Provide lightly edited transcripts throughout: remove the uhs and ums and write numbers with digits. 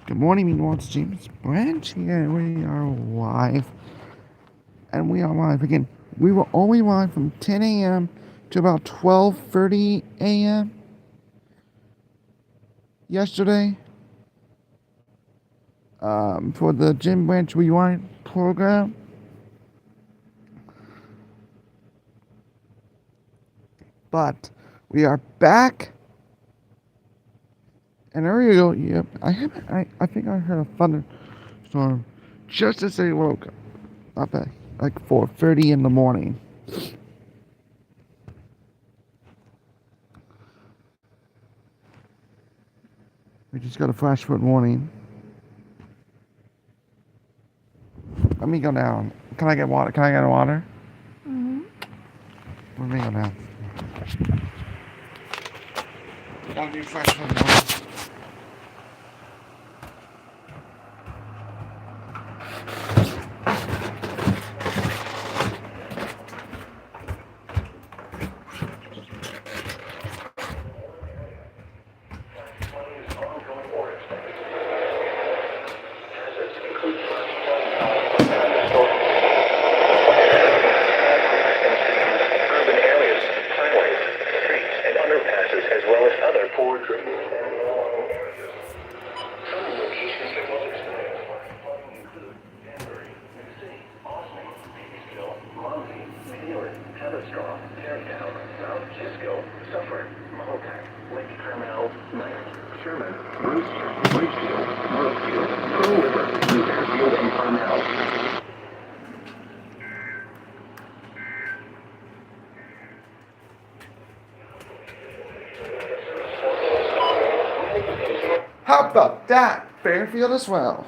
Good morning, meanwhile, it's James Branch here. We are live. And we are live again. We were only live from 10 a.m. to about 12:30 a.m. yesterday for the Jim Branch Rewind program. But we are back. And earlier, yep, I think I heard a thunderstorm just as I woke up at like 4:30 in the morning. We just got a flash flood warning. Let me go down. Can I get water? Can I get water? Let me go down. Gotta do flash flood warning. How about that? Fairfield as well.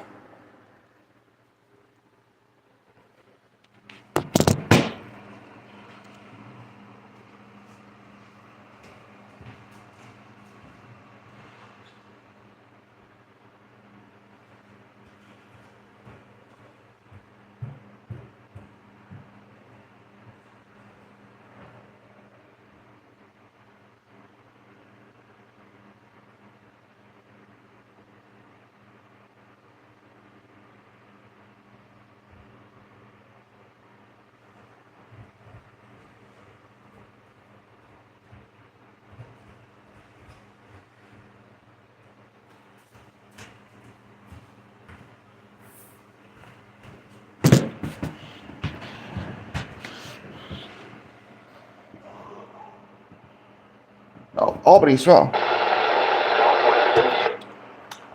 Oh, Albany as well.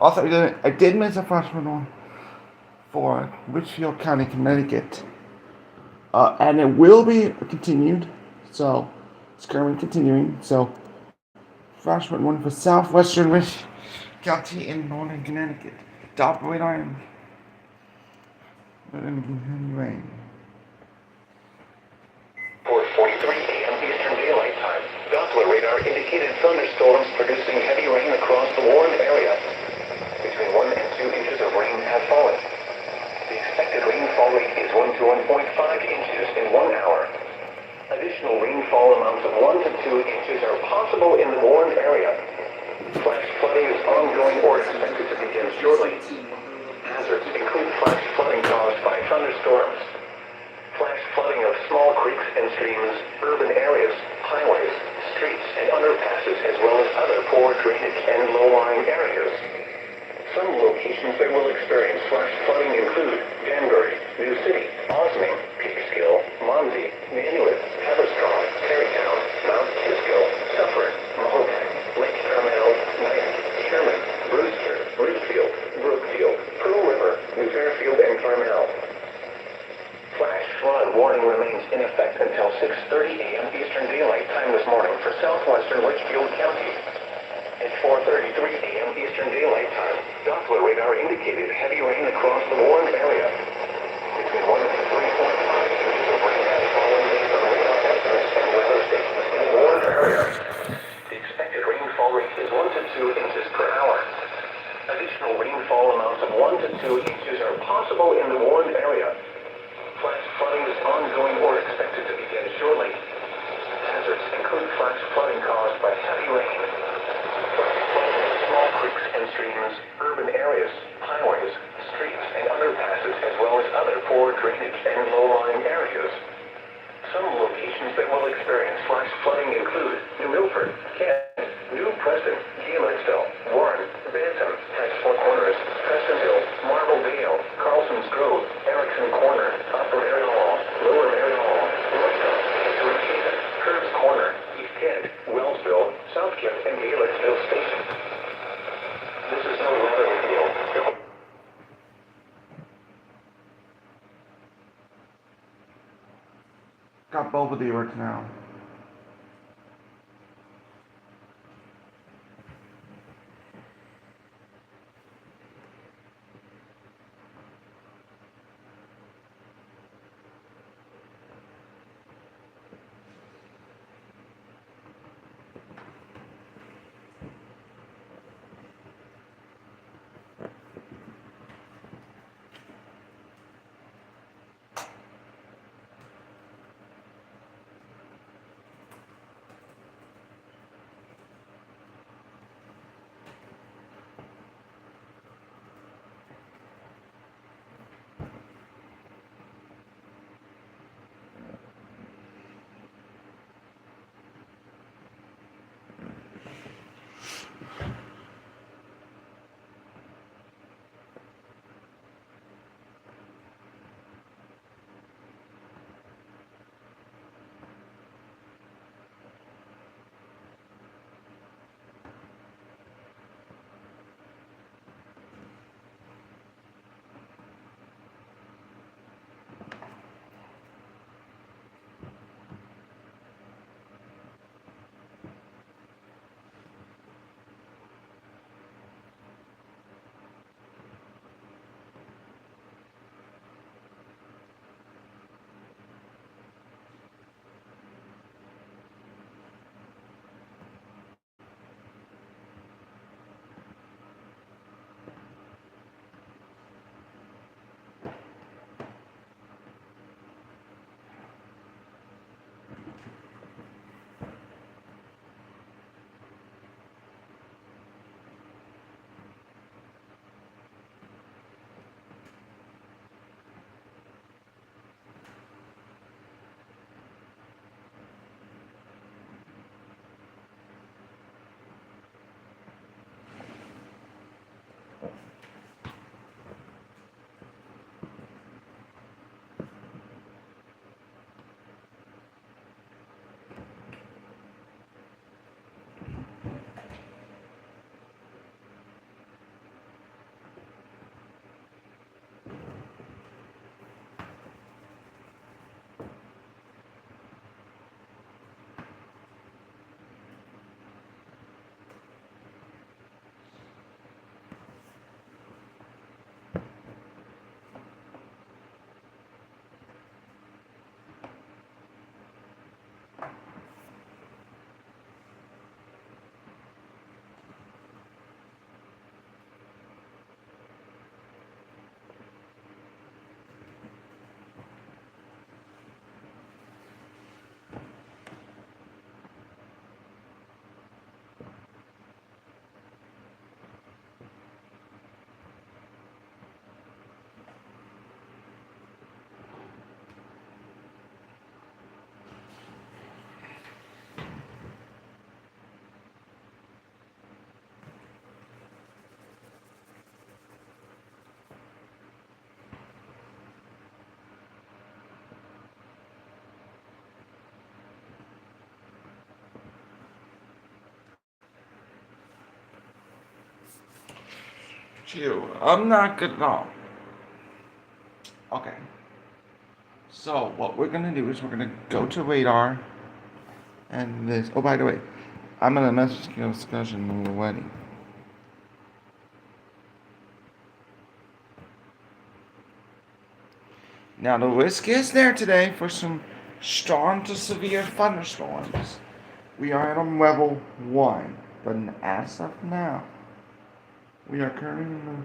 Also, I did miss a freshman one for Richfield County, Connecticut. And it will be continued. So, it's currently continuing. So, freshman one for Southwestern Rich County in Northern Connecticut. Doppler Island. But in rain. 4:43 a.m. Eastern Daylight Time. Doppler radar indicated thunderstorms producing heavy rain across the Warren area. Between 1 and 2 inches of rain have fallen. The expected rainfall rate is 1 to 1.5 inches in 1 hour. Additional rainfall amounts of 1 to 2 inches are possible in the Warren area. Flash flooding is ongoing or expected to begin shortly. Hazards include flash flooding caused by thunderstorms, flash flooding of small creeks and streams, urban areas, highways, streets, and underpasses, as well as other poor drainage and low-lying areas. Some locations that will experience flash flooding include Danbury, New City, Osming, Peekskill, Monty, Nanuet, Haverstraw, Tarrytown, Mount Kisco, Suffern, Mahopac, Lake Carmel, Nyack, Sherman, Brewster, Ridgefield, Brookfield, Pearl River, New Fairfield, and Carmel. Flash flood warning remains in effect until 6:30 a.m. Eastern Daylight Time this morning for southwestern Litchfield County. At 4:33 a.m. Eastern Daylight Time, Doppler radar indicated heavy rain across the Warren area. Between 1 and 3.5 inches of rain has fallen based on radar estimates and weather stations in the Warren area. The expected rainfall rate is 1 to 2 inches per hour. Additional rainfall amounts of 1 to 2 inches are possible in the Warren area. Flash flooding is ongoing or expected to begin shortly. Hazards include flash flooding caused by heavy rain, flash flooding of small creeks and streams, urban areas, areas, highways, streets, and underpasses, as well as other poor drainage and low-lying areas. Some locations that will experience flash flooding include New Milford, Kent, New Preston, Gaylordsville, Warren, Bantam, Transport Corners, Prestonville, Marble Vale, Carlson's Grove, Erickson Corner, Upper Mary Hall, Lower Mary Hall, Northtown, Haven, Curbs Corner, East Kent, Wellsville, South Kent, and Gaylordsville Station. This is no weather reveal. Got both of the alerts now. Chill. I'm not good at all. Okay. So what we're gonna do is we're gonna go to radar and this. Oh, by the way, I'm in a message discussion in the wedding. Now the risk is there today for some strong to severe thunderstorms. We are at a level 1, but as of now, we are currently in the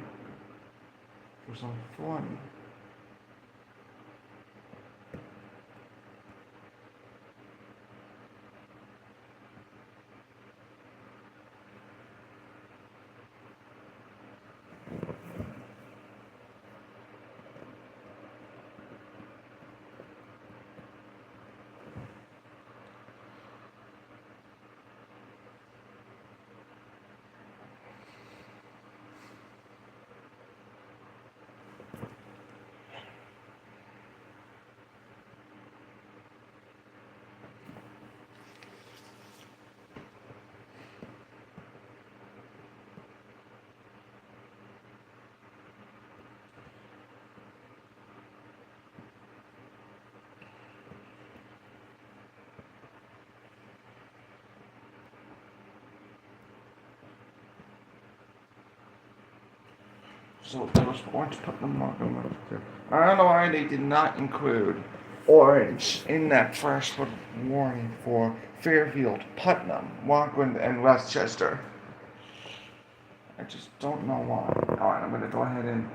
for some flooding. So there was Orange Putnam Markham. I don't know why they did not include Orange in that flash flood warning for Fairfield, Putnam, Rockland, and Westchester. I just don't know why. Alright, I'm gonna go ahead and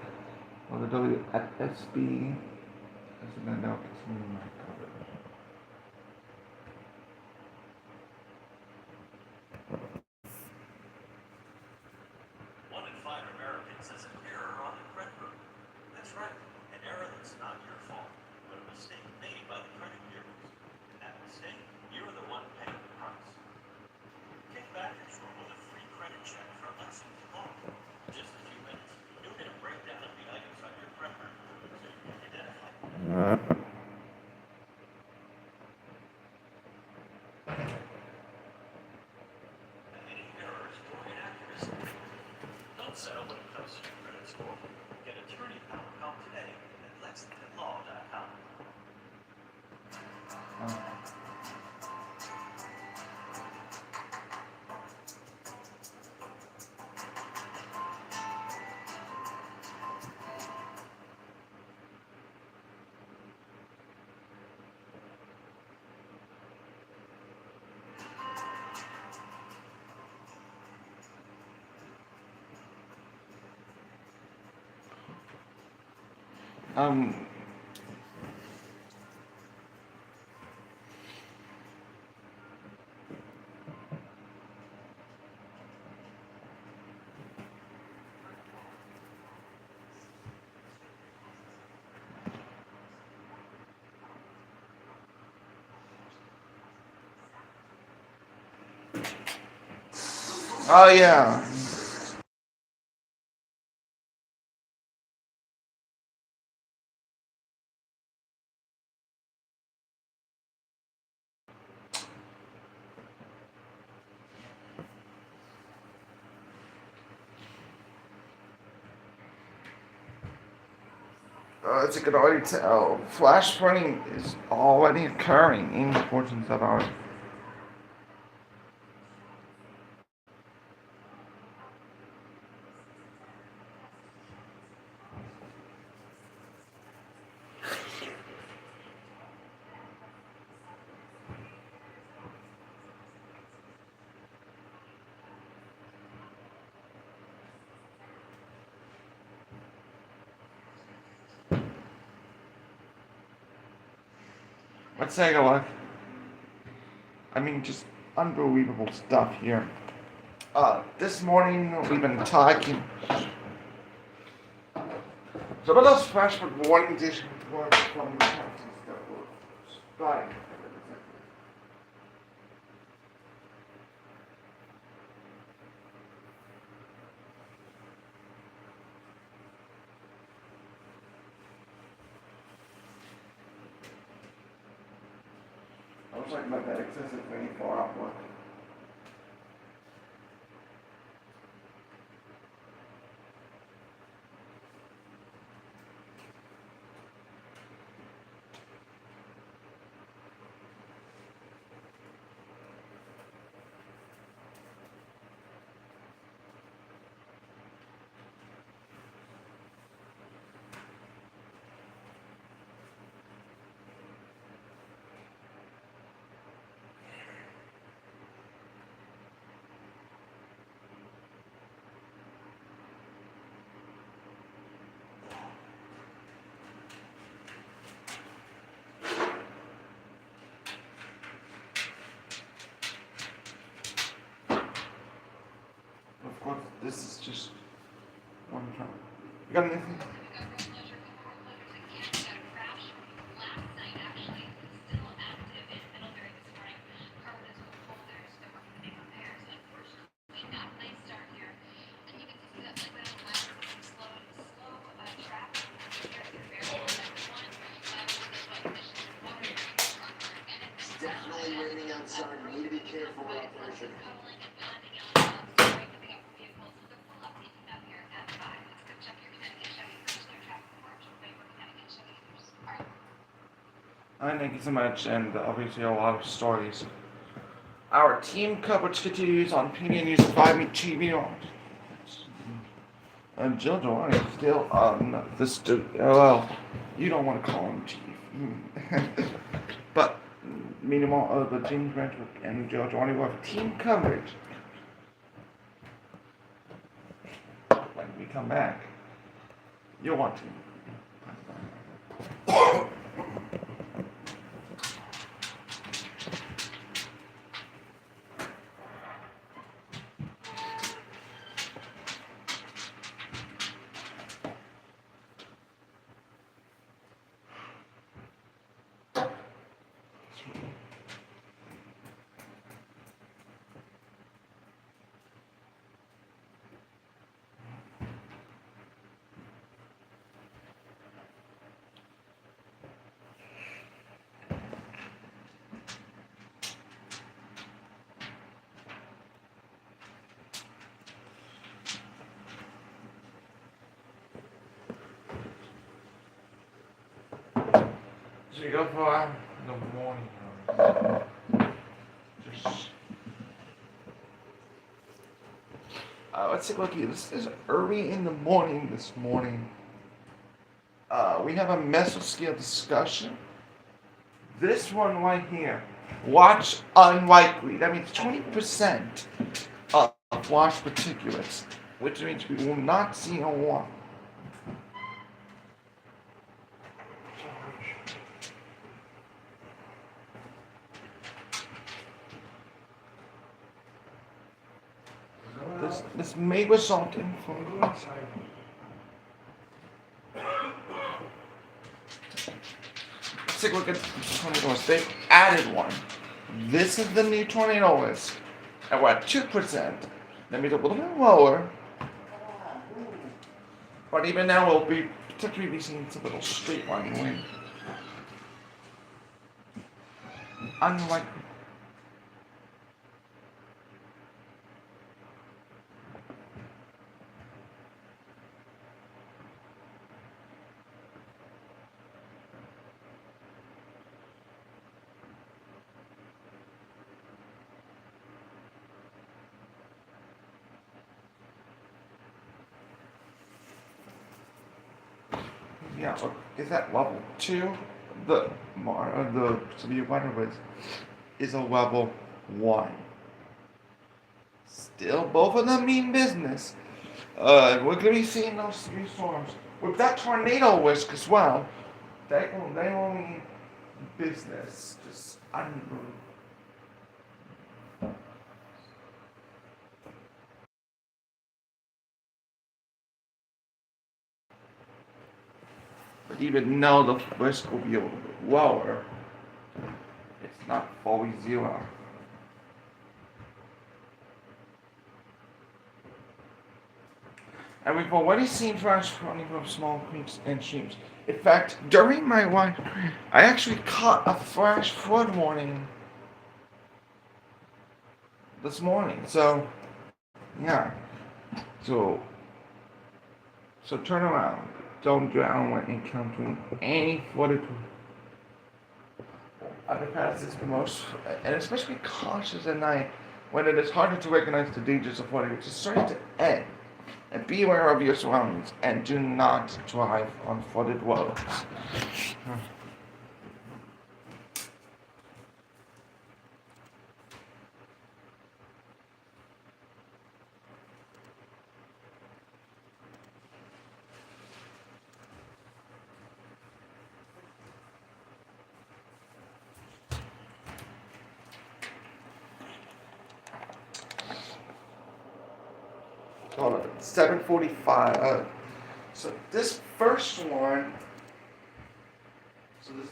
the WFSB as an note continue my coverage. One in five Americans has an error on the credit bureau. That's right, an error that's not your fault, but a mistake made by the credit bureaus. And that mistake, you're the one paying the price. Kick back and room with a free credit check from Lexington Law. In just a few minutes, you'll get a breakdown of the items on your credit report so you can identify them. Any errors or inaccuracies. Don't settle when it comes to your credit score. Get attorney power help today at LexingtonLaw.com. Um, oh yeah. As you can already tell, flash flooding is already occurring in portions of our. Let's take a look. I mean, just unbelievable stuff here. This morning we've been talking. Some of those flash flood warning edition reports from the counties that were spotted. I was talking about that excessive rainfall outlook. Of course, this is just one time. You got anything? Definitely raining outside. We need to be careful with operation. Thank you so much, and obviously a lot of stories. Our team coverage continues on PBN News 5 TV. Jill Giovanni is still on the well, you don't want to call him chief. But meanwhile, the James Renwick and Jill Giovanni will have team coverage when we come back. You'll want to. So you go for the morning. Just let's take a look here. This is early in the morning this morning. We have a mesoscale discussion. This one right here. Watch unlikely. That means 20% of watch particulates, which means we will not see a lot. This may result in let's take a look at tornadoes. They've added one. This is the new tornado list. And we're at 2%. That means a little bit lower. But even now we'll be particularly be seeing some little straight line wind. Unlikely. Yeah, look, is that level 2? The severe weather is a level 1. Still, both of them mean business. We're going to be seeing those 3 storms. With that tornado risk as well, they will mean business. Just unbelievable. But even though the risk will be a little bit lower, it's not fully zero. And we've already seen flash flooding from small creeks and streams. In fact, during my life, I actually caught a flash flood warning this morning. So, yeah. So turn around. Don't drown when encountering any flooded underpass is the most, and especially cautious at night when it is harder to recognize the dangers of flooding, which is starting to end. And be aware of your surroundings and do not drive on flooded roads. Hold on, 7:45. So this first one. So this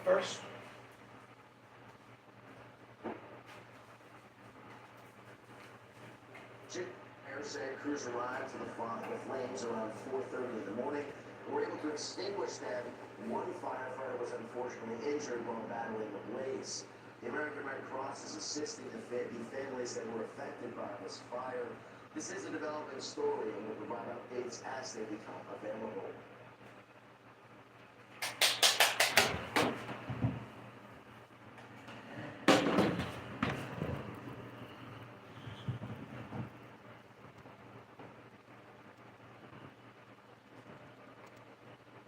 first. Air crews arrived to the flames around 4:30 in the morning. We were able to extinguish them. One firefighter was unfortunately injured while battling the blaze. The American Red Cross is assisting the families that were affected by this fire. This is a developing story and will provide updates as they become available.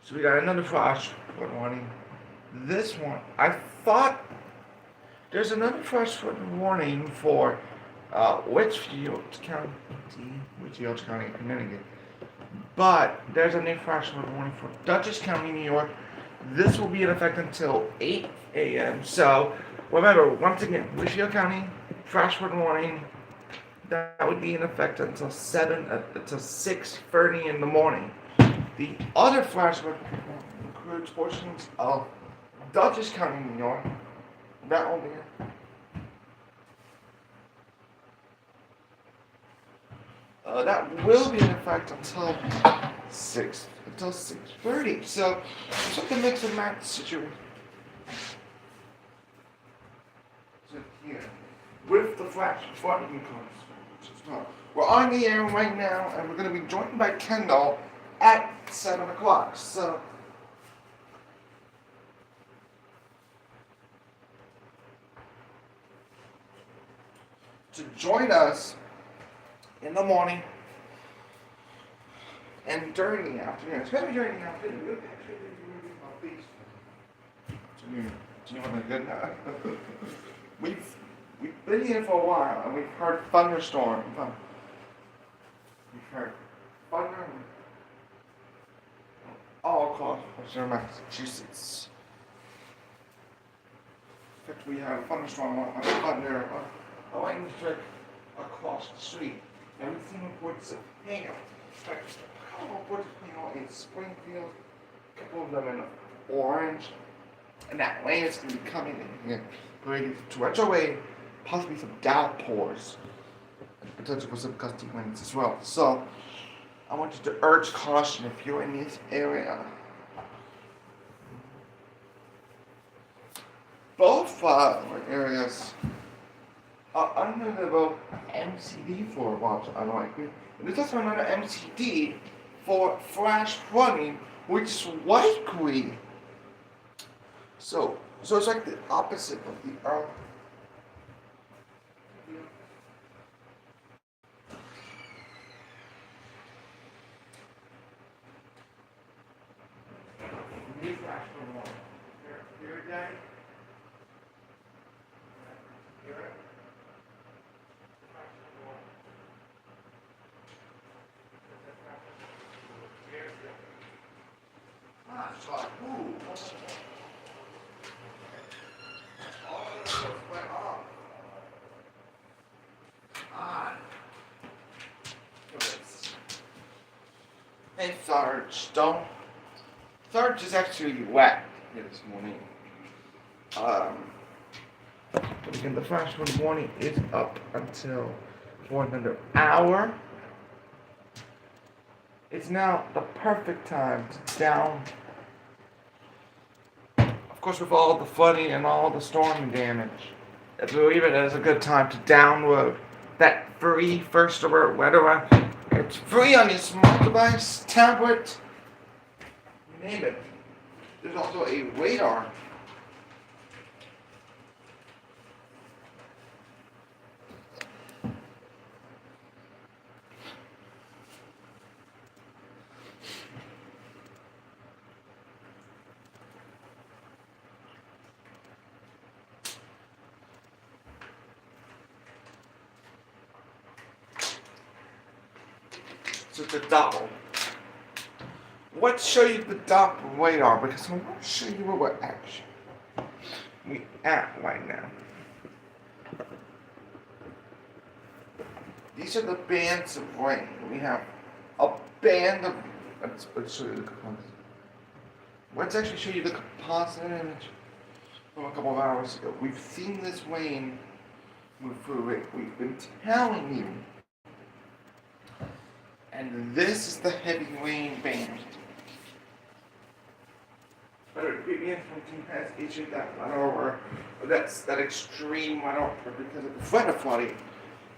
So we got another flash flood warning. This one, I thought there's another flash flood warning for Whitfield County, Connecticut. But there's a new flash flood warning for Dutchess County, New York. This will be in effect until 8 a.m. So remember, once again, Whitfield County, flash flood warning. That would be in effect until 6:30 in the morning. The other flash flood includes portions of Dutchess County, New York. That will be that will be in effect until 6:30. So it's like a mix and match situation. So here, with the flash flooding codes. We're on the air right now, and we're going to be joined by Kendall at 7 o'clock. So to join us in the morning and during the afternoon, especially during the afternoon, we'll actually be moving our feet. Do you want a good night? We've been here for a while, and we've heard thunderstorm. We've heard thunder all across Western Massachusetts. In fact, we had a thunderstorm on thunder, a lightning strike across the street. And we've seen reports of hail. In fact, a couple of reports of hail in Springfield, a couple of them in Orange, and that rain is going to be coming in here, ready to retrograde. Possibly some downpours and potential for some gusty winds as well. So I want you to urge caution if you're in this area. Both areas are under the MCD for watch unlikely. And there's also another MCD for flash flooding, which is likely. So it's like the opposite of the earth. Hey Sarge, Sarge is actually wet here this morning. But again, the flash flood warning is up until for another hour. It's now the perfect time to down. Of course, with all the flooding and all the storm damage, I believe it is a good time to download that free First Alert weather app. It's free on your smart device, tablet, you name it. There's also a radar. So the Doppler. Let's show you the Doppler radar because I want to show you where we're actually at right now. These are the bands of rain. We have a band of. Let's show you the composite. Let's actually show you the composite image from a couple of hours ago. We've seen this rain move through it. We've been telling you. And this is the heavy rain band. But previous team has issued that weather over, that's that extreme weather because of the weather flooding,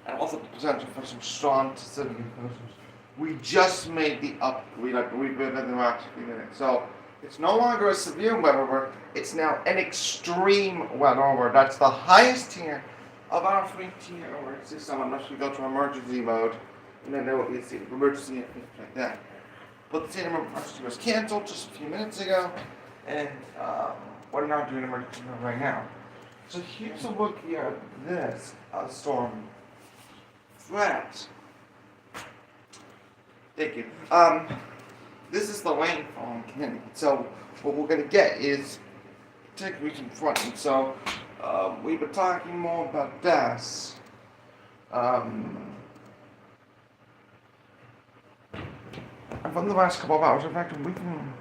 and also the potential for some strong Pacific conditions. We just made the upgrade, I believe, within the last few minutes. So it's no longer a severe weather over, it's now an extreme weather over. That's the highest tier of our 3-tier alert system unless we go to emergency mode. And then there will be a state of emergency and things like that. but the Santa Monica emergency was canceled just a few minutes ago, and we're now doing emergency right now. So here's a look at this storm threat. Thank you. This is the landfall in Connecticut. So what we're gonna get is particularly some flooding. So we've been talking more about this. From the last couple of hours, in fact, we can.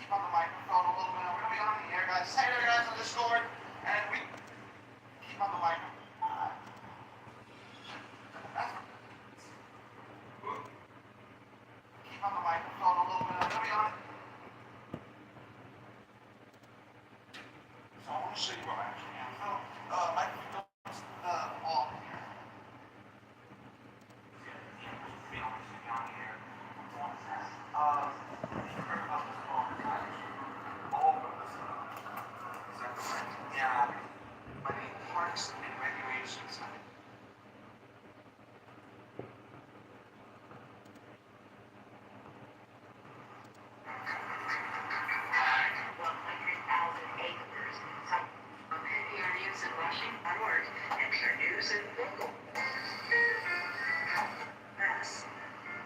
Keep on the microphone a little bit. We're gonna be on the air, guys. Hey there, guys, on Discord, and we keep on the microphone. Keep on the microphone a little bit. We're gonna be on. So I want to show you what I actually am. So, microphone's off here. On here. Yeah, but in parks and regulations.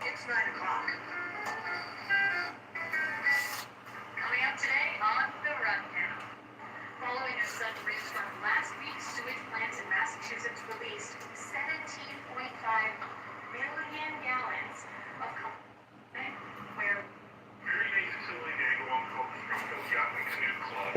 It's 9 o'clock. Coming up today on The Rundown. Following a sudden rainstorm last week, sewage plants in Massachusetts released 17.5 million gallons of where Greetings, it's Silly Dangle. I'm Coach from Phil Gatling's new club.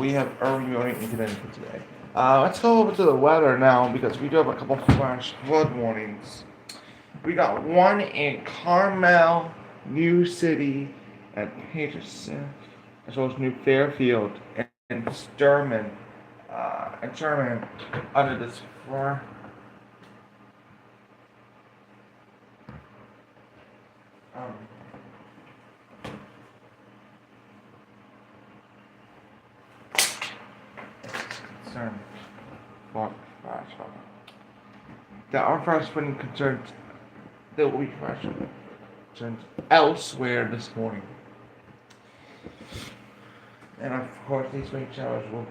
We have early morning in Connecticut today. Let's go over to the weather now because we do have a couple flash flood warnings. We got one in Carmel, New City, and Paterson, as well as New Fairfield and Sturman, under this floor. Um, concern for flash flood. There are flash flooding concerns. There will be flash flooding concerns elsewhere this morning. And of course, these rain showers will.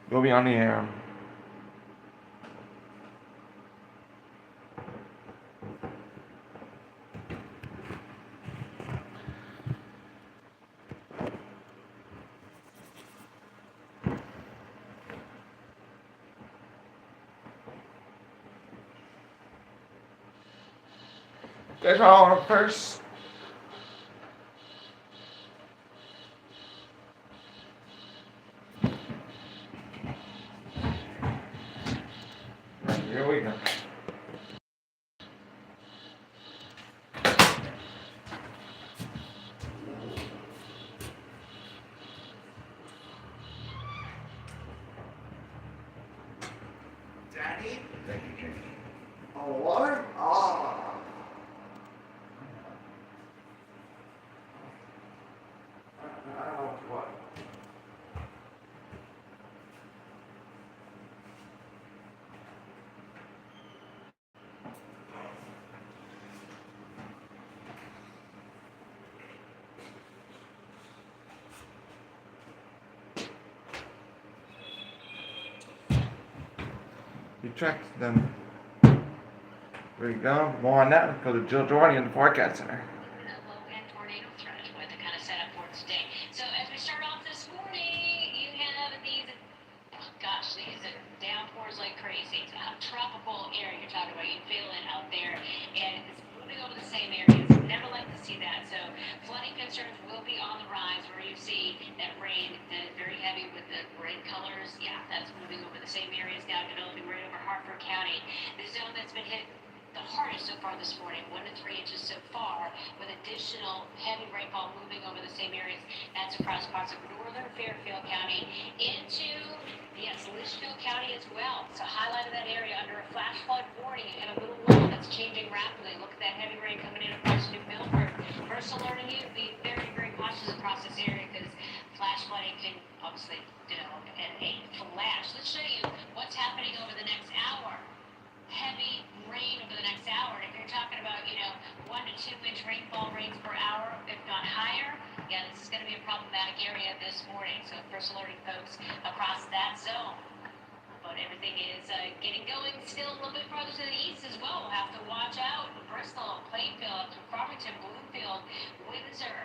Will be on the air. That's our first. Here we go. Daddy? Thank you, Jake. Oh, water? Oh. I don't know what. You tracked them. There you go. More on that. Let's go to Jill Jordan in the forecast center. Low and tornado threat with the kind of setup for today. So as we start off this morning, you have these, these downpours like crazy. Tropical area you're talking about. You feel it out there, and it's moving over the same areas. Never like to see that. So flooding concerns will be on the rise where you see that rain, very heavy with the red colors. Yeah, that's moving over the same areas now, developing right over Hartford County. The zone that's been hit the hardest so far this morning, 1 to 3 inches so far, with additional heavy rainfall moving over the same areas. That's across parts of northern Fairfield County into, Litchfield County as well. So highlighted that area under a flash flood warning and a little low that's changing rapidly. Look at that heavy rain coming in across New Milford. First alerting you to be very, very cautious across this area because flash flooding can obviously develop at a flash. Let's show you what's happening over the next hour. Heavy rain over the next hour. And if you're talking about, 1 to 2 inch rainfall rates per hour, if not higher, this is going to be a problematic area this morning. So first alerting folks across that zone. But everything is getting going still a little bit further to the east as well. We'll have to watch out. Bristol, Plainfield, Farmington, Bloomfield, Windsor,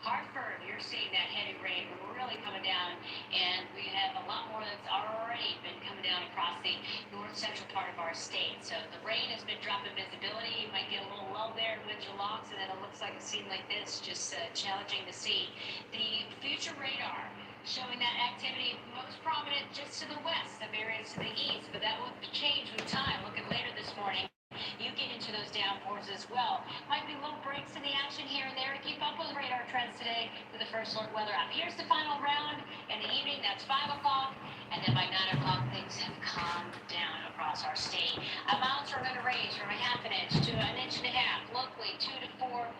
Hartford, you're seeing that heavy rain really coming down, and we have a lot more that's already been coming down across the north central part of our state. So the rain has been dropping visibility. You might get a little lull there in Windsor Locks, and then it looks like a scene like this, just challenging to see. The future radar showing that activity most prominent just to the west of areas to the east, but that will change with time. Looking later this morning, you get into those downpours as well. Might be little breaks in the action here and there to keep up with radar trends today with the first alert weather app. Here's the final round in the evening. That's 5 o'clock. And then by 9 o'clock, things have calmed down across our state. Amounts are going to range from a half an inch to an inch and a half. Locally, 2 to 4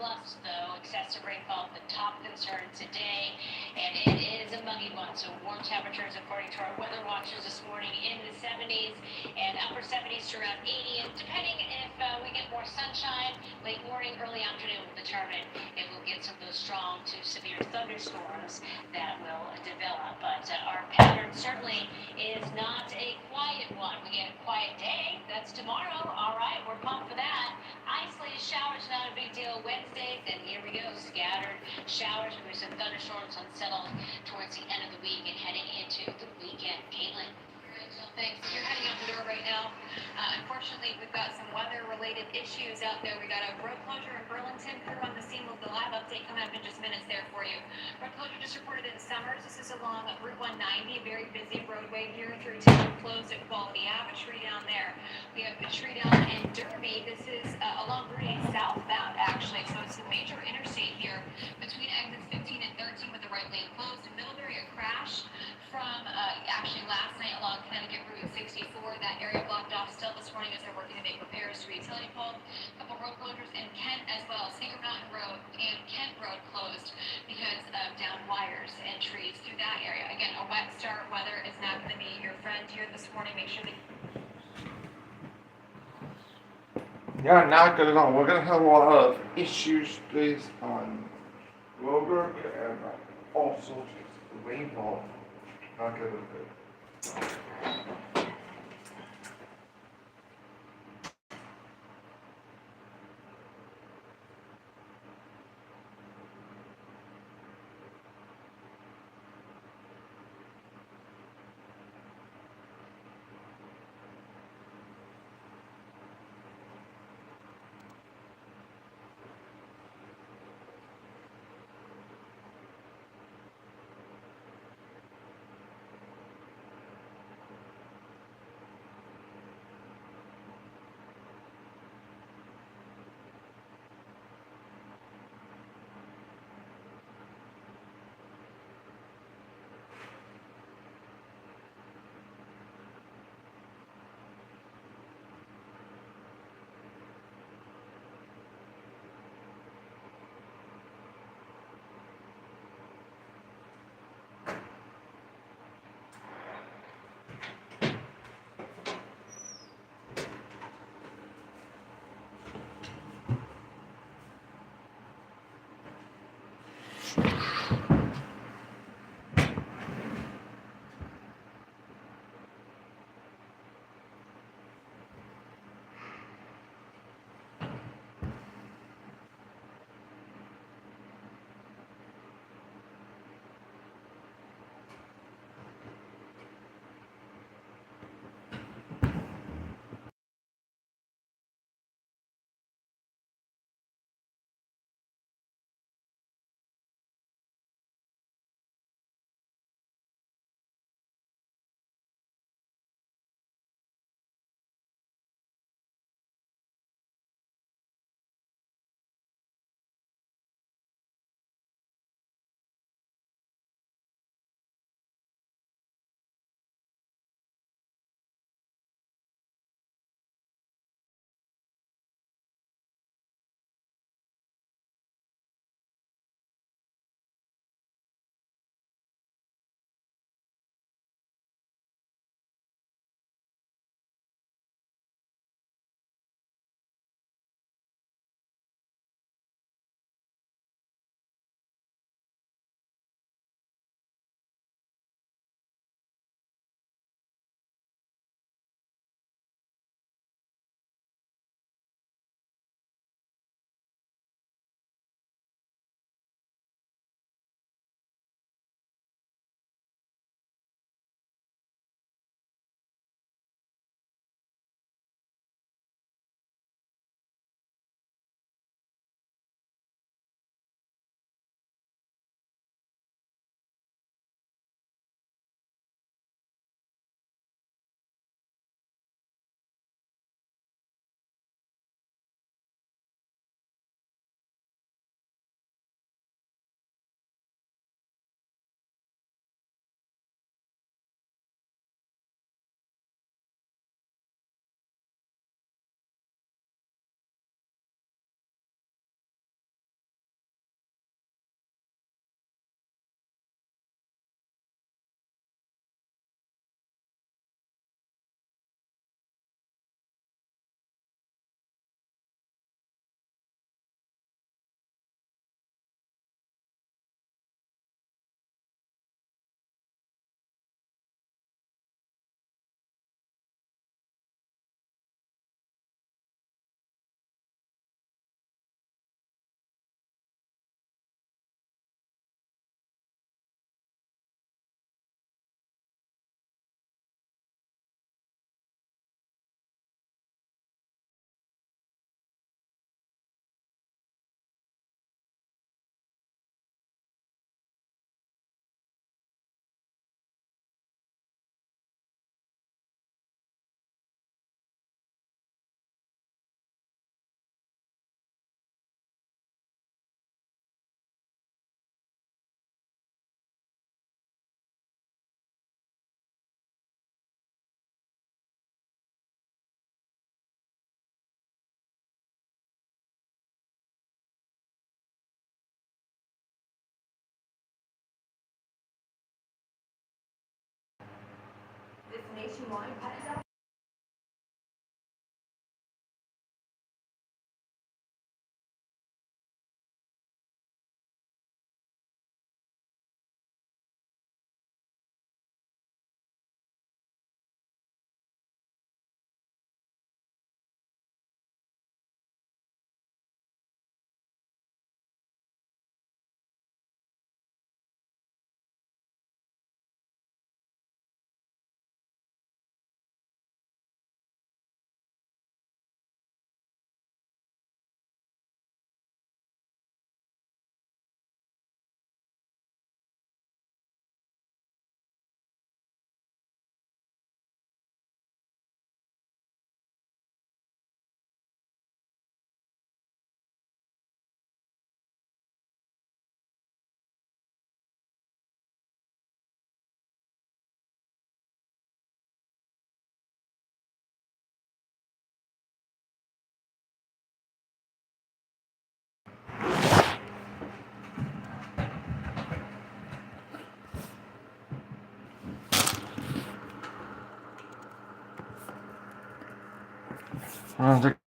plus, though. Excessive rainfall, the top concern today, and it is a muggy one. So warm temperatures, according to our weather watchers this morning, in the 70s and upper 70s to around 80. And depending if we get more sunshine, late morning, early afternoon will determine if we'll get some of those strong to severe thunderstorms that will develop. But our pattern certainly is not a quiet one. We get a quiet day. That's tomorrow. All right, we're pumped for that. Isolated showers, not a big deal. Wednesday, then here we go. Scattered showers with some thunderstorms unsettled towards the end of the week and heading into the weekend. Caitlin. Thanks. You're heading out the door right now. Unfortunately, we've got some weather-related issues out there. We got a road closure in Burlington. Crew on the scene with the live update coming up in just minutes there for you. Road closure just reported in Summers. This is along Route 190, a very busy roadway here through town. Closed at Quality Ave, a tree down there. We have a tree down in Derby. This is along Route 8 southbound, actually. So it's a major interstate here between exits 15 and 13 with the right lane closed. In Middlebury, a crash from actually last night along Connecticut Route 64. That area blocked off still this morning as they're working to make repairs to a utility pole. A couple road closures in Kent as well. Singer Mountain Road and Kent Road closed because of down wires and trees through that area. Again, a wet start. Weather is not going to be your friend here this morning. Make sure that Yeah, not good at all. We're gonna have a lot of issues based on roadwork and also just rainfall. Not good at it.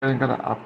They're gonna up.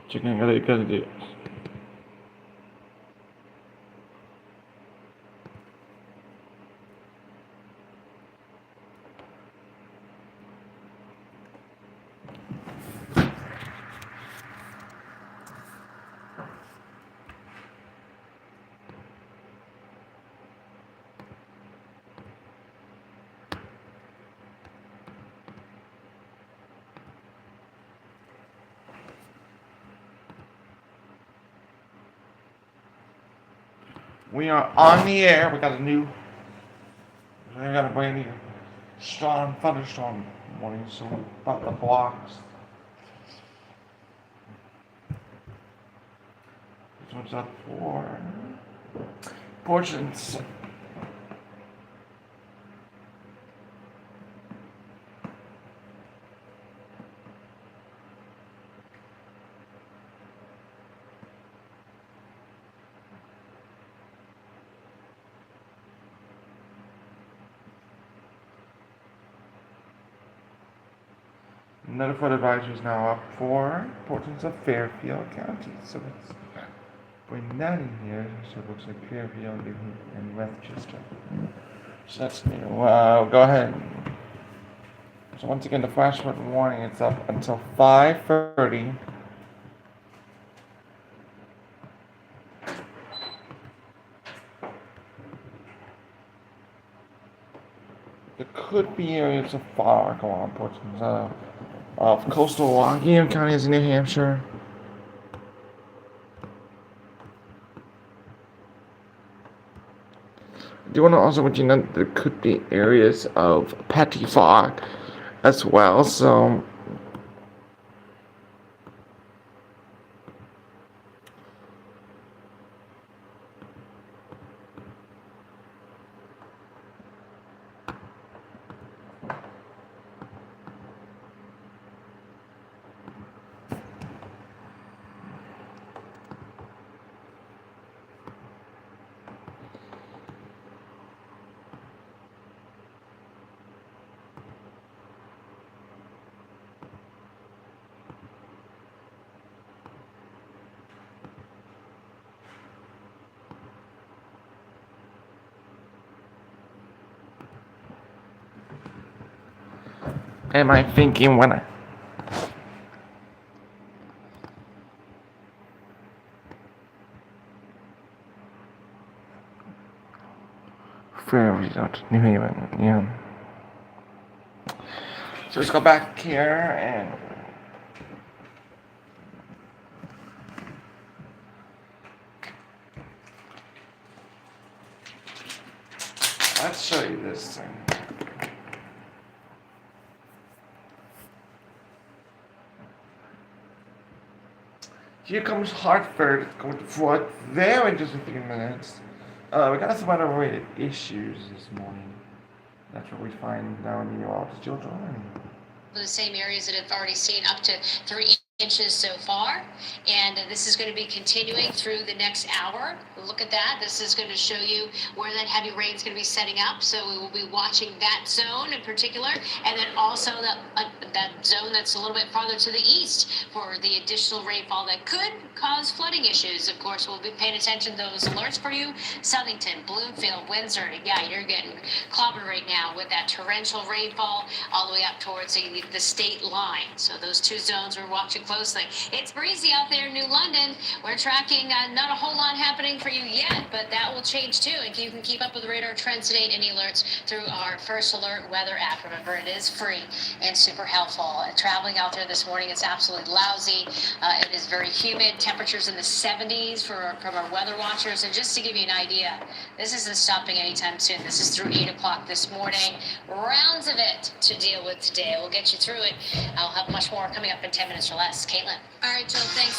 Chicken gotta do. We are on the air. We got a brand new strong thunderstorm warning. So about the blocks. This one's up for portions. Another flood advisory is now up for portions of Fairfield County. So let's bring that in here. So it looks like Fairfield and Westchester. So that's new. Go ahead. So once again, the flash flood warning is up until 5:30. There could be areas of fog along portions of coastal Waukegan counties in New Hampshire. I do want to also let you know that there could be areas of petty fog as well. So am I thinking when I Fairfield, New Haven, yeah. So let's go back here and let's show you this thing. Here comes Hartford. It's going to flood there in just a few minutes. We got some weather-related issues this morning. That's where we find our meteorologist Jill Johnny. The same areas that have already seen up to 3 inches so far, and this is going to be continuing through the next hour. Look at that. This is going to show you where that heavy rain is going to be setting up, so we will be watching that zone in particular, and then also that zone that's a little bit farther to the east for the additional rainfall that could cause flooding issues. Of course, we'll be paying attention to those alerts for you. Southington, Bloomfield, Windsor, yeah, you're getting clobbered right now with that torrential rainfall all the way up towards the state line. So those two zones we're watching closely. It's breezy out there in New London. We're tracking not a whole lot happening for you yet, but that will change too. And you can keep up with the radar trends today and any alerts through our First Alert weather app. Remember, it is free and super helpful. Traveling out there this morning is absolutely lousy. It is very humid. Temperatures in the 70s from our weather watchers. And just to give you an idea, this isn't stopping anytime soon. This is through 8 o'clock this morning. Rounds of it to deal with today. We'll get you through it. I'll have much more coming up in 10 minutes or less. Caitlin. All right, Jill, thanks.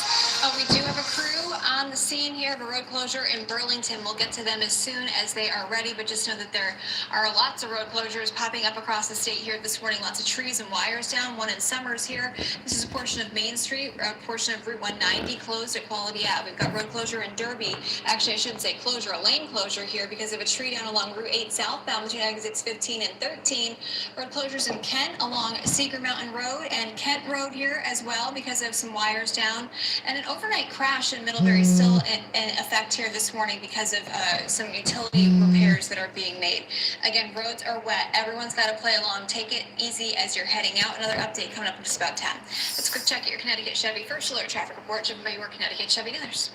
We do have a crew on the scene here of a road closure in Burlington. We'll get to them as soon as they are ready, but just know that there are lots of road closures popping up across the state here this morning. Lots of trees and wires down. One in Summers here. This is a portion of Main Street, a portion of Route 190 closed at Quality Ave. We've got road closure in Derby. Actually, I shouldn't say closure, a lane closure here because of a tree down along Route 8 southbound between exits 15 and 13. Road closures in Kent along Cedar Mountain Road and Kent Road here as well because of some wires down. And an overnight crash in Middlebury still in effect here this morning because of some utility repairs that are being made. Again, roads are wet. Everyone's got to play along. Take it easy as you're heading out. Another update coming up in just about 10. Let's quick check at your Connecticut Chevy First Alert traffic report. Driven by your Connecticut Chevy dealers.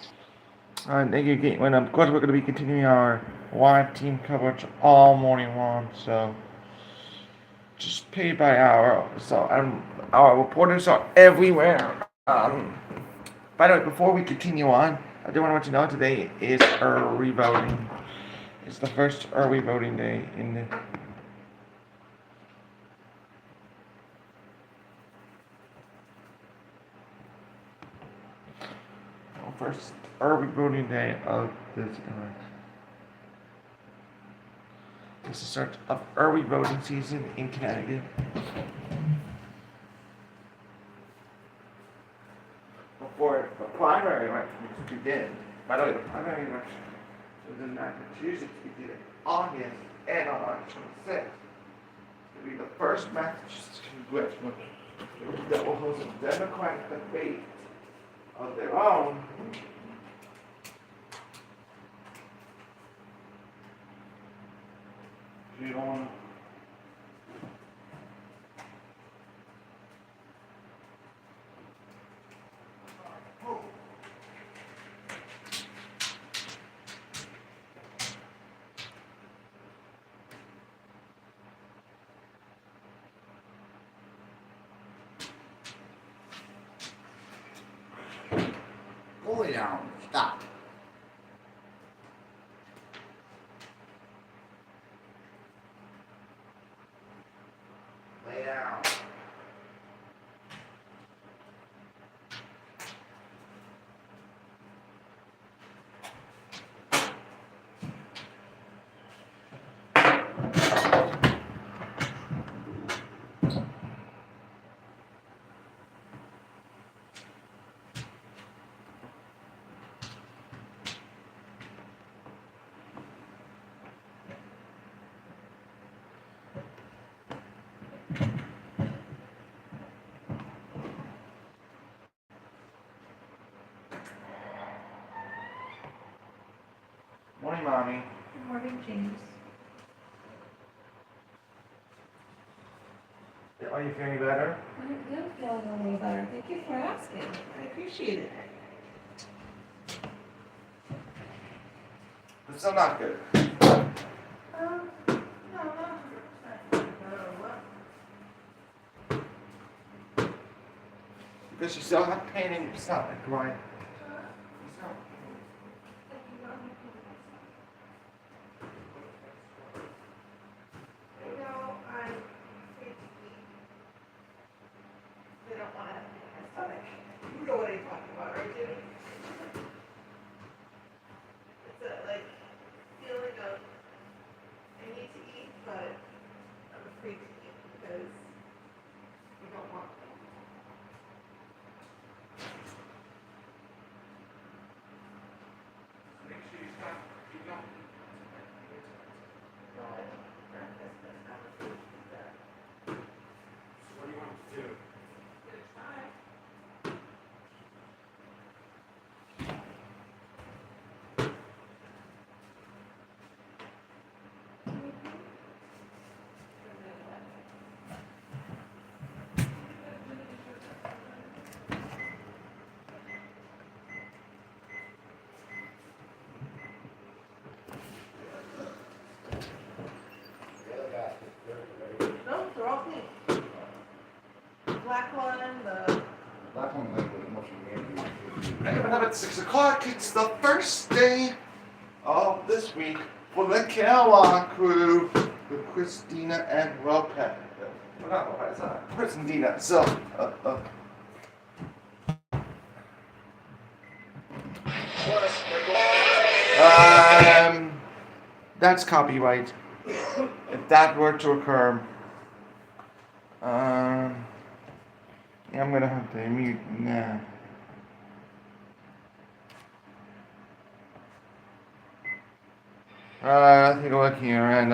Thank you, Caitlin. Of course, we're going to be continuing our live team coverage all morning long, so just pay by hour. So, our reporters are everywhere. By the way, before we continue on, I do want to let you know today is early voting. It's the first early voting day in the first early voting day of this election. This is the start of early voting season in Connecticut. Before the primary election begins. By the way, the primary election was in Massachusetts began in August and on August 26th. It'll be the first Massachusetts congressional that will host a Democratic debate of their own. You don't want to. Lay down. Stop. Lay down. Morning, Mommy. Good morning, James. Are you feeling better? I am feeling a little better. Thank you for asking. I appreciate it. But still not good. No, not 100%. Because you still have pain in your stomach, right? They don't want to have my stomach. You know what I'm talking about, right, Jimmy? What do you want to do? No, they're all pink. Black one, the. Black one like with much Coming up at 6 o'clock, it's the first day of this week for the Kellogg crew with Christina and Lopez. Well, not Lopez, Chris and Dina. So, that's copyright. If that were to occur, yeah, I'm gonna have to mute now. Take a look here, and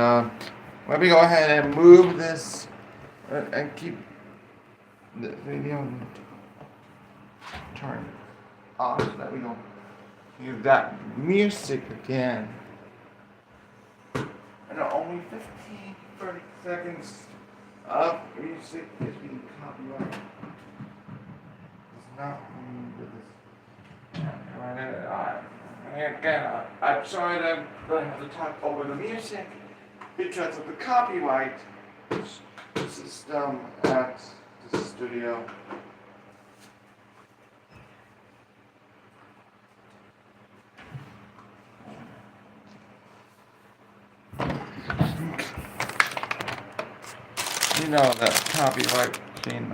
let me go ahead and move this and keep the video turned off so that we don't hear that music again. And only 30 seconds of music is being copyrighted. It's not with this. Again, I'm sorry that I'm going to have to talk over the music because of the copyright system at the studio. You know that copyright thing,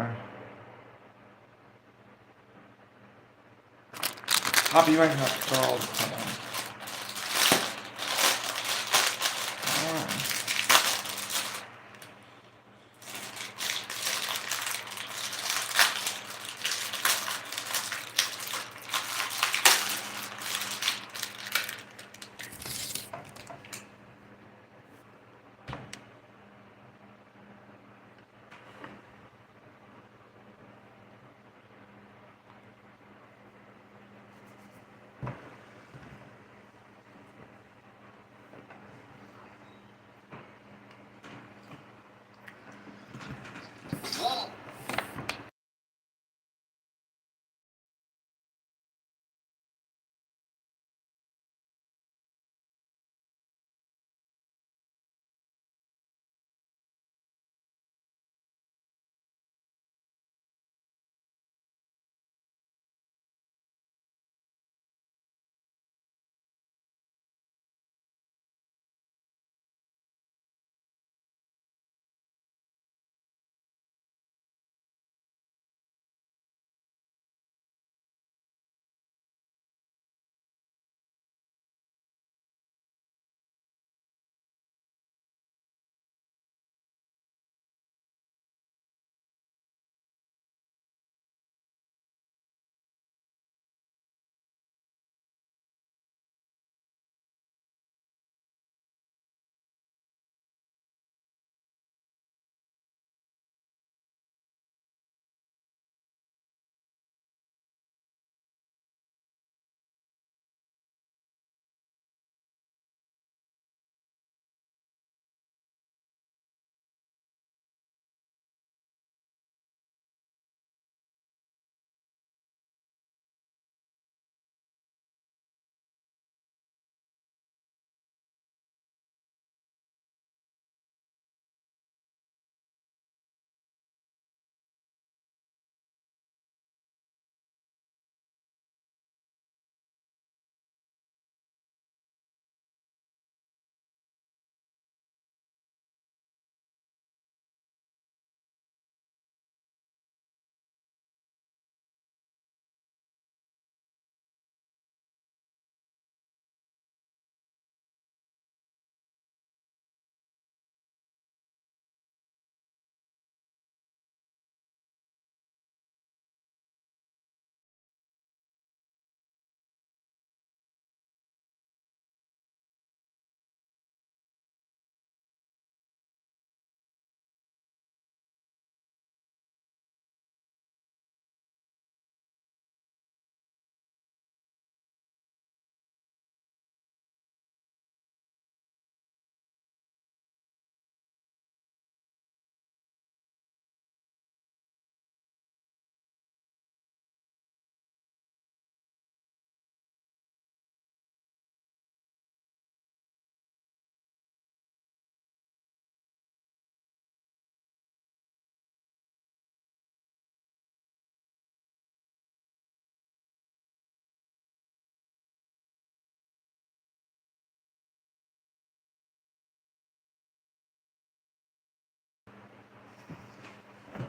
copyright has all the time.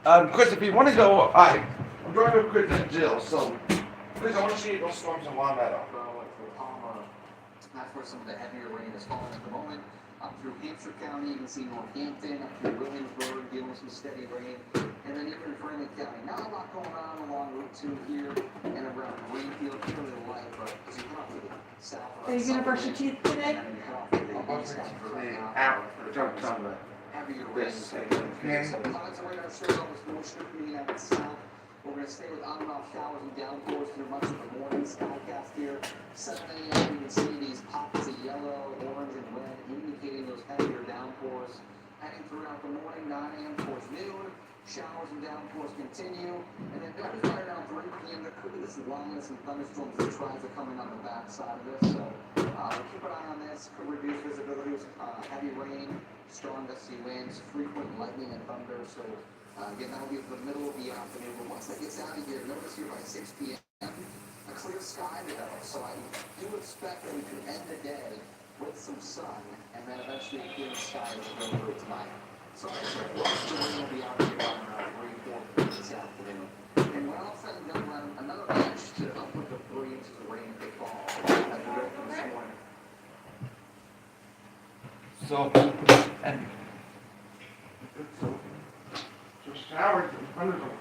Chris, if you want to go, I'm driving with Chris and Jill, so Chris, I want to see those storms in Long Meadow. For Palmer, that's where some of the heavier rain is falling at the moment. Up through Hampshire County, you can see Northampton, up through Williamsburg, dealing with some steady rain. And then even in Franklin County, not a lot going on along Route 2 here and around Greenfield, fairly light, but as you come up to the south. Are you gonna brush your teeth today? Heavier rain. So clouds are right on shows almost no stripping out south. We're going to stay with on and off showers and downpours through much of the morning. Skycast here, 7 a.m. You can see these pockets of yellow, orange, and red indicating those heavier downpours. Heading throughout the morning, 9 a.m. towards noon. Showers and downpours continue. And then notice right around 3 p.m. there could be this line of some thunderstorms that tries to come in on the backside of this. So we'll keep an eye on this. Could reduce visibility with heavy rain, strong gusty winds, frequent lightning and thunder. So again, that'll be for the middle of the afternoon. But once that gets out of here, notice here by 6 p.m. a clear sky develops. So I do expect that we could end the day with some sun and then eventually a clear sky as we go through tonight. So I expect most of the rain will be out here on 3-4 this afternoon. And when all said and done, run another inch to upward of 3 inches of rain could fall as we go through this morning. So, and so showers and thunderstorms,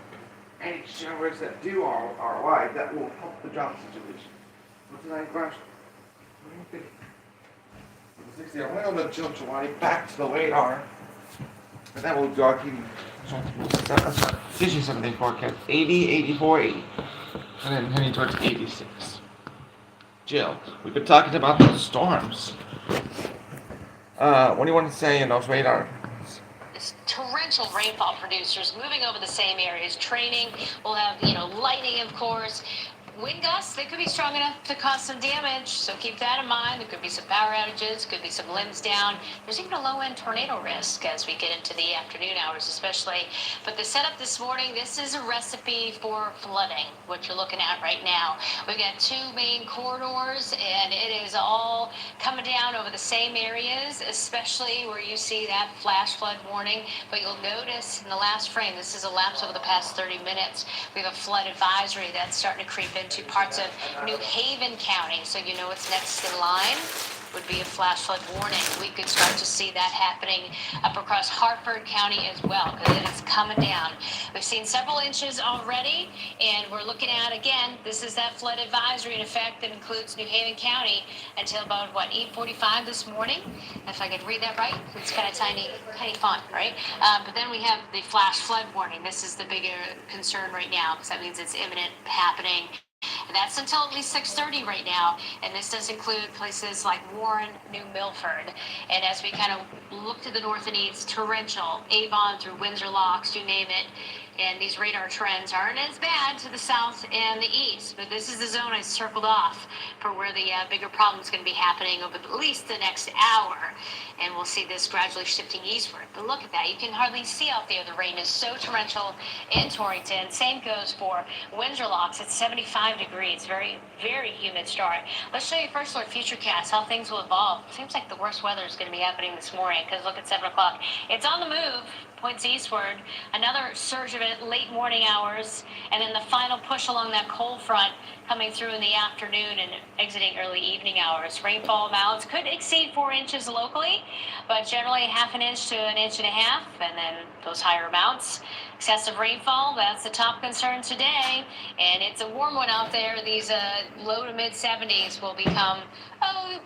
any showers that do are wide, that will help the drought situation. What's tonight, Grash? What do you think? 60. I'm going to let Jill Chawani back to the radar. And that will dark heating. Vision 7-day forecast 80, 84, 80. And then heading towards 86. Jill, we've been talking about those storms. What do you want to say in those radar? This torrential rainfall producers moving over the same areas, training. We'll have, lightning, of course. Wind gusts, they could be strong enough to cause some damage, so keep that in mind. There could be some power outages, could be some limbs down. There's even a low-end tornado risk as we get into the afternoon hours especially. But the setup this morning, this is a recipe for flooding, what you're looking at right now. We've got 2 main corridors, and it is all coming down over the same areas, especially where you see that flash flood warning. But you'll notice in the last frame, this is a lapse over the past 30 minutes, we have a flood advisory that's starting to creep into parts of New Haven County, so you know what's next in line would be a flash flood warning. We could start to see that happening up across Hartford County as well, because it is coming down. We've seen several inches already, and we're looking at, again, this is that flood advisory in effect that includes New Haven County until about, 8:45 this morning, if I could read that right. It's kind of tiny font, right? But then we have the flash flood warning. This is the bigger concern right now, because that means it's imminent, happening. And that's until at least 6:30 right now, and this does include places like Warren, New Milford. And as we kind of look to the north and east, torrential, Avon through Windsor Locks, you name it. And these radar trends aren't as bad to the south and the east, but this is the zone I circled off for where the bigger problem is going to be happening over at least the next hour. And we'll see this gradually shifting eastward. But look at that. You can hardly see out there. The rain is so torrential in Torrington. Same goes for Windsor Locks. It's 75 degrees. Very, very humid start. Let's show you first look Futurecast, how things will evolve. Seems like the worst weather is going to be happening this morning, because look at 7 o'clock. It's on the move. Points eastward, another surge of it late morning hours, and then the final push along that cold front coming through in the afternoon and exiting early evening hours. Rainfall amounts could exceed 4 inches locally, but generally 1/2 inch to 1.5 inches, and then those higher amounts. Excessive rainfall, that's the top concern today, and it's a warm one out there. These low to mid 70s will become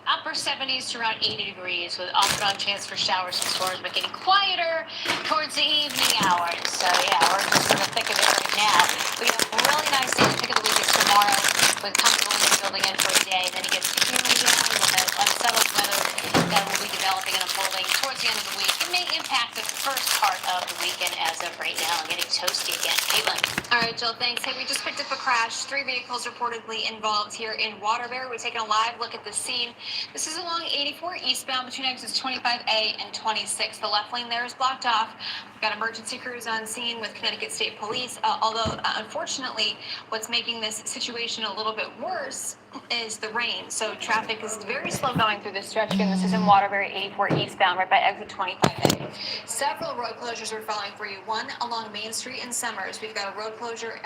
upper 70s to around 80 degrees with off and on chance for showers and storms, but getting quieter towards the evening hours. So yeah, we're just in the thick of it right now. We have a really nice day. The pick of the week is tomorrow with comfortable wind building in for a day. Then it gets cooling down. We'll have unsettled weather that will be developing and unfolding towards the end of the week. It may impact the first part of the weekend as of right now. I'm getting toasty again. Caitlin. All right, Jill, thanks. Hey, we just picked up a crash. 3 vehicles reportedly involved here in Waterbury. We're taking a live look at the scene. This is along 84 eastbound between exits 25A and 26. The left lane there is blocked off. We've got emergency crews on scene with Connecticut State Police, although unfortunately what's making this situation a little bit worse is the rain. So traffic is very slow going through this stretch. Again, this is in Waterbury 84 eastbound, right by exit 25A. Several road closures are following for you. One along Main Street in Summers. We've got a road closure,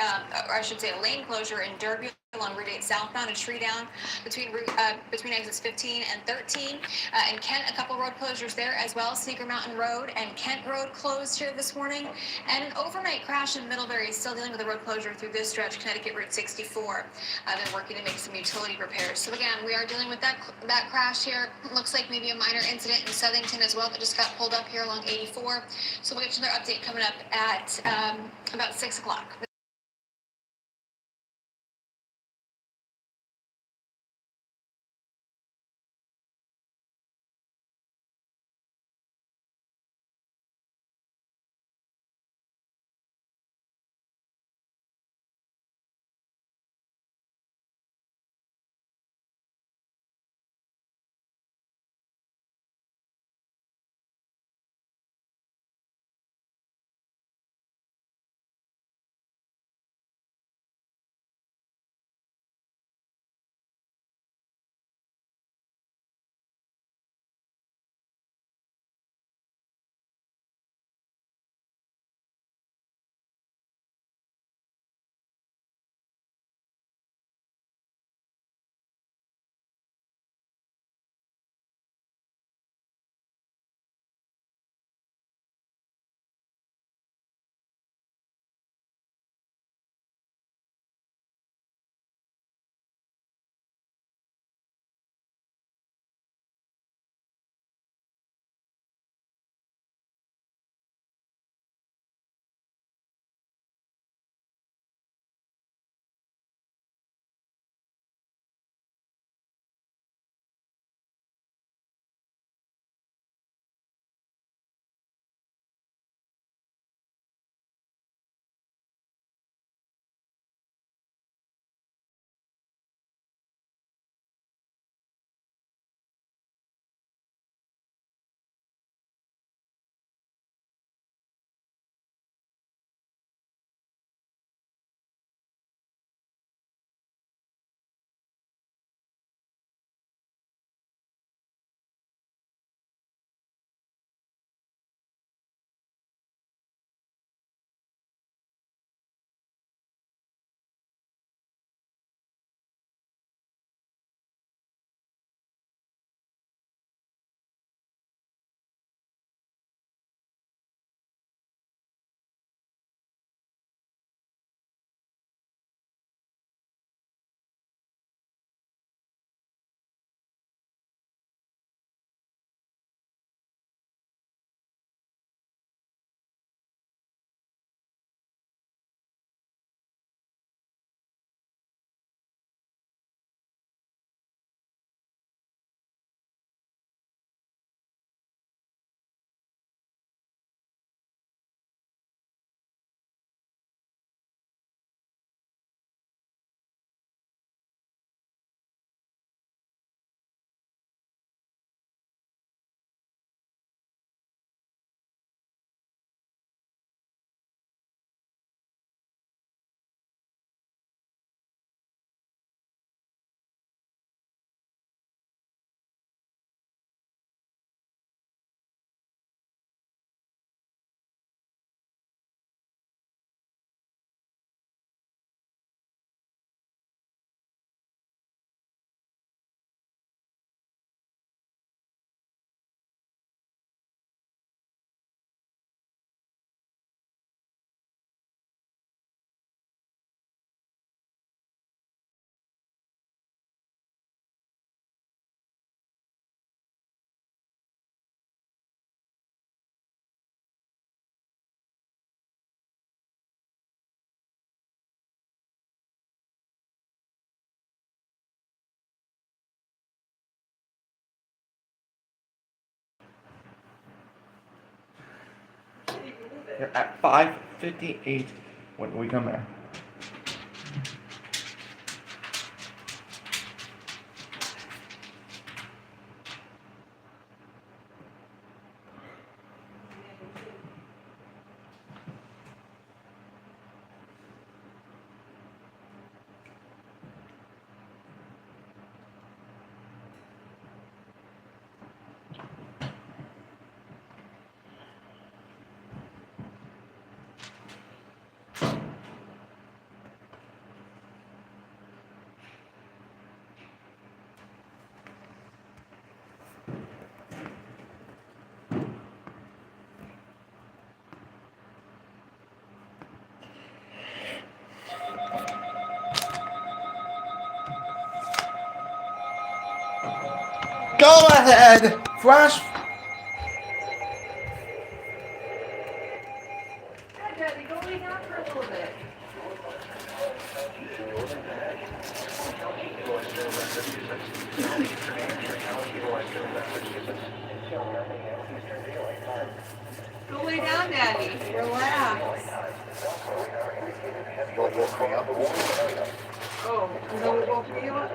or I should say a lane closure in Derby along Route 8 southbound, a tree down between exits 15 and 13. In Kent, a couple road closures there as well. Cedar Mountain Road and Kent Road closed here this morning. And an overnight crash in Middlebury, still dealing with a road closure through this stretch, Connecticut Route 64. They're working to make some utility repairs. So again, we are dealing with that crash here. Looks like maybe a minor incident in Southington as well that just got pulled up here along 84. So we'll get you another update coming up at about 6 o'clock. You're at 5:58 when we come there. Go ahead. Flash. Hi, Daddy, go lay down for a little bit. Go lay down, Daddy. Relax. Oh, you know what woke me up?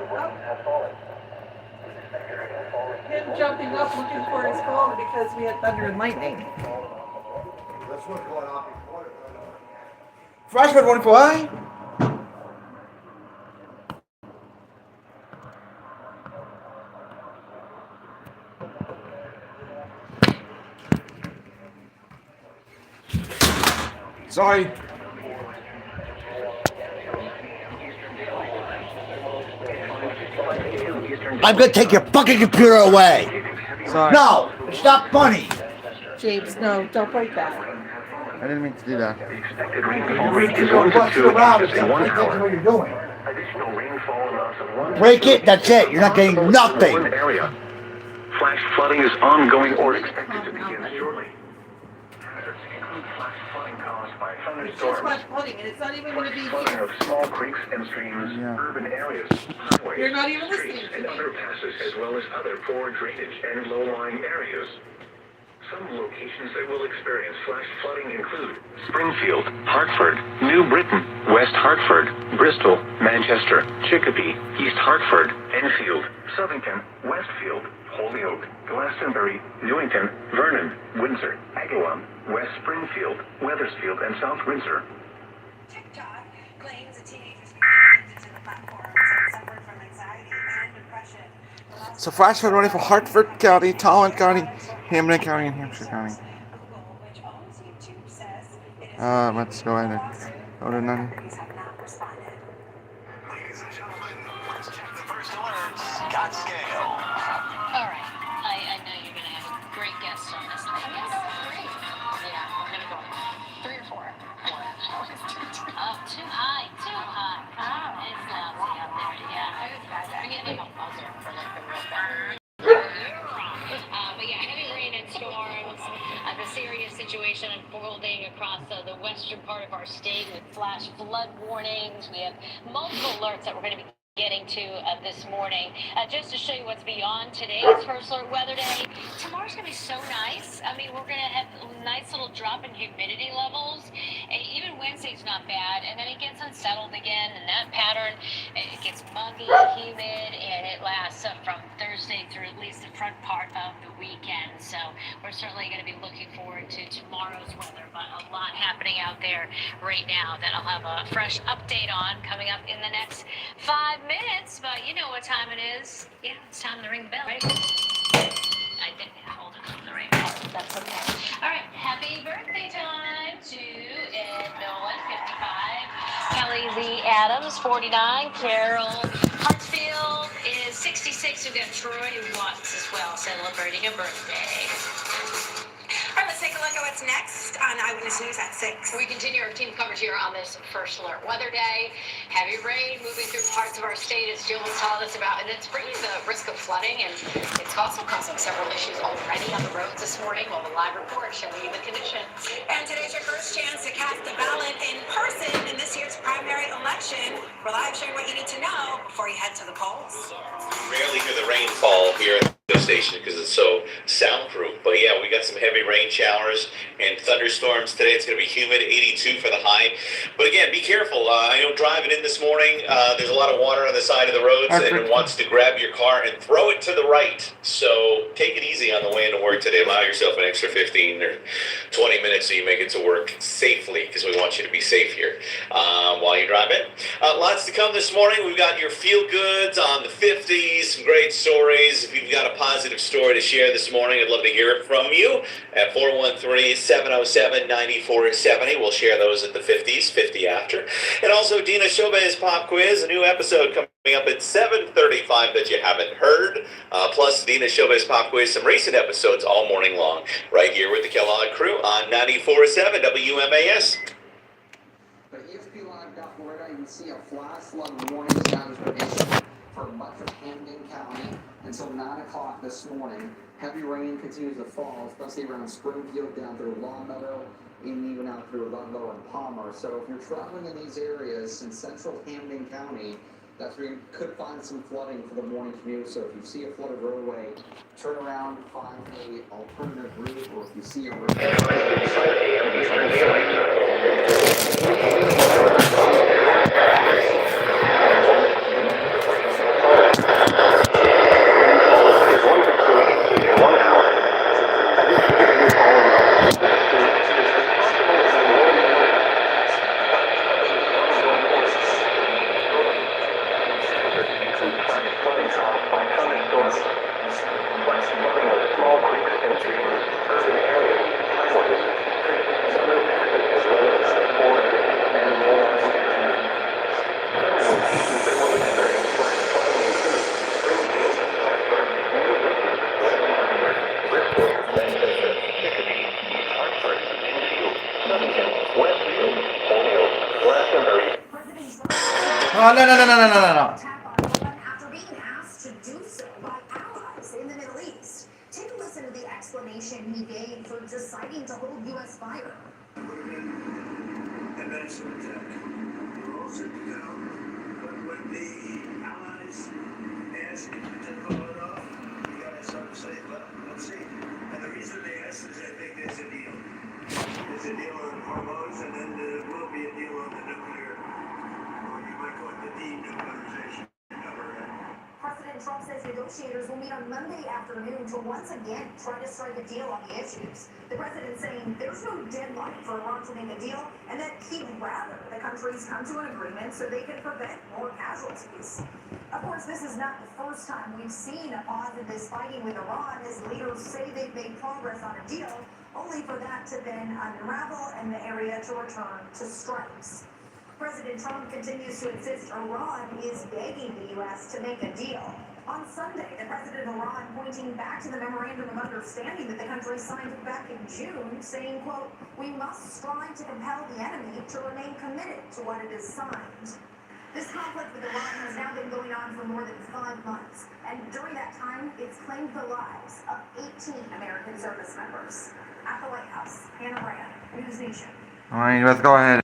Him jumping up looking for his phone because we had thunder and lightning. That's what's going on before. Flashback 1 Sorry. I'm gonna take your fucking computer away. Sorry. No, it's not funny. James, no, don't break that. I didn't mean to do that. Expected rainfall rate is You're 1 gonna to bust 2 it around. inches It's in 1 not what hour. you're doing. Additional rainfall amounts of 1 to Break 2 it, that's it. You're not getting possible in nothing. one area. Flash flooding is ongoing or expected to begin shortly. Hazards include flash flooding caused by It's just thunderstorms. flash flooding, and it's not even going to be Flooding here. of small creeks and streams, Yeah. urban areas, highways, You're not even streets, listening to and me. underpasses, as well as other poor drainage and low-lying areas. Some locations that will experience flash flooding include Springfield, Hartford, New Britain, West Hartford, Bristol, Manchester, Chicopee, East Hartford, Enfield, Southington, Westfield, Holyoke, Glastonbury, Newington, Vernon, Windsor, Agawam, West Springfield, Wethersfield, and South Windsor. TikTok claims a teenager speaking into the platform said suffered from anxiety and depression. So flashback running for Hartford County, Talent County, Hamden County, and Hampshire County. Google, which owns YouTube, says it is Let's go ahead and go to none. authorities have not responded. Ladies and gentlemen, let's check the first alert. Scott Scale. All right. I know you're going to have a great guest on this one. Yeah, we're going to go 3 or 4. Oh, too high. It's lousy out there. Yeah. We're getting a buzzer for like the real bad. But yeah, heavy rain and storms. The serious situation unfolding across the western part of our state with flash flood warnings. We have multiple alerts that we're going to be getting to this morning. Just to show you what's beyond today's First Alert Weather Day. Tomorrow's going to be so nice. I mean, we're going to have a nice little drop in humidity levels. And even Wednesday's not bad. And then it gets unsettled again. And that pattern, it gets muggy, humid, and it lasts from Thursday through at least the front part of the weekend. So we're certainly going to be looking forward to tomorrow's weather. But a lot happening out there right now that I'll have a fresh update on coming up in the next 5 minutes. But you know what time it is. Yeah, it's time to ring the bell, right? I didn't hold it on the right part. That's okay. All right, happy birthday time to Ed Nolan, 55. Kelly Lee Adams, 49. Carol Hartsfield is 66. We've got Troy Watts as well celebrating a birthday. All right, let's take a look at what's next on Eyewitness News at 6. We continue our team coverage here on this First Alert Weather Day. Heavy rain moving through parts of our state, as Jill was telling us about, and it's bringing the risk of flooding, and it's also causing several issues already on the roads this morning. Well, the live report showing you the conditions. And today's your first chance to cast a ballot in person in this year's primary election. We're live showing what you need to know before you head to the polls. Rarely hear the rainfall here at the station because it's so soundproof. But yeah, we got some heavy rain showers and thunderstorms today. It's going to be humid, 82 for the high. But again, be careful. I know driving in this morning, there's a lot of water on the side of the roads, and it wants to grab your car and throw it to the right. So take it easy on the way into work today. Allow yourself an extra 15 or 20 minutes so you make it to work safely, because we want you to be safe here while you're driving. Lots to come this morning. We've got your feel goods on the 50s, some great stories. If you've got a positive story to share this morning, I'd love to hear it from you at 413-707-9470. We'll share those at the 50s, 50 after. And also Dina Chauvet's Pop Quiz, a new episode coming up at 7:35 that you haven't heard. Plus Dina Chauvet's Pop Quiz, some recent episodes all morning long, right here with the Kellogg crew on 94.7 WMAS. But ESPLive.Florida, you can see a flash flood warning status prediction for much of Hamden County. And until 9 o'clock this morning. Heavy rain continues to fall, especially around Springfield, down through Longmeadow, and even out through Ludlow and Palmer. So if you're traveling in these areas in central Hamden County, that's where you could find some flooding for the morning commute. So if you see a flooded roadway, turn around, find a alternative route, or if you see a road. 7 a.m. Eastern Daylight Oh, no. After being asked to do so by allies in the Middle East. Take a listen to the explanation he gave for deciding to hold U.S. fire. Events of attack. We're all sitting down, but when the allies asked to call it off, you guys start to say, well, let's see. And the reason they asked is I think there's a deal. There's a deal on hormones, and then there will be a deal on the nuclear, or you might call it the denuclearization of Iran. President Trump says negotiators will meet on Monday afternoon to once again try to strike a deal on the issues. The president saying there's no deadline for Iran to make a deal, and that he'd rather the countries come to an agreement so they can prevent more casualties. Of course, this is not the first time we've seen a pause in this fighting with Iran as leaders say they've made progress on a deal, only for that to then unravel and the area to return to strikes. President Trump continues to insist Iran is begging the U.S. to make a deal. On Sunday, the president of Iran pointing back to the memorandum of understanding that the country signed back in June, saying, quote, "We must strive to compel the enemy to remain committed to what it has signed." This conflict with Iran has now been going on for more than 5 months, and during that time, it's claimed the lives of 18 American service members. At the White House, Hannah Brand, News Nation. All right, let's go ahead.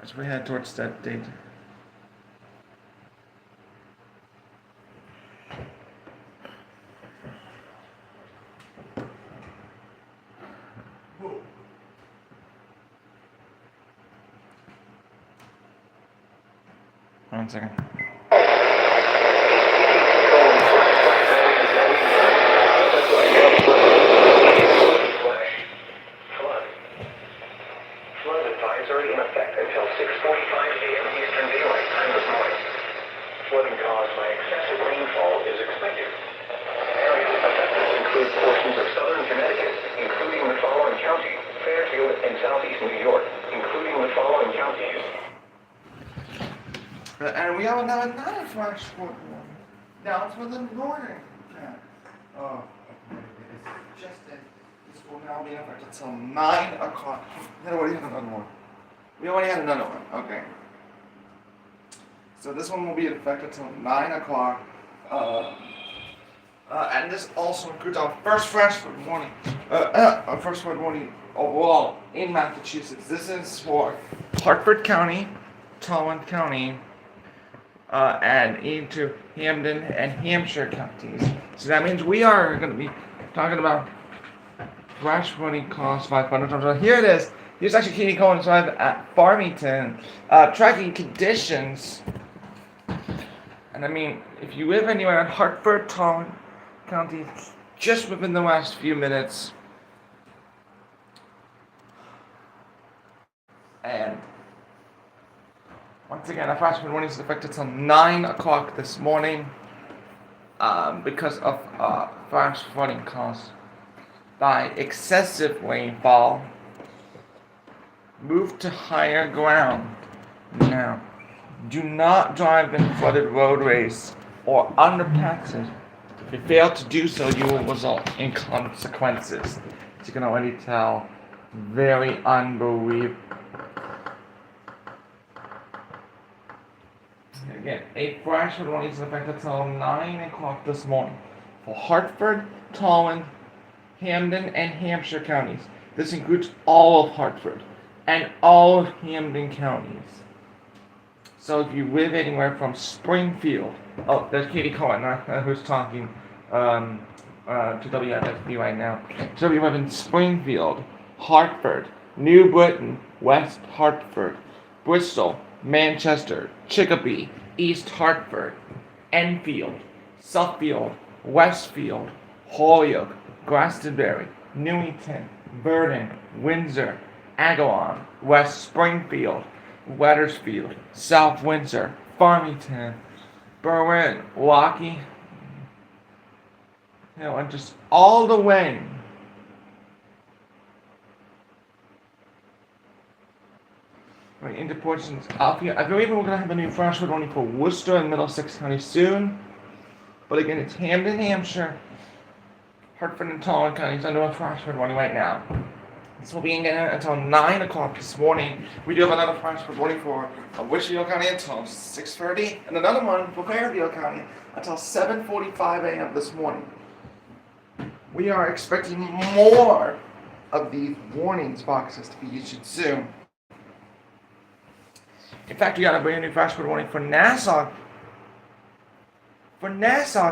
As we head towards that date. One second. Flood advisory in effect until 6:45 a.m. Eastern Daylight Time this morning. Flooding caused by excessive rainfall is expected. Areas affected include portions of southern Connecticut, including the following counties: Fairfield and southeast New York, including the following counties. And we have another flash flood warning. Now it's for the northern. Oh, it's just that this will now be in effect until 9 o'clock. We already had another one. Okay. So this one will be in effect until 9 o'clock. And this also includes our first freshman warning. Our first warning overall in Massachusetts. This is for Hartford County, Tolland County, and into Hampden and Hampshire counties. So that means we are going to be talking about flash flooding caused by thunderstorms. So here it is. Here's actually Katie Cohen live at Farmington, tracking conditions. And I mean, if you live anywhere in Hartford, Tolland County, just within the last few minutes, and once again, a flash flood warning is effective until 9 o'clock this morning because of flash flooding caused by excessive rainfall. Move to higher ground now. Do not drive in flooded roadways or underpasses. If you fail to do so, you will result in consequences. As you can already tell, very unbelievable. Again, a flash flood warning is in effect until 9 o'clock this morning for Hartford, Tolland, Hampden, and Hampshire counties. This includes all of Hartford and all of Hampden counties. So if you live anywhere from Springfield, oh, there's Katie Cohen who's talking to WFSB right now. So if you live in Springfield, Hartford, New Britain, West Hartford, Bristol, Manchester, Chicopee, East Hartford, Enfield, Suffield, Westfield, Holyoke, Glastonbury, Newington, Burton, Windsor, Agawam, West Springfield, Wethersfield, South Windsor, Farmington, Berwyn, Waukee, and just all the way right into portions up here. I believe we're going to have a new flash flood warning for Worcester and Middlesex County soon. But again, it's Hampden, Hampshire, Hartford, and Tolland counties under a flash flood warning right now. This will be again until 9 o'clock this morning. We do have another flash flood warning for Litchfield County until 6:30, and another one for Fairfield County until 7:45 a.m. this morning. We are expecting more of these warnings boxes to be issued soon. In fact, we got a brand new flash flood warning for Nassau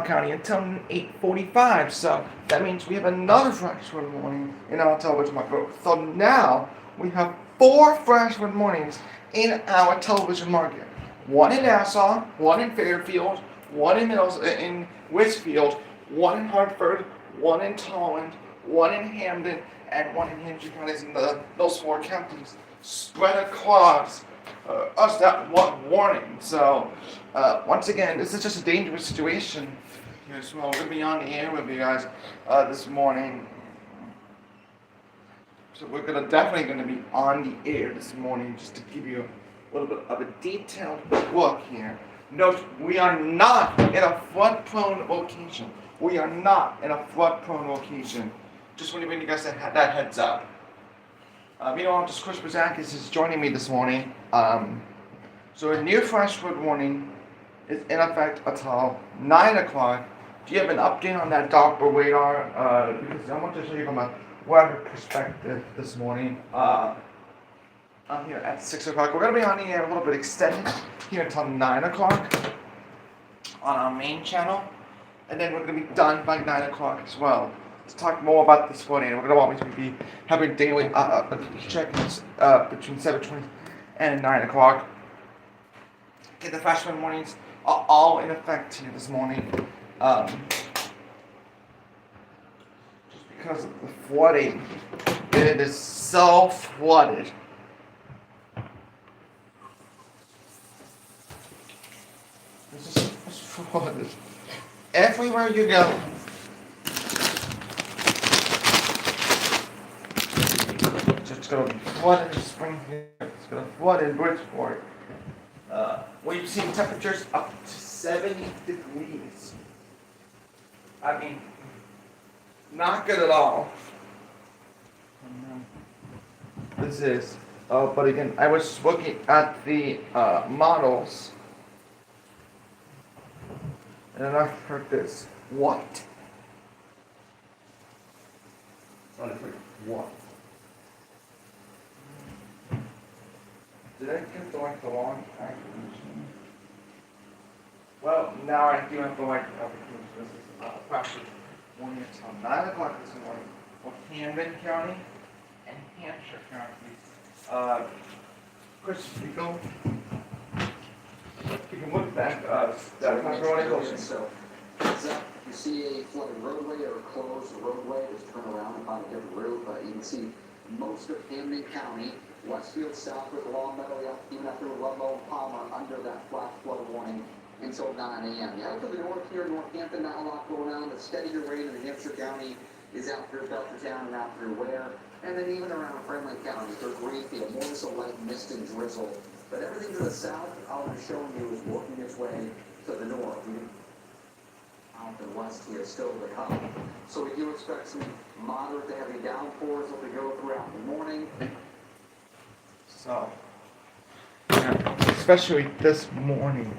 County until 8:45. So that means we have another flash flood warning in our television market. So now we have 4 flash flood warnings in our television market. One in Nassau, one in Fairfield, one in Westfield, one in Hartford, one in Tolland, one in Hampden, and one in Hampshire counties in those 4 counties spread across us that one warning. So once again, this is just a dangerous situation here. So we're going to be on the air with you guys this morning. So we're definitely going to be on the air this morning just to give you a little bit of a detailed look here. Note, we are not in a flood-prone location. We are not in a flood-prone location. Just want to give you guys that heads up. Meteorologist Chris Brzakis is joining me this morning. So a new flash flood warning is in effect until 9 o'clock. Do you have an update on that Doppler radar? Because I want to show you from a weather perspective this morning. I'm here at 6 o'clock. We're going to be on the air a little bit extended here until 9 o'clock on our main channel. And then we're going to be done by 9 o'clock as well. To talk more about this flooding, we're going to always be having daily check-ins between 7:20 and 9 o'clock. Okay, the flash flood warnings are all in effect here this morning. Just because of the flooding, it is so flooded. It's just flooded. Everywhere you go. It's going to flood in Springfield. It's going to flood in Bridgeport. We've seen temperatures up to 70 degrees. I mean, not good at all. This is. But again, I was looking at the models And then I've heard this. What? I was like, what? Did I get the wrong activation? Well, now I do have the right application. This is practice morning until 9 o'clock this morning for Camden County and Hampshire County. Chris, you go. You can look back. That's not going closer. So, heads up, if you see a flooded roadway or a closed roadway, just turn around and find a different route. But you can see most of Camden County, Westfield, Southwood, Long Meadow, even up through Ludlow and Palmer, under that flash flood warning until 9 a.m. Yeah, to the north here, Northampton, not a lot going on. The steadier rain in New Hampshire County is out through Belchertown and out through Ware. And then even around Friendly County, through Greenfield, more so light mist and drizzle. But everything to the south, I'll be showing you, is working its way to the north. Out and west here, still to come. So we do expect some moderate to heavy downpours as we go throughout the morning. So, yeah, especially this morning,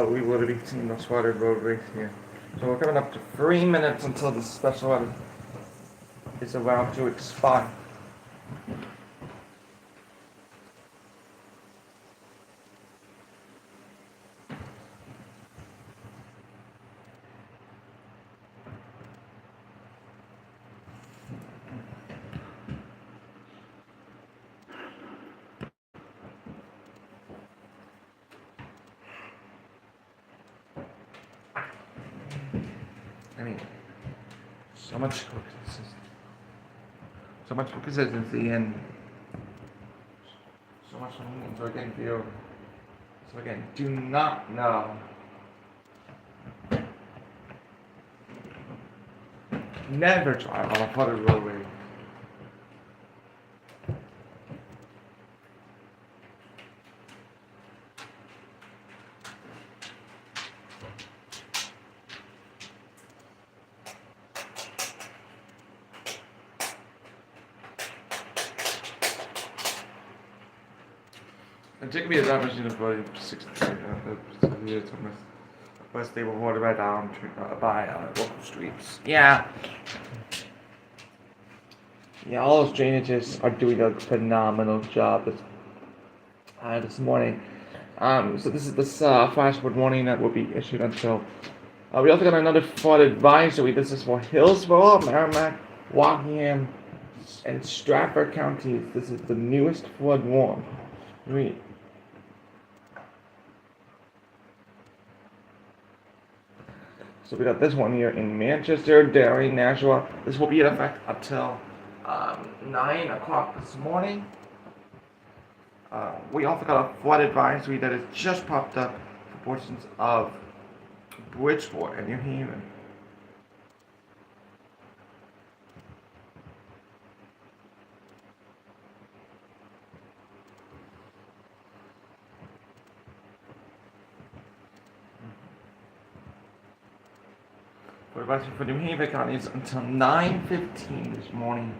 we would have seen those flooded roadways here. So we're coming up to 3 minutes until the special weather is about to expire. I mean, so much consistency and so much meaning. So again, do not know. Never drive on a flooded roadway. It took me a time machine for 60 years to miss. But they were watered by down by local streets. Yeah. Yeah, all those drainages are doing a phenomenal job this morning. So this is the flash flood warning that will be issued until. We also got another flood advisory. This is for Hillsborough, Merrimack, Rockingham, and Stratford counties. This is the newest flood warning. So we got this one here in Manchester, Derry, Nashua. This will be in effect until 9 o'clock this morning. We also got a flood advisory that has just popped up for portions of Bridgeport and New Haven. We're advising for New Haven County is until 9:15 this morning.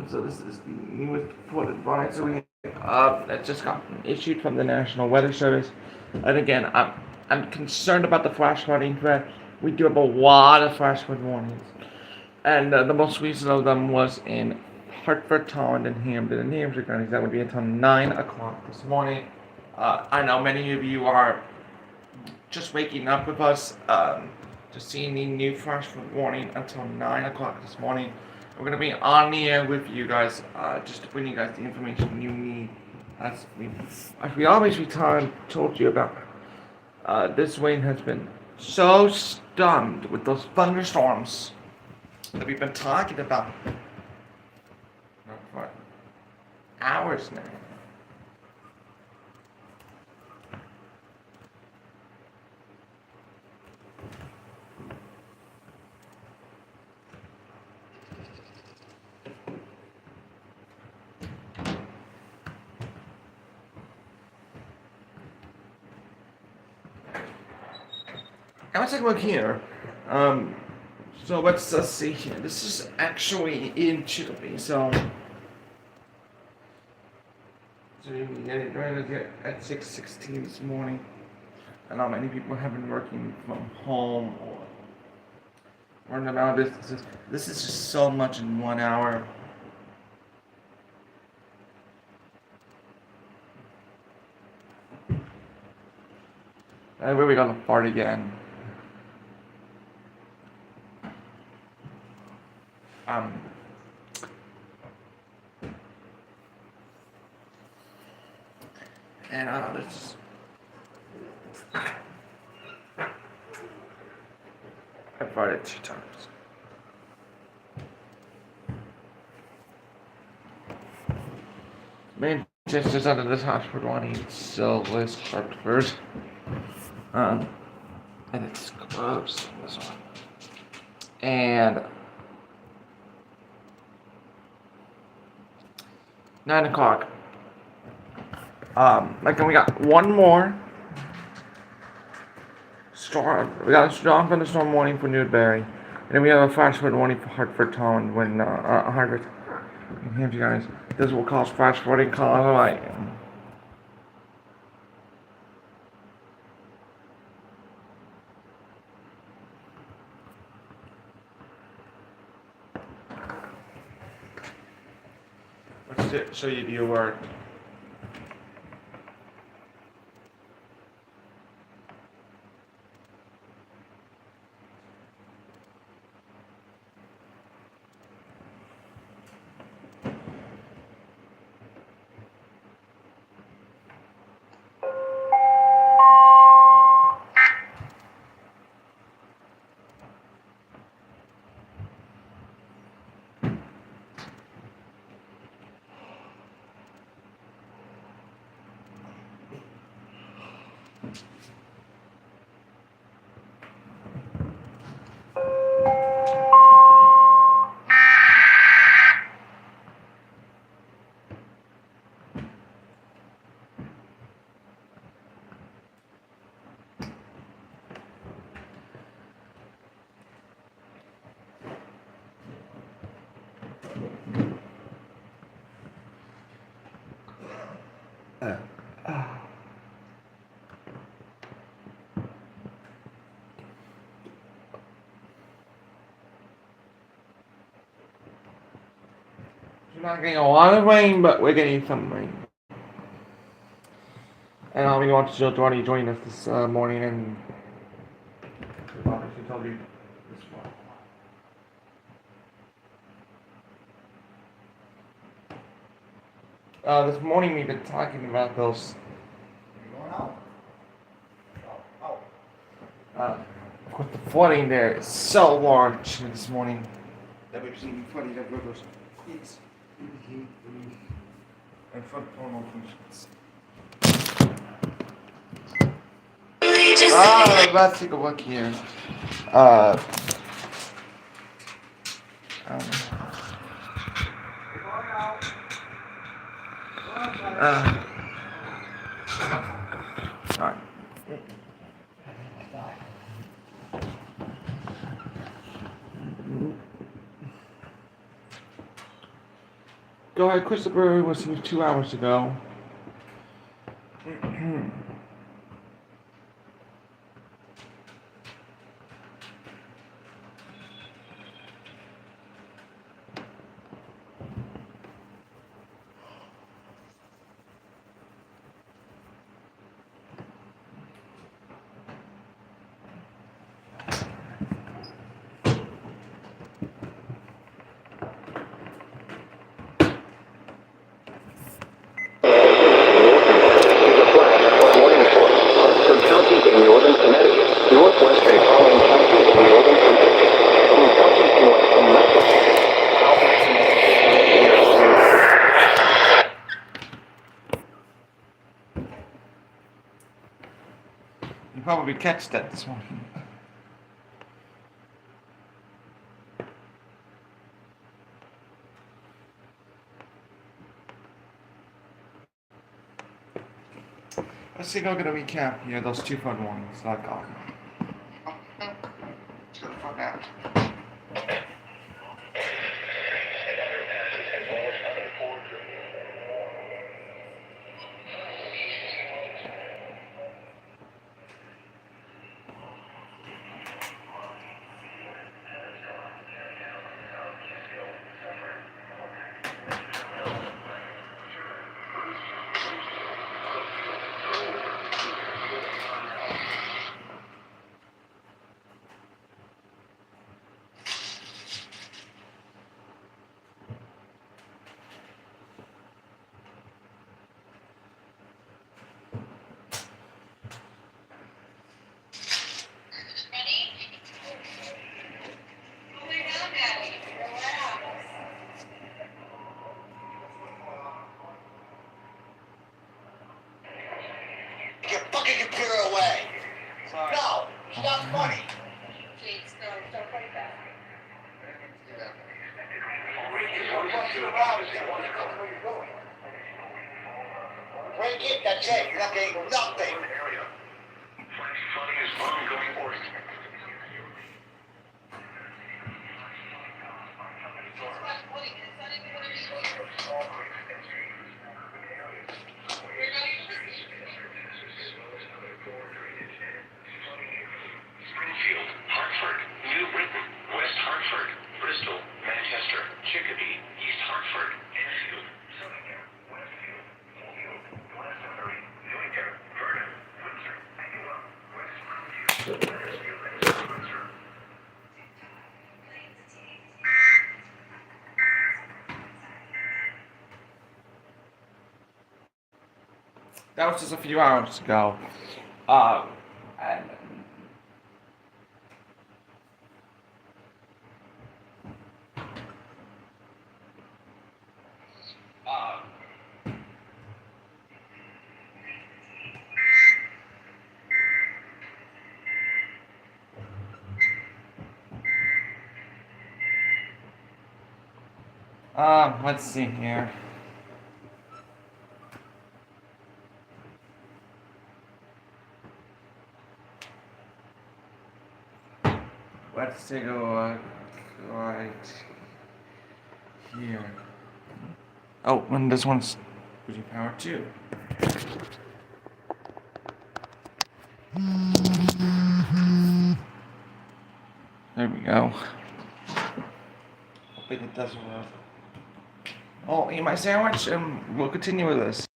So this is the newest flood advisory that just got issued from the National Weather Service. And again, I'm concerned about the flash flooding threat. We do have a lot of flash flood warnings, and the most recent of them was in Hartford, Tolland, and Hampden and Hampshire counties. That would be until 9 o'clock this morning. I know many of you are just waking up with us. Just seeing the new flash flood warning until 9 o'clock this morning. We're going to be on the air with you guys, just to bring you guys the information you need. As we always told you about, this rain has been so stunned with those thunderstorms that we've been talking about for hours now. Now let's take a look here. So let's see here. This is actually in Chicopee. So you can get it right at 6:16 this morning. I know many people have been working from home or running around businesses. This is just so much in 1 hour. And where we gonna fart again? And let's. I farted 2 times. Manchester's under this hospital on Silvis Hartford. And it's gross, this one. And 9 o'clock. Like, we got one more storm. We got a strong thunderstorm warning for Newberry, and then we have a flash flood warning for Hartford Town when Hartford. New Hampshire, guys. This will cause flash flooding, Colorado. Let's show you the word. We're not getting a lot of rain, but we're getting some rain. And I'll be watching Jill Doherty joining us this morning, and she told you this morning. This morning we've been talking about those. Going out? Of course, the flooding there is so large this morning that we've seen flooding of rivers. And flood promotions. Let's take a look here. Alright. Go ahead, Christopher was here 2 hours ago. You probably catch that this morning. Let's see, I'm gonna recap here those 2 flood warnings that I got. Let's go to fuck out. your fucking computer away. Sorry. No, it's not funny. Jeez, don't fight that. Break it, that's it. You're not getting nothing. Flash flooding is ongoing orders. Springfield, Hartford, New Britain, West Hartford, Bristol, Manchester, Chicopee, East Hartford, Enfield, Southern, Westfield, Holyoke, Glastonbury, Newington, Vernon, Windsor, Angela, West Springfield, Wethersfield, and South Windsor. That was just a few hours ago. And let's see here. Let's take a look right here. Oh, and this one's Fuji Power 2. There we go. Hoping it does work. I'll eat my sandwich and we'll continue with this.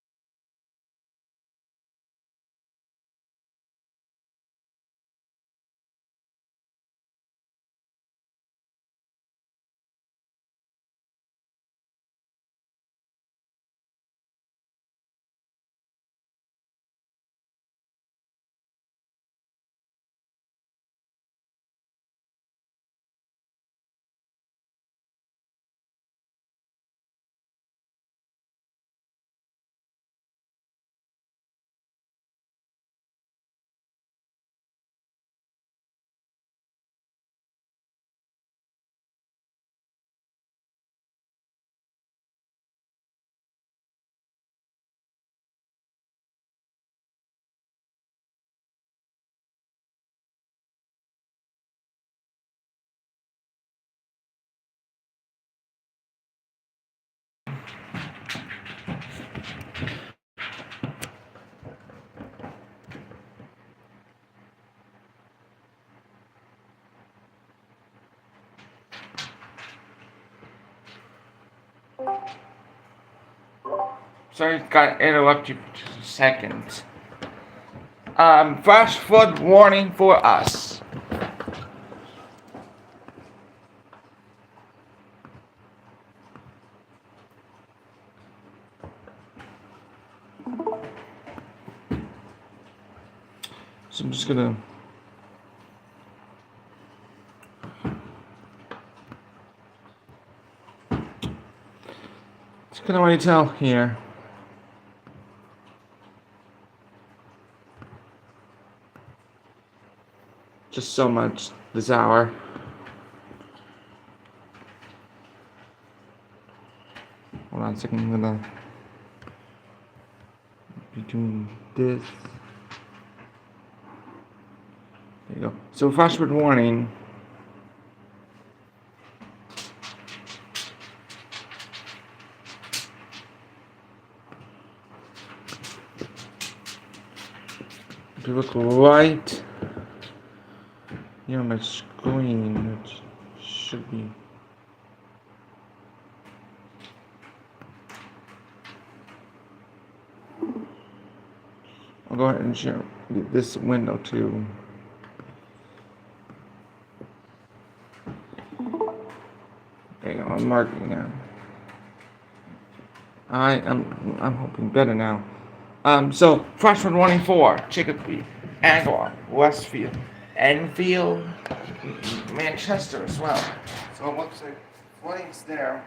Sorry, got interrupt you for just a second. Flash flood warning for us. So I'm just gonna already tell here. Just so much this hour. Hold on a second, I'm gonna be doing this. There you go. So flash flood warning. If you look right here on my screen, it should be. I'll go ahead and share this window too. There you go, I'm marking now. I'm hoping better now. So flash flood warning for Chicopee, Angela, Westfield, Enfield, Manchester as well. So it looks like flooding's there.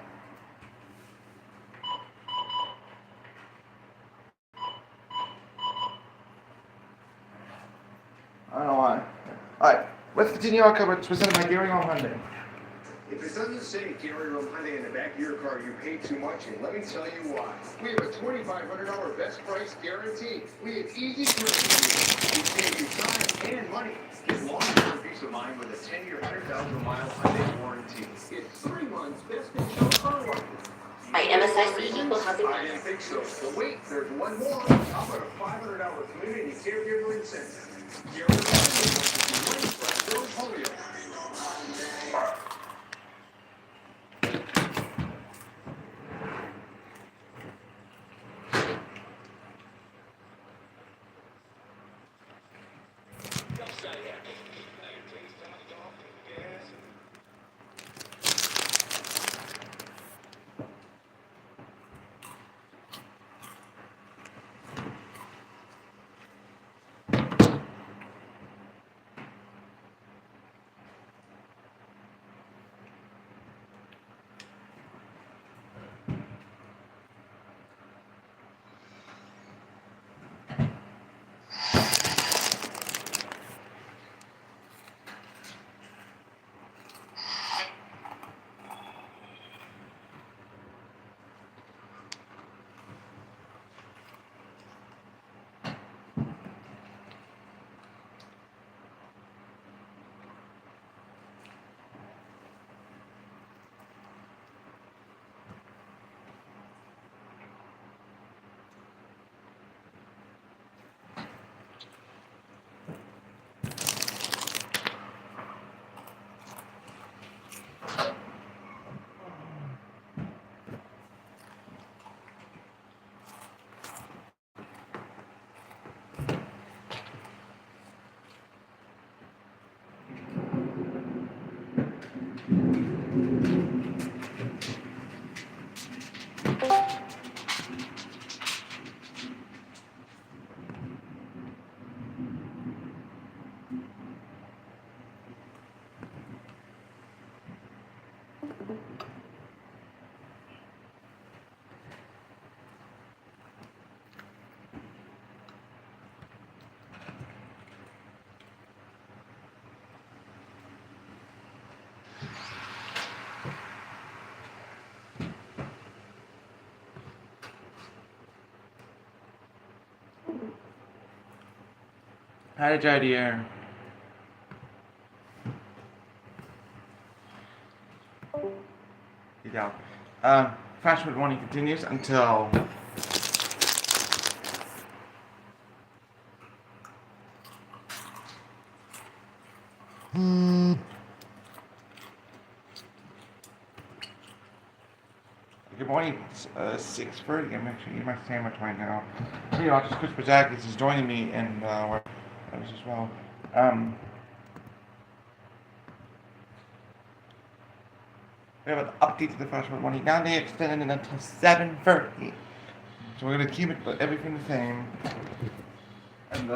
I don't know why. Alright, let's continue our coverage presented by Gary on Hyundai. If it doesn't say Gary Rome Hyundai in the back of your car, you pay too much, and let me tell you why. We have a $2,500 best price guarantee. We have easy terms. We save you time and money. Get long-term peace of mind with a 10-year, 100,000-mile Hyundai warranty. Get 3 months best in show car warranty. By MSIC Equal Housing. I didn't think so. But wait, there's one more. How about a $500 community caregiver incentive? Gary Rome Hyundai. Wait for Bill Polio. How did you idea? Yeah. Fast food warning continues until good morning. It's 6:30. I'm actually eating my sandwich right now. Meteorologist Chris Brzakis is joining me in where I was as well. We have an update to the fast food warning. Now they extended it until 7:30. So we're gonna keep it everything the same. And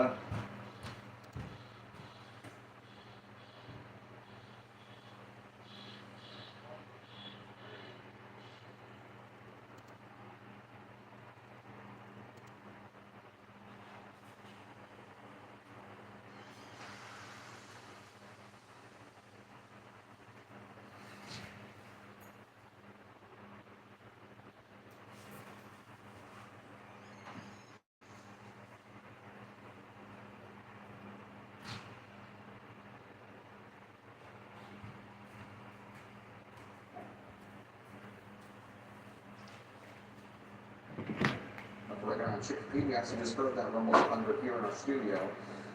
Right around Chicopee, we actually just heard that rumble thunder here in our studio.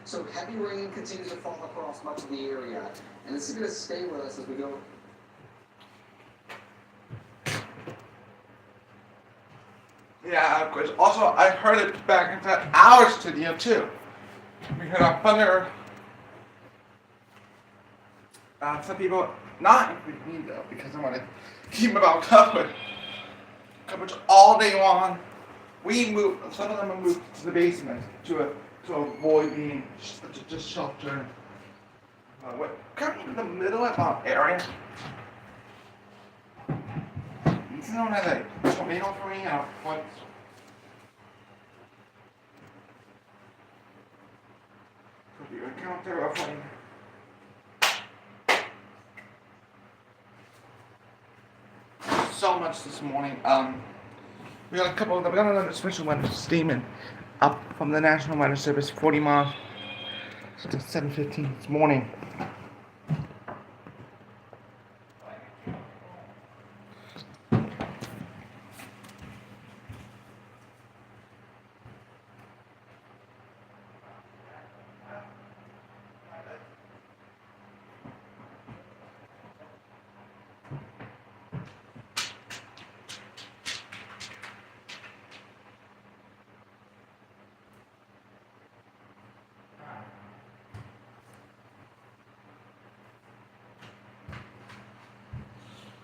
So heavy rain continues to fall across much of the area, and this is going to stay with us as we go. yeah, of course. Also, I heard it back into our studio too. We heard our thunder. Some people, not including me though, because I want to keep about coverage all day long. We moved. Some of them have moved to the basement to avoid being just sheltered. What? Kind of in the middle of our area. It's known as a tornado throwing out once. You encounter a flame. So much this morning. We got another special weather statement up from the National Weather Service, 40 miles to 7:15 this morning.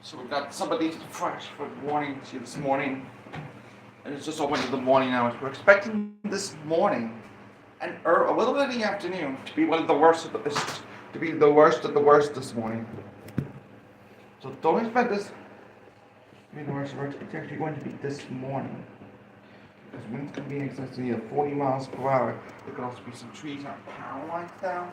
So we've got some of these fresh for warnings here this morning, and it's just open to the morning hours. We're expecting this morning and a little bit in the afternoon to be one of the worst of the worst this morning. So don't expect this to be the worst. It's actually going to be this morning. Because winds can be in excess of 40 miles per hour. There could also be some trees on power lines down.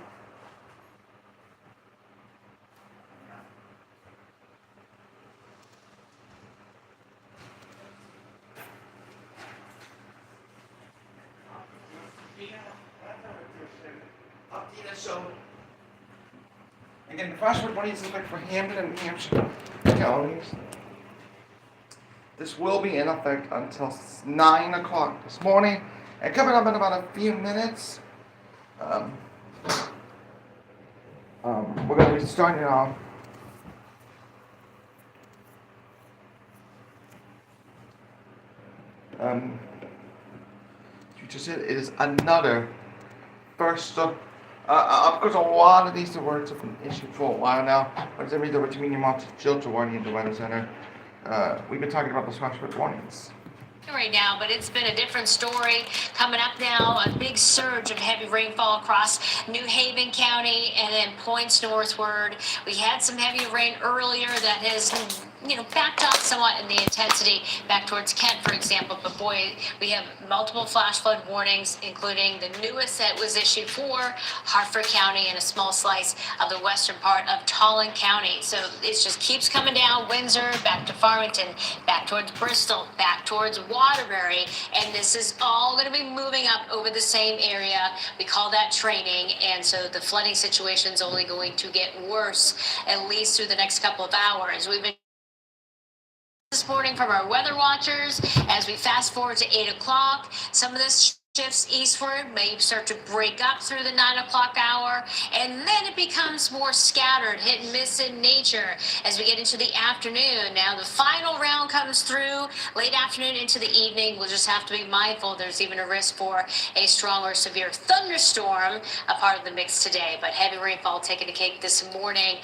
So, again, the flash flood warnings is for Hampden and New Hampshire counties. This will be in effect until 9 o'clock this morning. And coming up in about a few minutes, we're going to be starting off you just said it is another first of course, a lot of these words have been issued for a while now. But every day, to mean Jill warning at the Weather Center. We've been talking about the flash flood warnings right now, but it's been a different story coming up now. A big surge of heavy rainfall across New Haven County and then points northward. We had some heavy rain earlier that has backed off somewhat in the intensity back towards Kent, for example. But boy, we have multiple flash flood warnings, including the newest that was issued for Hartford County and a small slice of the western part of Tolland County. So it just keeps coming down. Windsor, back to Farmington, back towards Bristol, back towards Waterbury, and this is all going to be moving up over the same area. We call that training, and so the flooding situation is only going to get worse, at least through the next couple of hours. We've been this morning from our weather watchers as we fast forward to 8 o'clock. Some of this shifts eastward may start to break up through the 9 o'clock hour, and then it becomes more scattered, hit and miss in nature as we get into the afternoon. Now the final round comes through late afternoon into the evening. We'll just have to be mindful there's even a risk for a strong or severe thunderstorm, a part of the mix today, but heavy rainfall taking the cake this morning.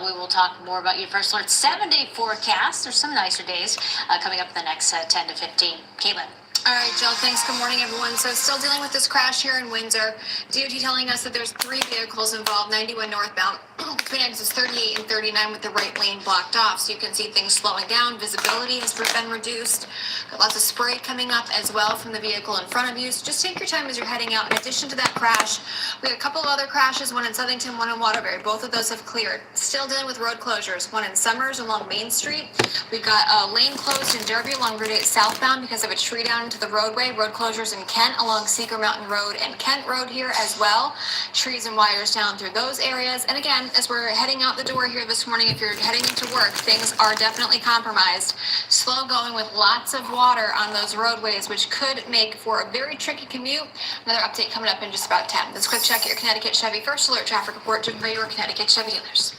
We will talk more about your first alert 7-day forecast. There's some nicer days coming up in the next 10 to 15. Caitlin. All right, Jill, thanks. Good morning, everyone. So still dealing with this crash here in Windsor. DOT telling us that there's 3 vehicles involved, 91 northbound, between exits 38 and 39 with the right lane blocked off. So you can see things slowing down. Visibility has been reduced. Got lots of spray coming up as well from the vehicle in front of you. So just take your time as you're heading out. In addition to that crash, we had a couple of other crashes, one in Southington, one in Waterbury. Both of those have cleared. Still dealing with road closures. One in Summers along Main Street. We've got a lane closed in Derby along Route 8 southbound because of a tree down to the roadway. Road closures in Kent along Cedar Mountain Road and Kent Road here as well. Trees and wires down through those areas. And again, as we're heading out the door here this morning, if you're heading into work, things are definitely compromised. Slow going with lots of water on those roadways, which could make for a very tricky commute. Another update coming up in just about 10. Let's quick check your Connecticut Chevy First Alert traffic report driven by your Connecticut Chevy dealers.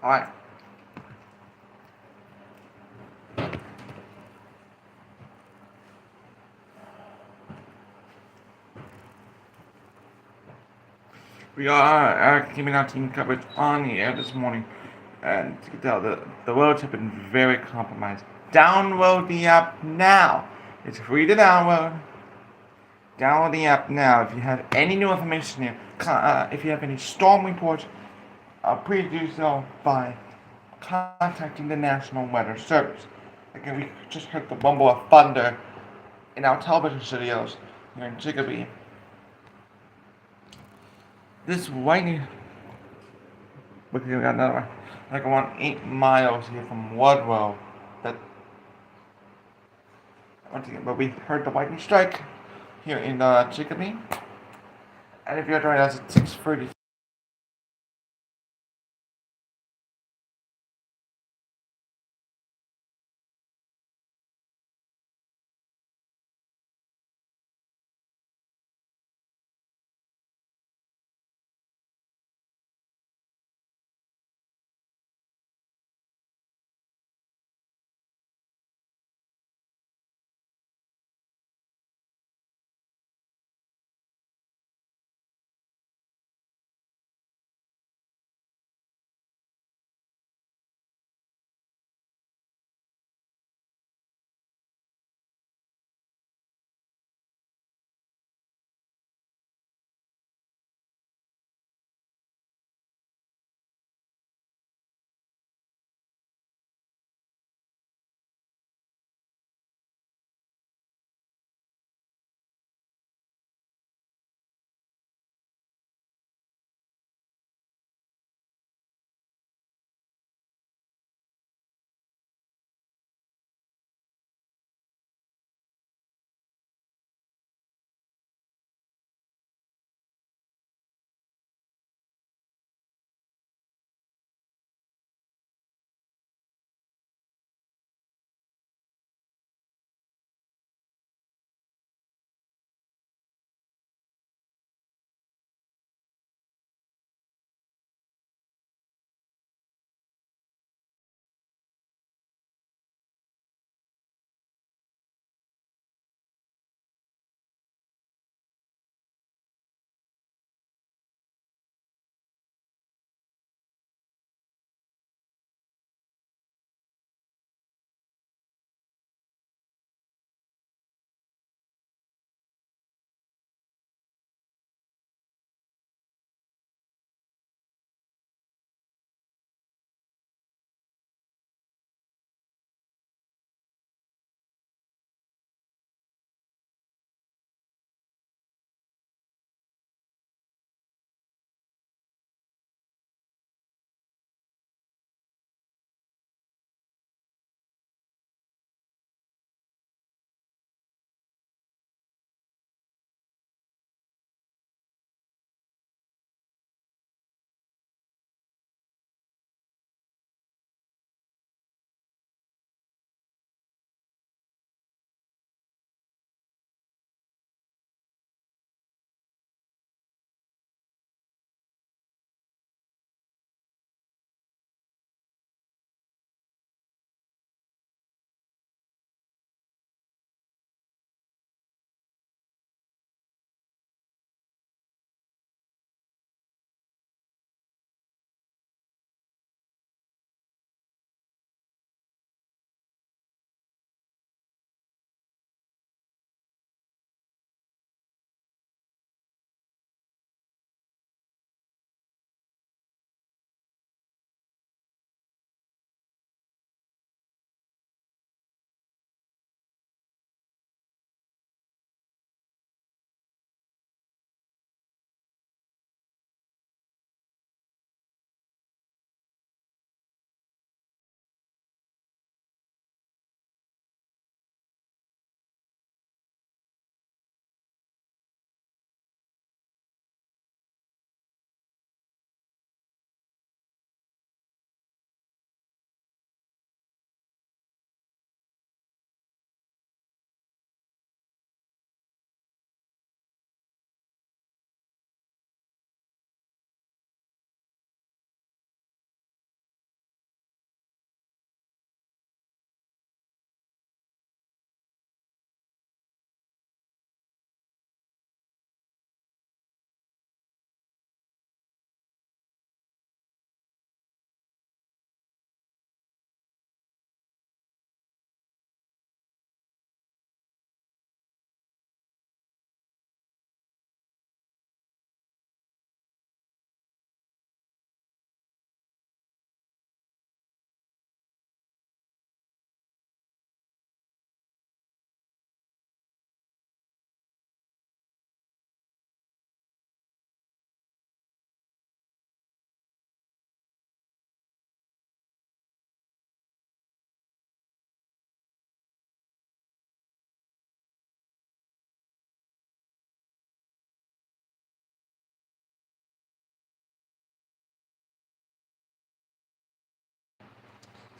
All right. We are keeping our team coverage on the air this morning, and you can tell the roads have been very compromised. Download the app now. It's free to download. Download the app now. If you have any new information here, if you have any storm reports, please do so by contacting the National Weather Service. Again, we just heard the rumble of thunder in our television studios here in Chicopee. This lightning, we got another one, like around 8 miles here from Woodrow. That once again, but we heard the lightning strike here in Chicopee. And if you're joining us at 6:30.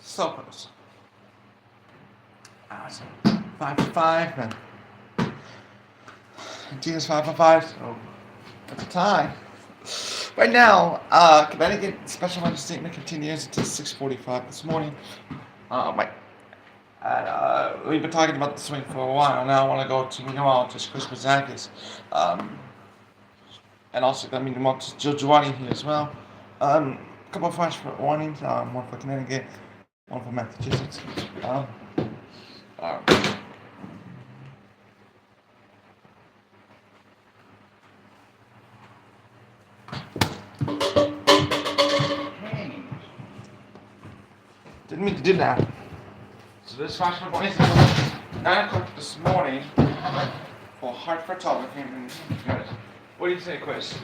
So close. So 5-5, and Tina's 5-5, so that's a tie. Right now, Connecticut special weather statement continues until 6:45 this morning. Right. And we've been talking about the swing for a while. Now I want to go to meteorologist Chris Bazakis. And also got meteorologist Jill Giovanni here as well. A couple of flash warnings, one for Connecticut, one for Massachusetts. Didn't mean to do that. So this flash warning is 9 o'clock this morning for Hartford Television. What do you say, Chris?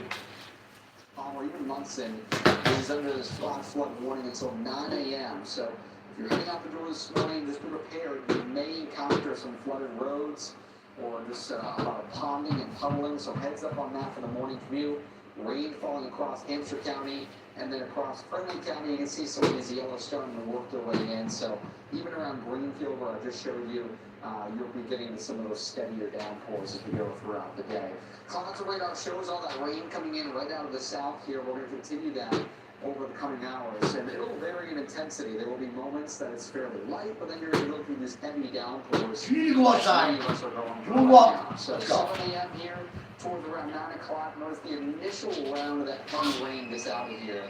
Or even Munson is under this flash flood warning until 9 a.m. So if you're heading out the door this morning, just be prepared. You may encounter some flooded roads or just a lot of ponding and puddling. So heads up on that for the morning commute. Rain falling across Hampshire County and then across Friendly County. You can see some of these yellow starting to work their way in. So even around Greenfield, where I just showed you, you'll be getting into some of those steadier downpours as we go throughout the day. Clouds radar shows all that rain coming in right out of the south here. We're going to continue that over the coming hours, and it will vary in intensity. There will be moments that it's fairly light, but then you're going to go through these heavy downpours. You need to go outside. Many of us are going through Move right up. now. So Let's go. 7 a.m. here, towards around 9 o'clock. Notice the initial round of that heavy rain gets out of here.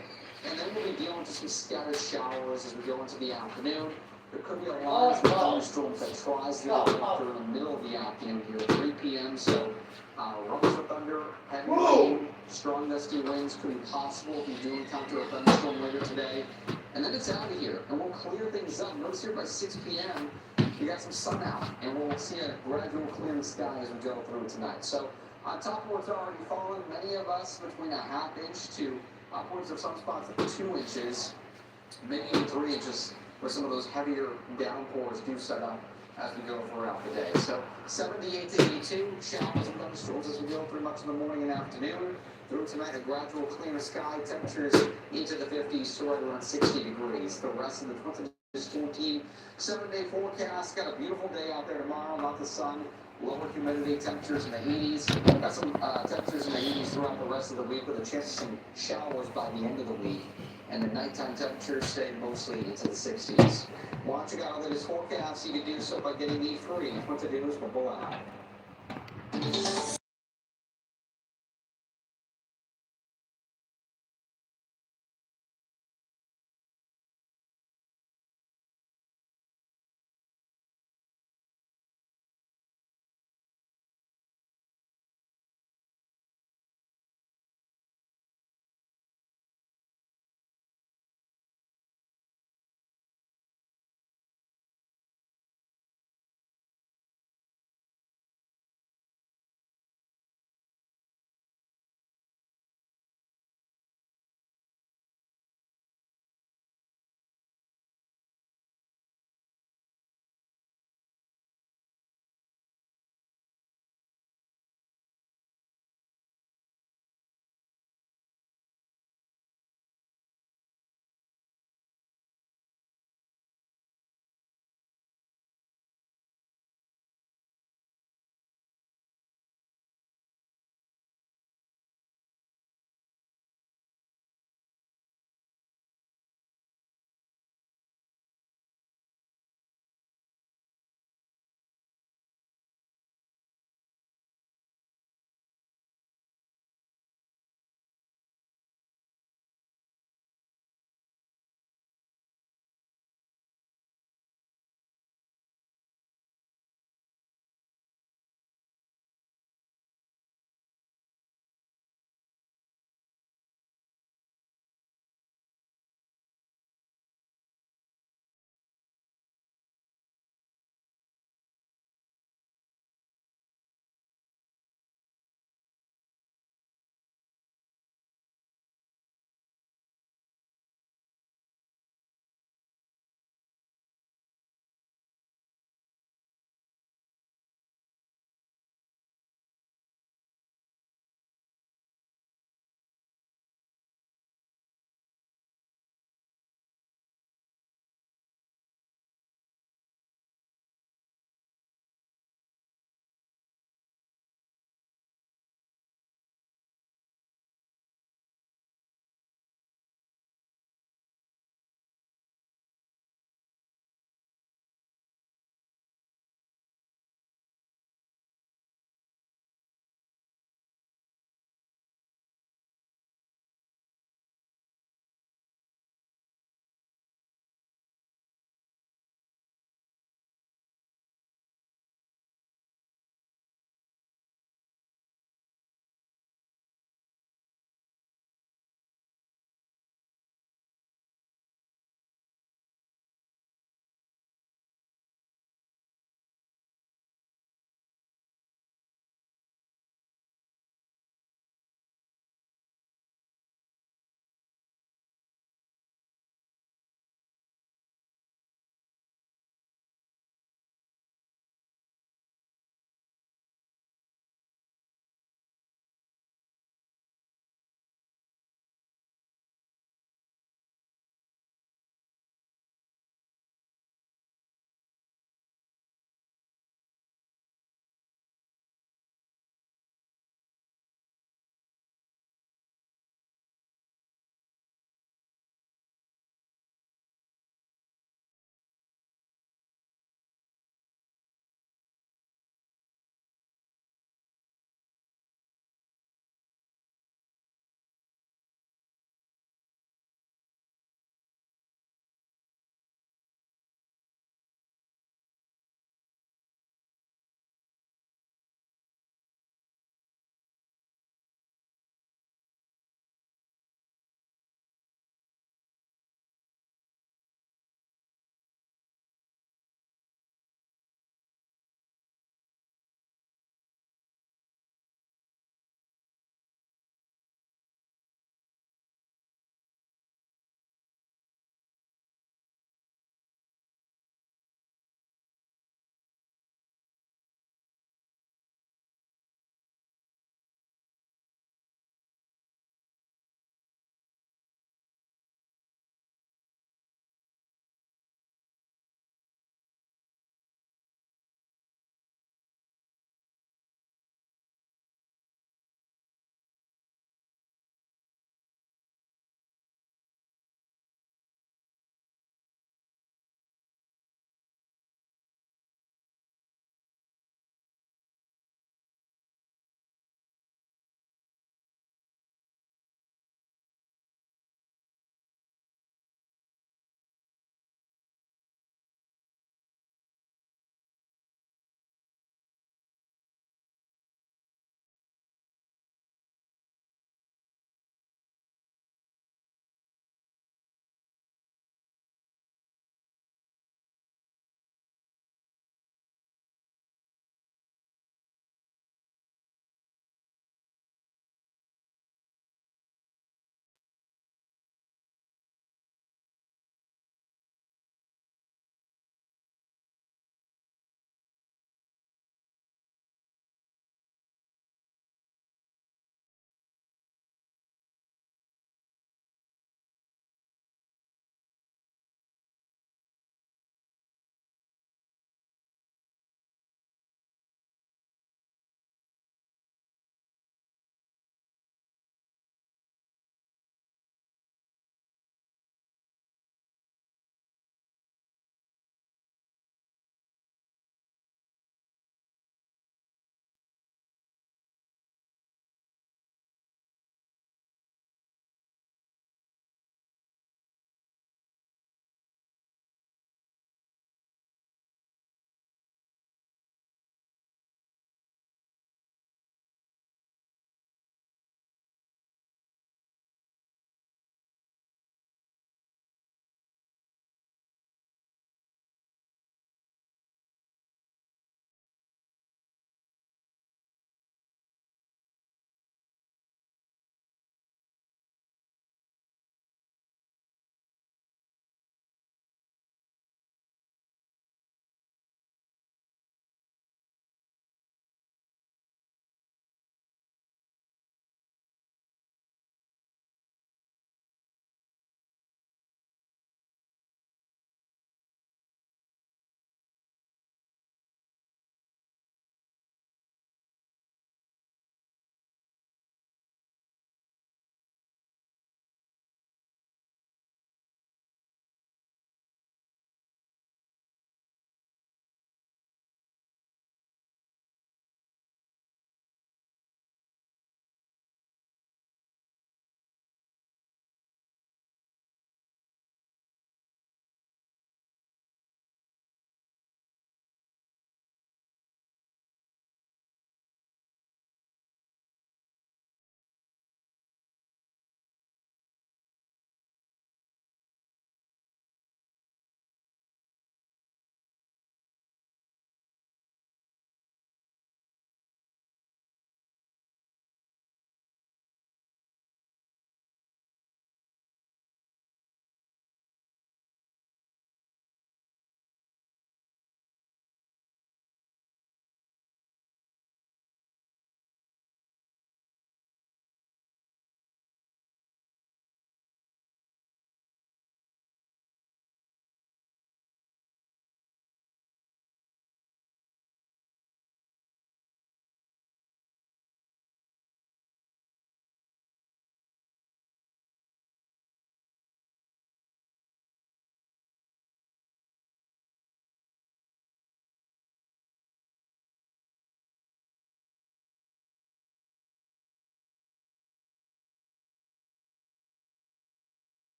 And then we'll be dealing with some scattered showers as we go into the afternoon. There could be a line of thunderstorms that tries to develop during the middle of the afternoon here, 3 p.m. So rumbles of thunder, heavy rain, strong gusty winds could be possible if you do encounter a thunderstorm later today. And then it's out of here, and we'll clear things up. Notice here by 6 p.m. we got some sun out, and we'll see a gradual clearing sky as we go through tonight. So on top of what's already fallen, many of us between a ½ inch to upwards of some spots of 2 inches, maybe even 3 inches, where some of those heavier downpours do set up as we go throughout the day. So 78 to 82, showers and thunderstorms as we go through much of the morning and afternoon. Through tonight, a gradual cleaner sky, temperatures into the 50s to right around 60 degrees. The rest of the 20 is 14. 7-day forecast, got a beautiful day out there tomorrow, lots of sun. Lower humidity, temperatures in the 80s. Got some temperatures in the 80s throughout the rest of the week with a chance of some showers by the end of the week. And the nighttime temperatures stay mostly into the 60s. Want to check out the latest forecast? You can do so by getting the free What to Do is Mobile app.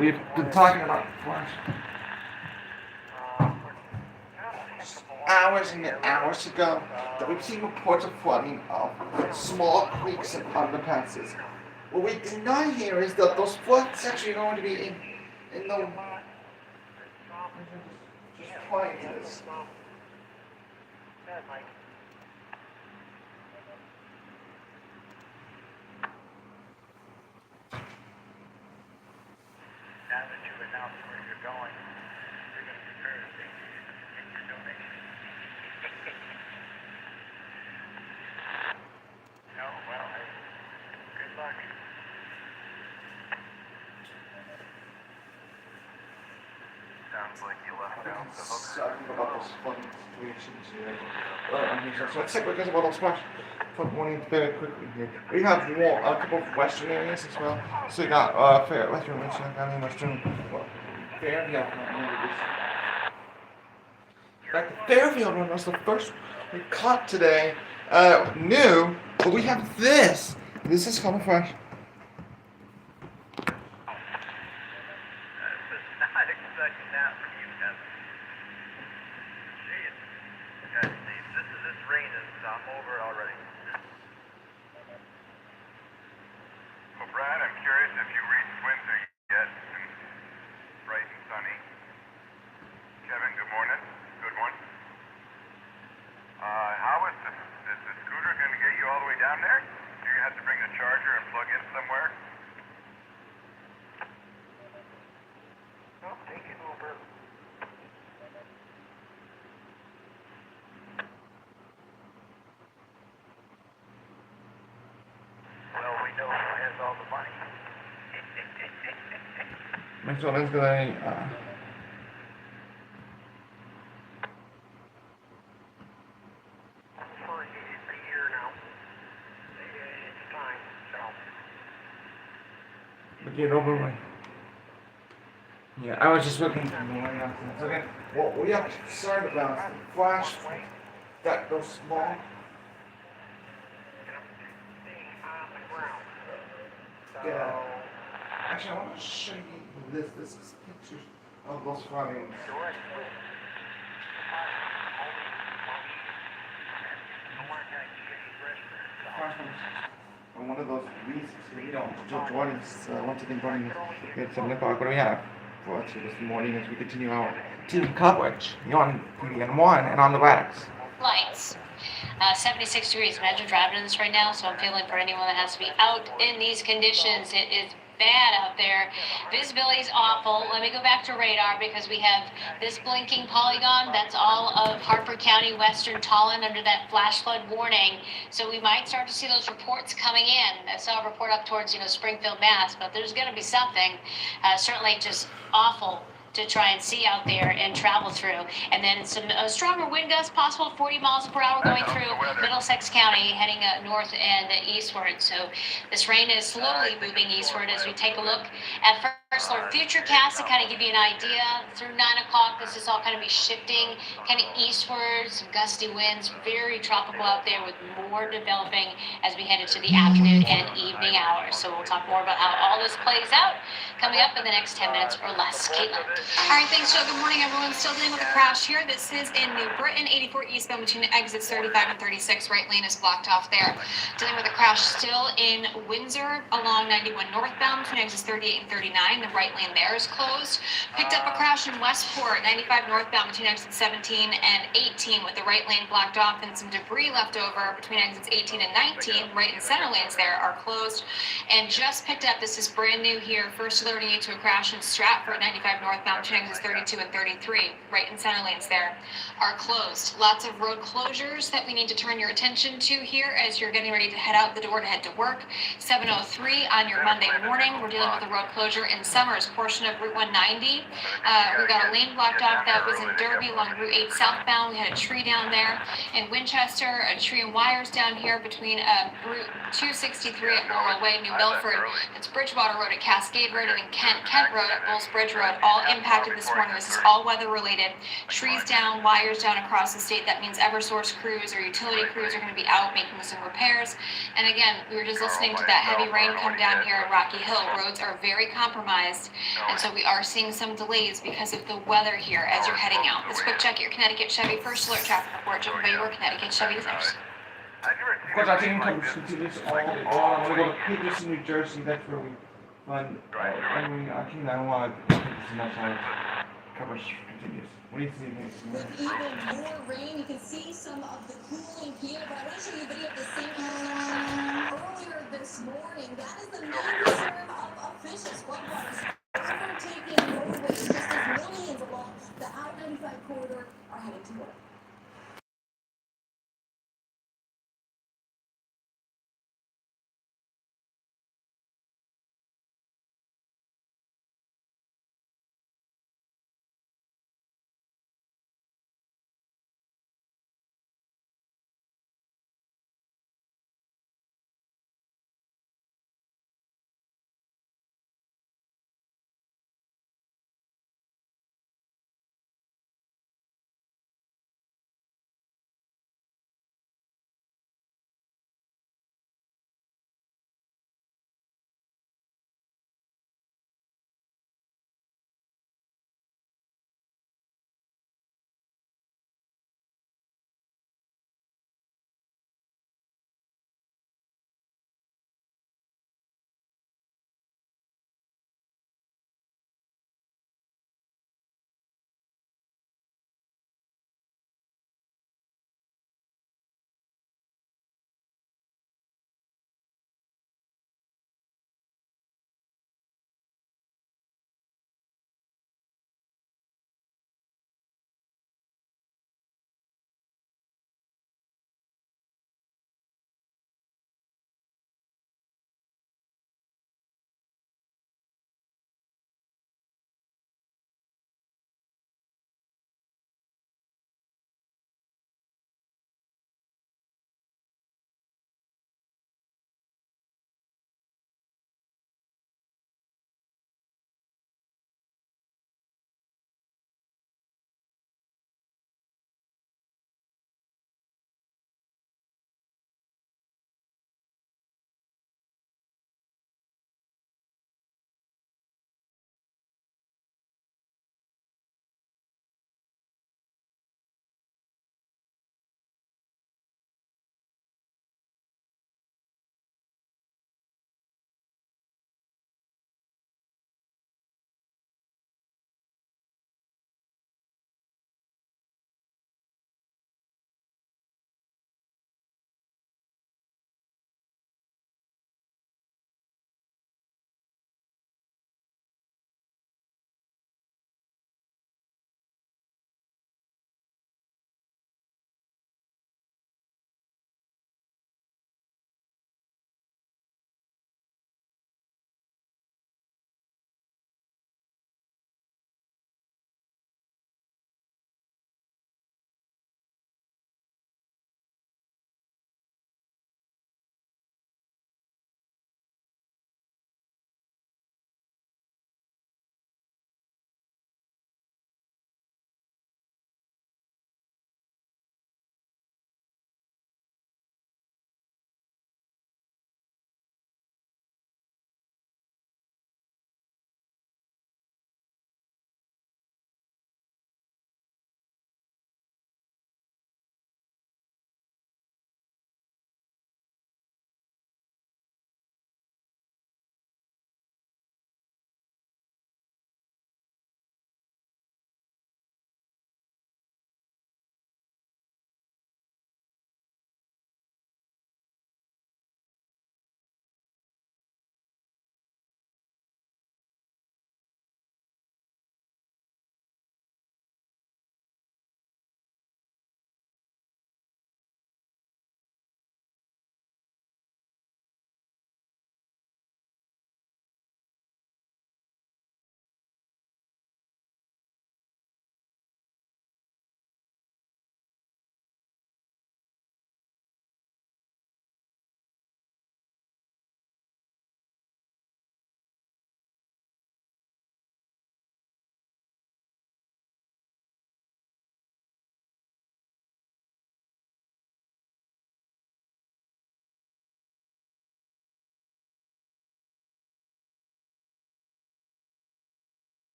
We've been talking about flash hours and hours ago that we've seen reports of flooding of small creeks and underpasses. What we did not hear is that those floods actually are going to be in the just quiet this. Now that you've announced where you're going, you're going to prepare to take your donation. No, well, good luck. Sounds like you left out the hook. Talking about those flooding situations here. So let's take a look at about those flash flood warnings very quickly here. We have a couple of western areas as well. So we got Western Michigan County, Western Fairfield. In fact, the Fairfield one was the first we caught today. New, but we have this. This is coming fresh. Not expecting that from you, Kevin. Jeez. Okay, Steve, this rain is over already. Well, Brad, I'm curious if you reached Windsor yet. It's bright and sunny. Kevin, good morning. Good one. How is the scooter going to get you all the way down there? Do you have to bring the charger and plug in somewhere? Oh, take it over. Well, we know who has all the money. Make sure that's gonna For a year now. It's time, so. get over with. Yeah, I was just looking for the one after. Okay, what we are concerned about is the flash that goes small. Yeah. Actually, I want to show you this. This is pictures of those flooding. On one of those reasons, Jordan is once again running at 7 o'clock. What do we have for us this morning as we continue our team coverage on PDN1 and on the wax? Lights. 76 degrees. Imagine driving in this right now, so I'm feeling for anyone that has to be out in these conditions. It is bad out there. Visibility is awful. Let me go back to radar because we have this blinking polygon. That's all of Hartford County, Western Tolland under that flash flood warning. So we might start to see those reports coming in. I saw a report up towards, Springfield, Mass, but there's going to be something. Certainly just awful to try and see out there and travel through. And then some stronger wind gusts, possible 40 miles per hour going through Middlesex County, heading north and eastward. So this rain is slowly moving eastward as we take a look at First Alert Futurecast to kind of give you an idea. Through 9 o'clock, this is all kind of be shifting kind of eastwards, gusty winds, very tropical out there with more developing as we head into the afternoon and evening hours. So we'll talk more about how all this plays out coming up in the next 10 minutes or less. Caitlin. All right, thanks, Joe. Good morning, everyone. Still dealing with a crash here. This is in New Britain, 84 eastbound between exits 35 and 36. Right lane is blocked off there. Dealing with a crash still in Windsor along 91 northbound between exits 38 and 39. The right lane there is closed. Picked up a crash in Westport, 95 northbound between exits 17 and 18 with the right lane blocked off and some debris left over between exits 18 and 19. Right and center lanes there are closed. And just picked up, this is brand new here, first alerting you to a crash in Stratford, 95 northbound between exits 32 and 33. Right and center lanes there are closed. Lots of road closures that we need to turn your attention to here as you're getting ready to head out the door to head to work. 7:03 on your Monday morning. We're dealing with a road closure in Summers portion of Route 190. We got a lane blocked off that was in Derby along Route 8 southbound. We had a tree down there in Winchester, a tree and wires down here between Route 263 at Laurel Way, New Milford. It's Bridgewater Road at Cascade Road, and then Kent Road at Bulls Bridge Road, all impacted this morning. This is all weather related. Trees down, wires down across the state. That means Eversource crews or utility crews are going to be out making some repairs. And again, we were just listening to that heavy rain come down here at Rocky Hill. Roads are very compromised, and so we are seeing some delays because of the weather here as you're heading out. Let's quick check your Connecticut Chevy First Alert traffic report. Driven by your Connecticut Chevy designers. Of course, I think income continues all. I'm gonna go to Peterson, New Jersey. That's where we find. I mean, I don't want to take this enough time. Coverage continues. What do you see next? With even more rain, you can see some of the cooling here, but I want to show you a video of the same earlier this morning. That is the main concern of officials. Floodwaters overtaking roadways just as millions along the I-95 corridor are headed to work.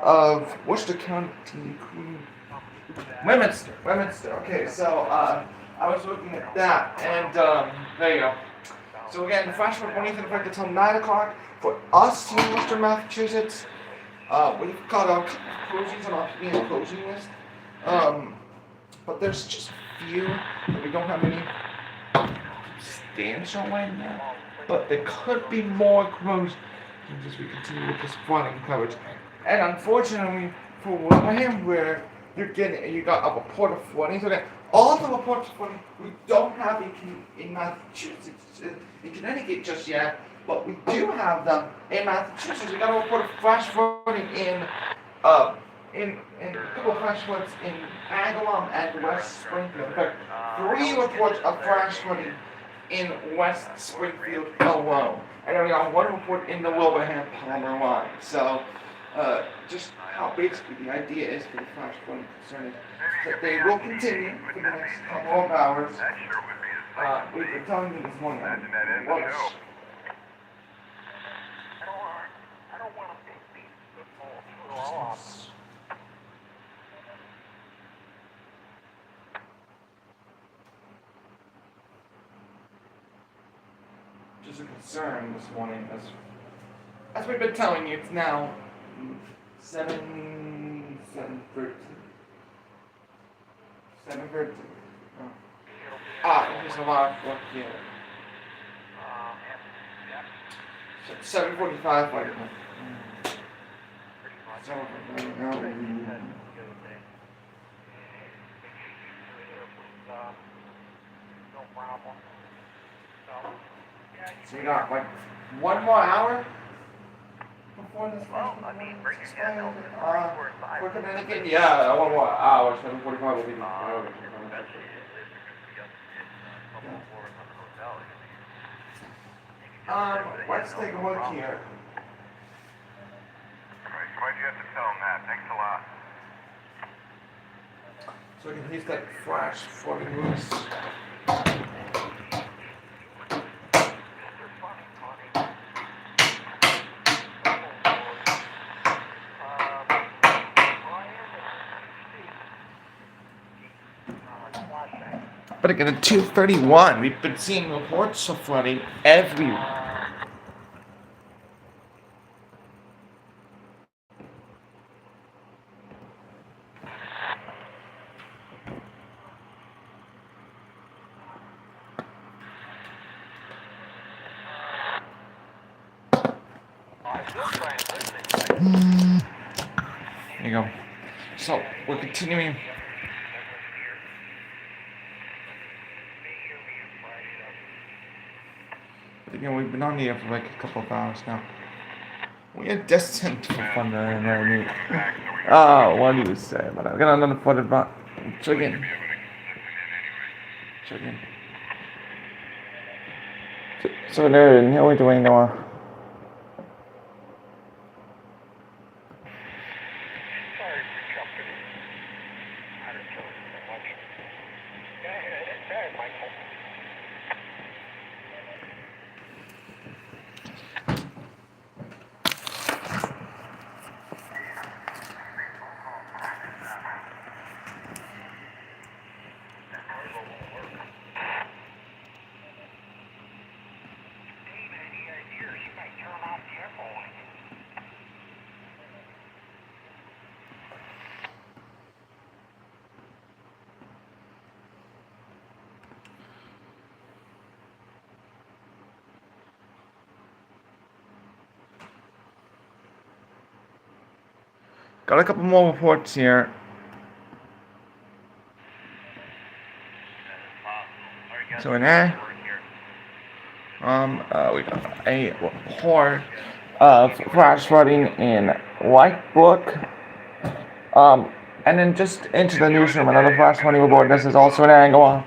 of Worcester County, Westminster. Okay, so I was looking at that, and there you go. So again, the flash flood won't even affect until 9 o'clock for us here in Worcester, Massachusetts. We've got a couple of closings on our PM closing list, but there's just few, and we don't have any substantial right now. But there could be more closings as we continue with this flooding coverage. And unfortunately, for Wilbraham, where you got a report of flooding. So again, all the reports of flooding we don't have in Massachusetts, in Connecticut just yet, but we do have them in Massachusetts. We got a report of flash flooding in a couple of flash floods in Agawam and West Springfield. In fact, 3 reports of flash flooding in West Springfield alone. And then we got 1 report in the Wilbraham Palmer line. So just how basically the idea is for the flash flooding concern is that they will continue for the next couple of hours. We've been telling you this morning. Just a concern this morning, as we've been telling you, it's now 7:13. 7:13. There's a lot of work here. 7:45 right now. So you got like 1 more hour before this. For Connecticut, yeah, 1 more hour. 7:45 will be the hour. Let's take a look here. Why'd you have to tell him that? Thanks a lot. So we can use that flash flooding loose. But again, at 2:31, we've been seeing reports of flooding everywhere. There you go. So we're continuing. Again, we've been on the air for like a couple of hours now. We are destined for fun what do you say? But I'm gonna another flooded but check in. So there, how are we doing now? Got a couple more reports here. So in there, we got a report of flash flooding in Whitebrook. And then just into the newsroom, another flash flooding report. This is also in Agawam.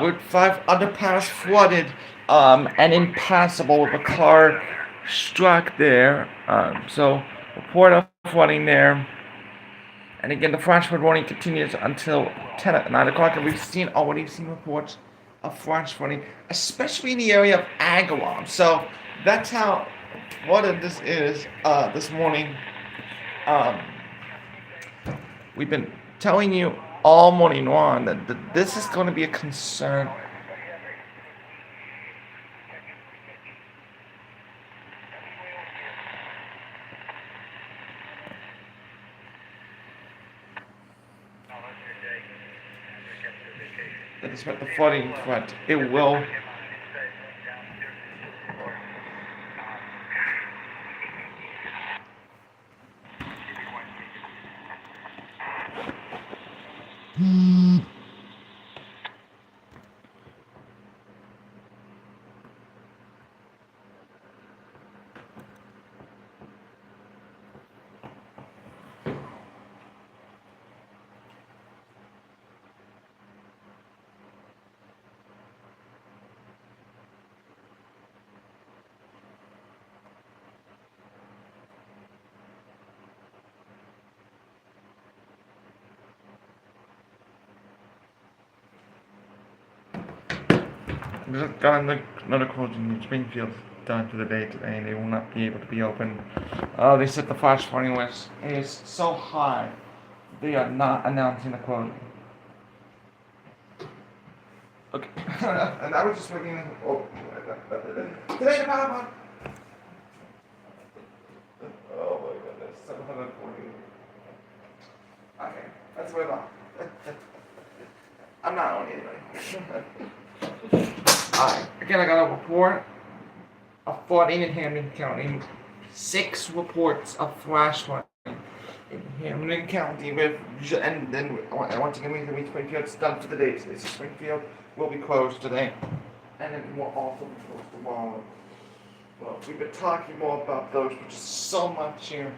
Route 5 underpass flooded and impassable with a car struck there. So report of flooding there. And again, the flash flood warning continues until 9 o'clock, and we've already seen reports of flash flooding, especially in the area of Agawam. So that's how flooded this is this morning. We've been telling you all morning long that this is going to be a concern. That is what the flooding threat. It will. Just got another closing in Springfield done for the day today, and they will not be able to be open. They said the flash warning list is so high, they are not announcing the closing. Okay, and I was just waiting. Oh, today, Papa. Oh my goodness, 740. Okay, let's move on. I'm not on anybody. Alright, again, I got a report of flooding in Hamden County. 6 reports of flash flooding in Hamden County. And then once again, we can Springfield's done for the day today. So Springfield will be closed today. And then we'll also be closed tomorrow. Well, we've been talking more about those, but just so much here.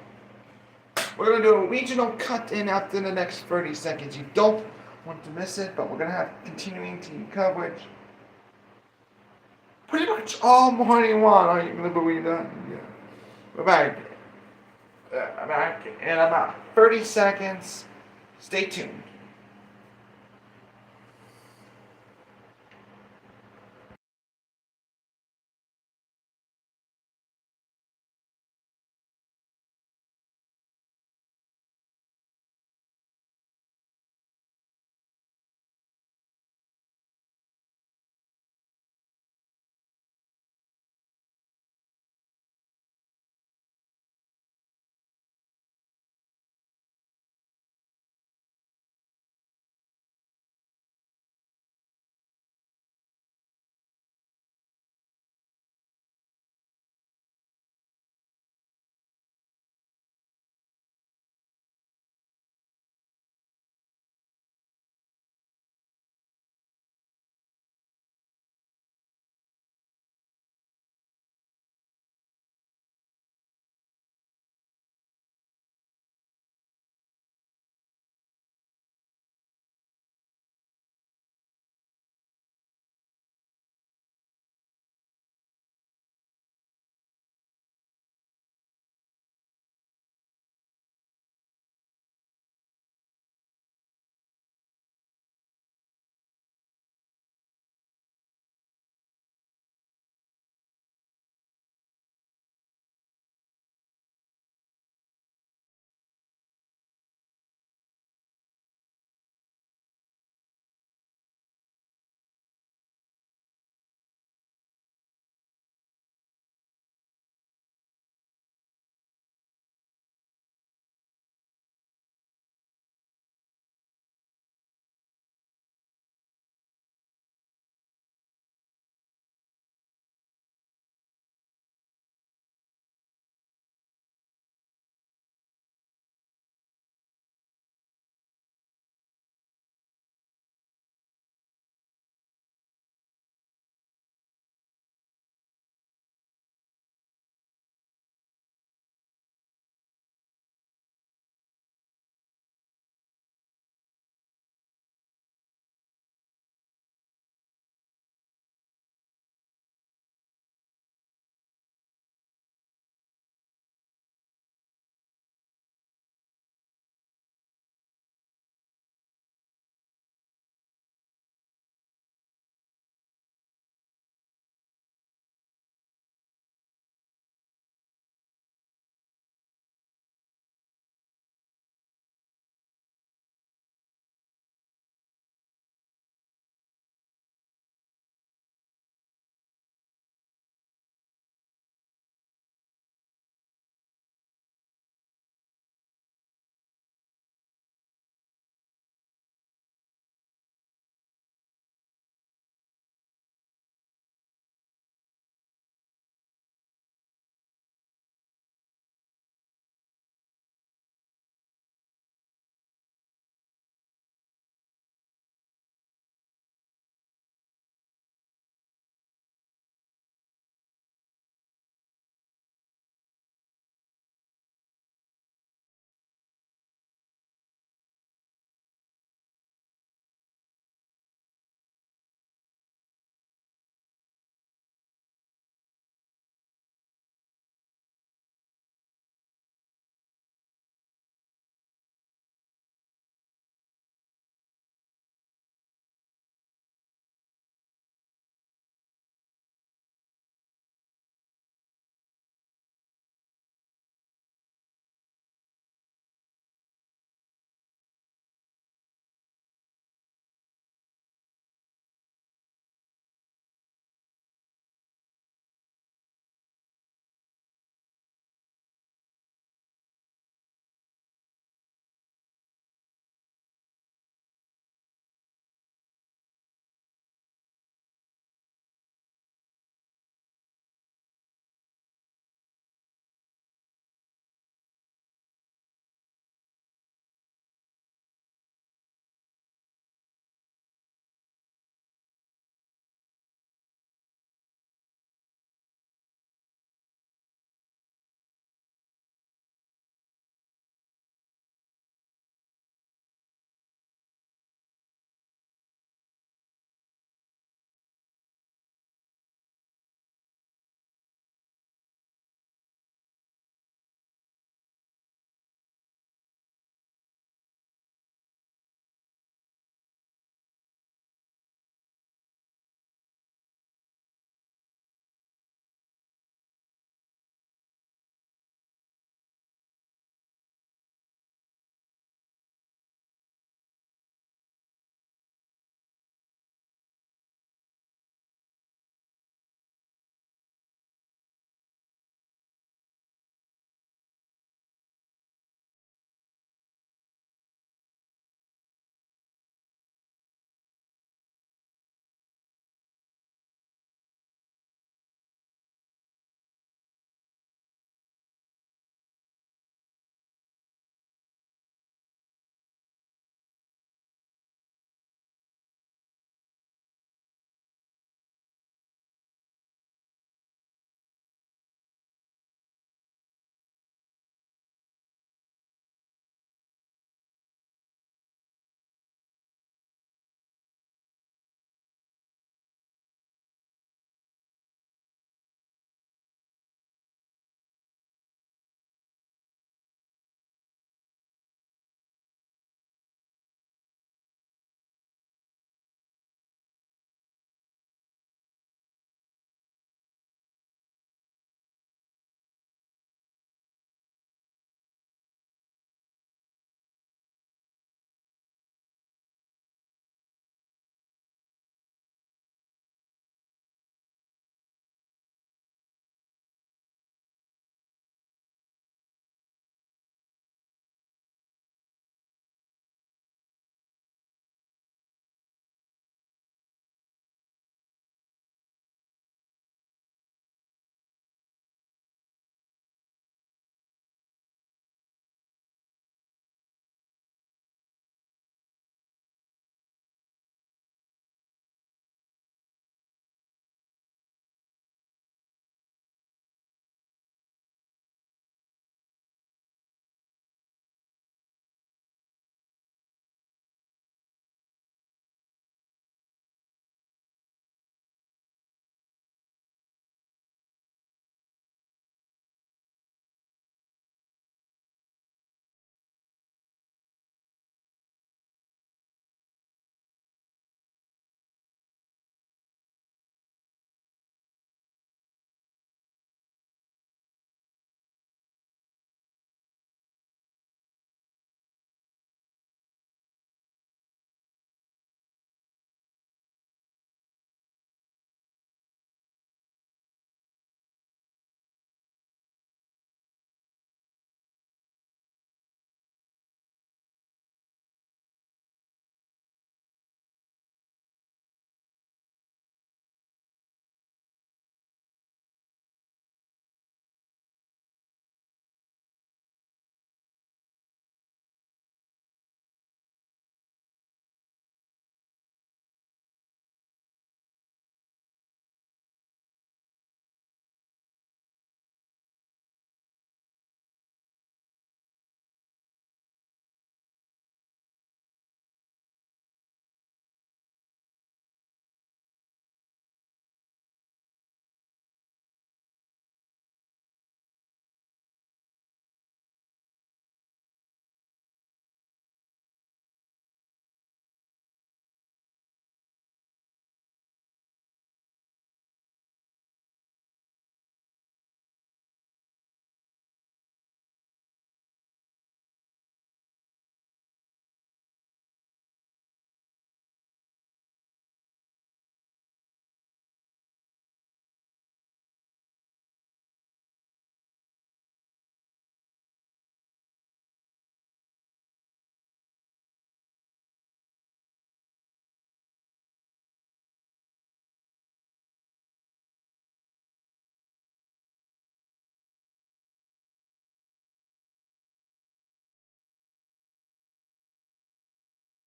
We're going to do a regional cut in after the next 30 seconds. You don't want to miss it, but we're going to have continuing team coverage. Pretty much all morning long, are you going to believe that? Yeah. We're back. Back in about 30 seconds. Stay tuned.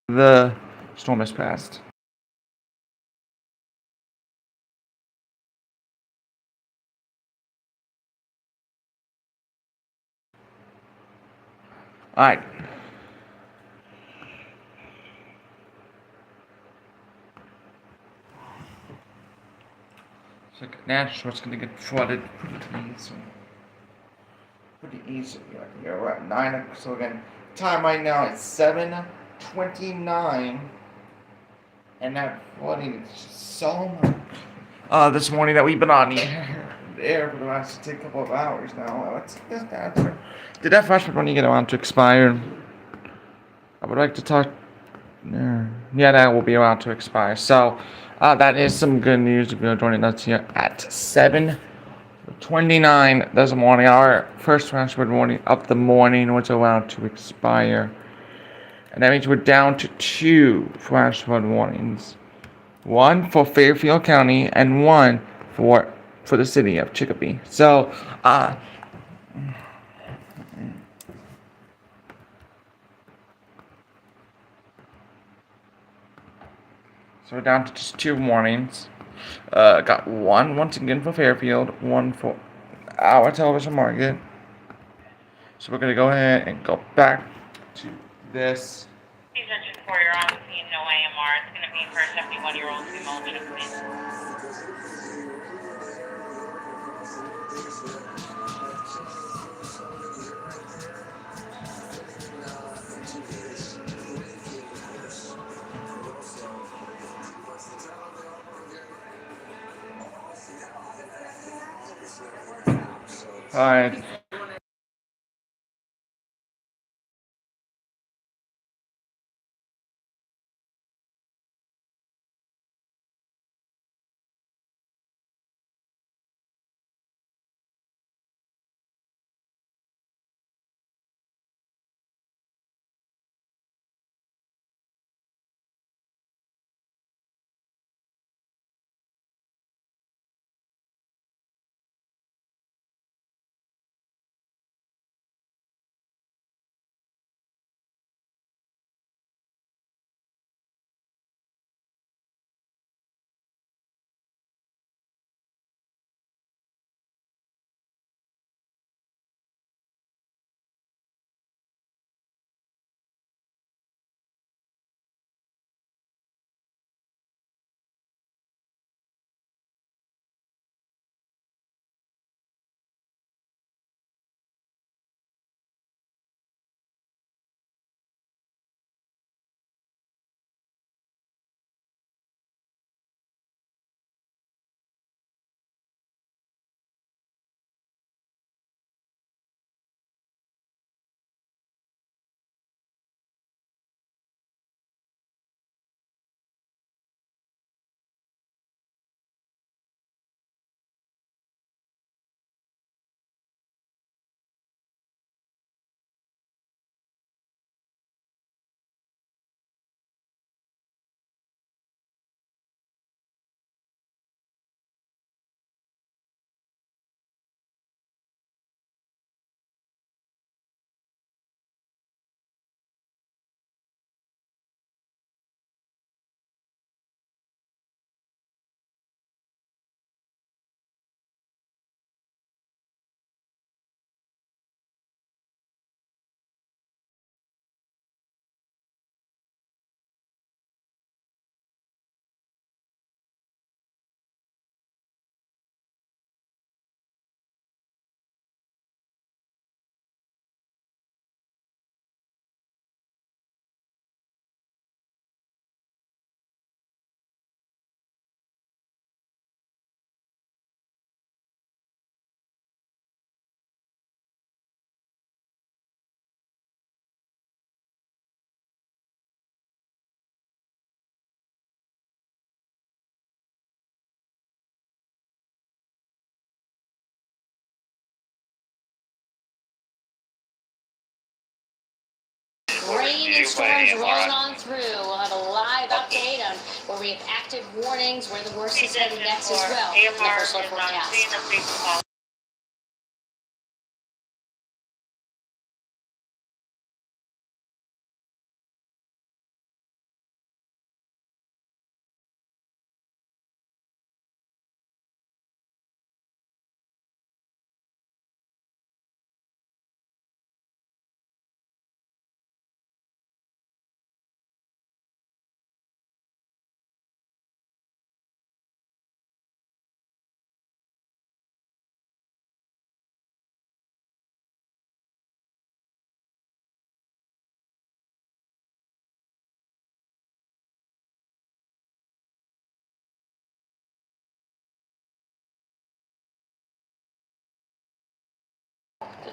the storm has passed. Alright. So Nashville's gonna get flooded pretty easily. Like, we're at 9. So again, time right now is 7:29, and that flooding is just so much. This morning that we've been on the air for the last couple of hours now. Did that freshman when you get around to expire? I would like to talk. Yeah, that will be around to expire. So, that is some good news if you're joining us here at 7:29 this morning. Our first freshman warning of the morning was around to expire. And that means we're down to 2 flash flood warnings. 1 for Fairfield County and 1 for the city of Chicopee. So, we're down to just 2 warnings. Got 1 once again for Fairfield, 1 for our television market. So we're gonna go ahead and go back to this. Attention for your on scene, no AMR. It's gonna be for a 71-year-old female please. Alright. Rain and storms rolling on through. We'll have a live update on where we have active warnings, where the worst is heading next as well. AMR First look is on forecast. scene, please.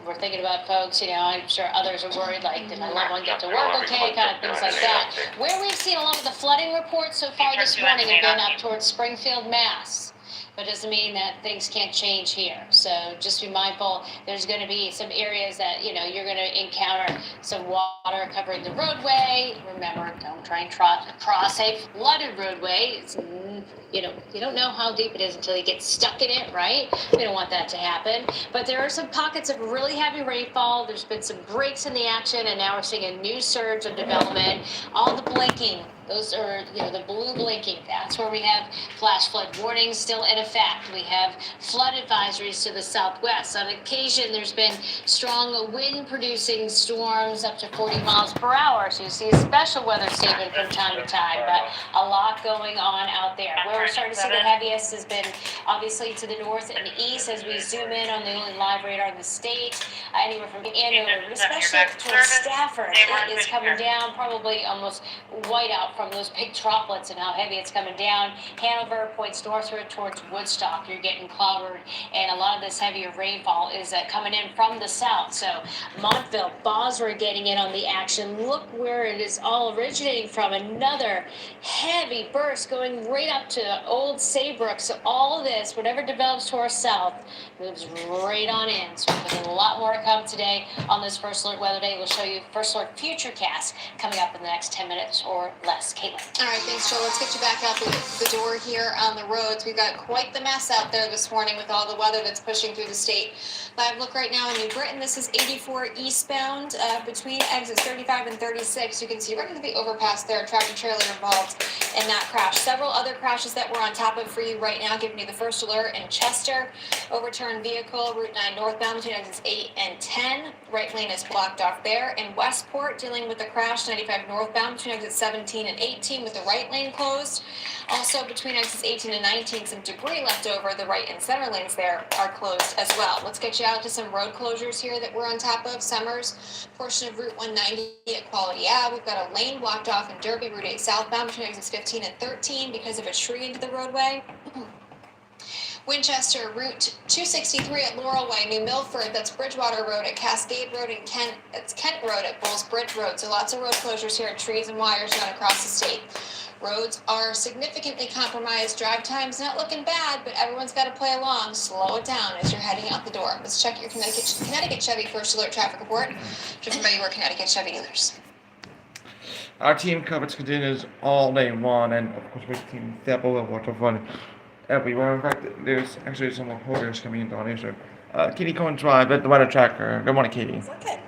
we're thinking about folks, I'm sure others are worried, like, did my loved one get to work okay, kind of things like that. Where we've seen a lot of the flooding reports so far this morning have been up towards Springfield, Mass. But doesn't mean that things can't change here. So just be mindful, there's going to be some areas that, you're going to encounter some water covering the roadway. Remember, don't try and cross a flooded roadway. You don't know how deep it is until you get stuck in it, right? We don't want that to happen. But there are some pockets of really heavy rainfall. There's been some breaks in the action, and now we're seeing a new surge of development. All the blinking, those are, the blue blinking. That's where we have flash flood warnings still in effect. We have flood advisories to the southwest. On occasion, there's been strong wind-producing storms up to 40 miles per hour. So you see a special weather statement from time to time, but a lot going on out there. Where we're starting to see the heaviest has been obviously to the north and east as we zoom in on the only live radar in the state, anywhere from Andover, but especially towards Stafford. It is coming down, probably almost white out from those big droplets and how heavy it's coming down. Hanover points northward towards Woodstock. You're getting clobbered, and a lot of this heavier rainfall is coming in from the south. So Montville, Bosworth getting in on the action. Look where it is all originating from. Another heavy burst going right up to Old Saybrook. So all of this, whatever develops to our south, moves right on in. So there's a lot more to come today on this First Alert Weather Day. We'll show you First Alert Futurecast coming up in the next 10 minutes or less. Caitlin. All right, thanks, Joel. Let's get you back out the door here on the roads. We've got quite the mess out there this morning with all the weather that's pushing through the state. Live look right now in New Britain. This is 84 eastbound between exits 35 and 36. You can see right into the overpass there, a tractor trailer involved in that crash. Several other crashes that we're on top of for you right now, giving you the first alert in Chester. Overturned vehicle, Route 9 northbound between exits 8 and 10. Right lane is blocked off there. In Westport, dealing with the crash, 95 northbound between exits 17 and 18 with the right lane closed. Also between exits 18 and 19, some debris left over. The right and center lanes there are closed as well. Let's get you out to some road closures here that we're on top of. Summers, portion of Route 190 at Quality Ave. We've got a lane blocked off in Derby, Route 8 southbound between exits 15 and 13 because of a tree into the roadway. Winchester, Route 263 at Laurel Way, New Milford, that's Bridgewater Road at Cascade Road, and it's Kent Road at Bulls Bridge Road. So lots of road closures here, trees and wires run across the state. Roads are significantly compromised. Drive time's not looking bad, but everyone's got to play along. Slow it down as you're heading out the door. Let's check your Connecticut Chevy First Alert traffic report. Driven by your Connecticut Chevy dealers. Our team coverage continues all day long, and of course, with Team Step over water fun everywhere. In fact, there's actually some more holders coming into our nation. Katie Cohen Drive at the weather tracker. Good morning, Katie. Okay.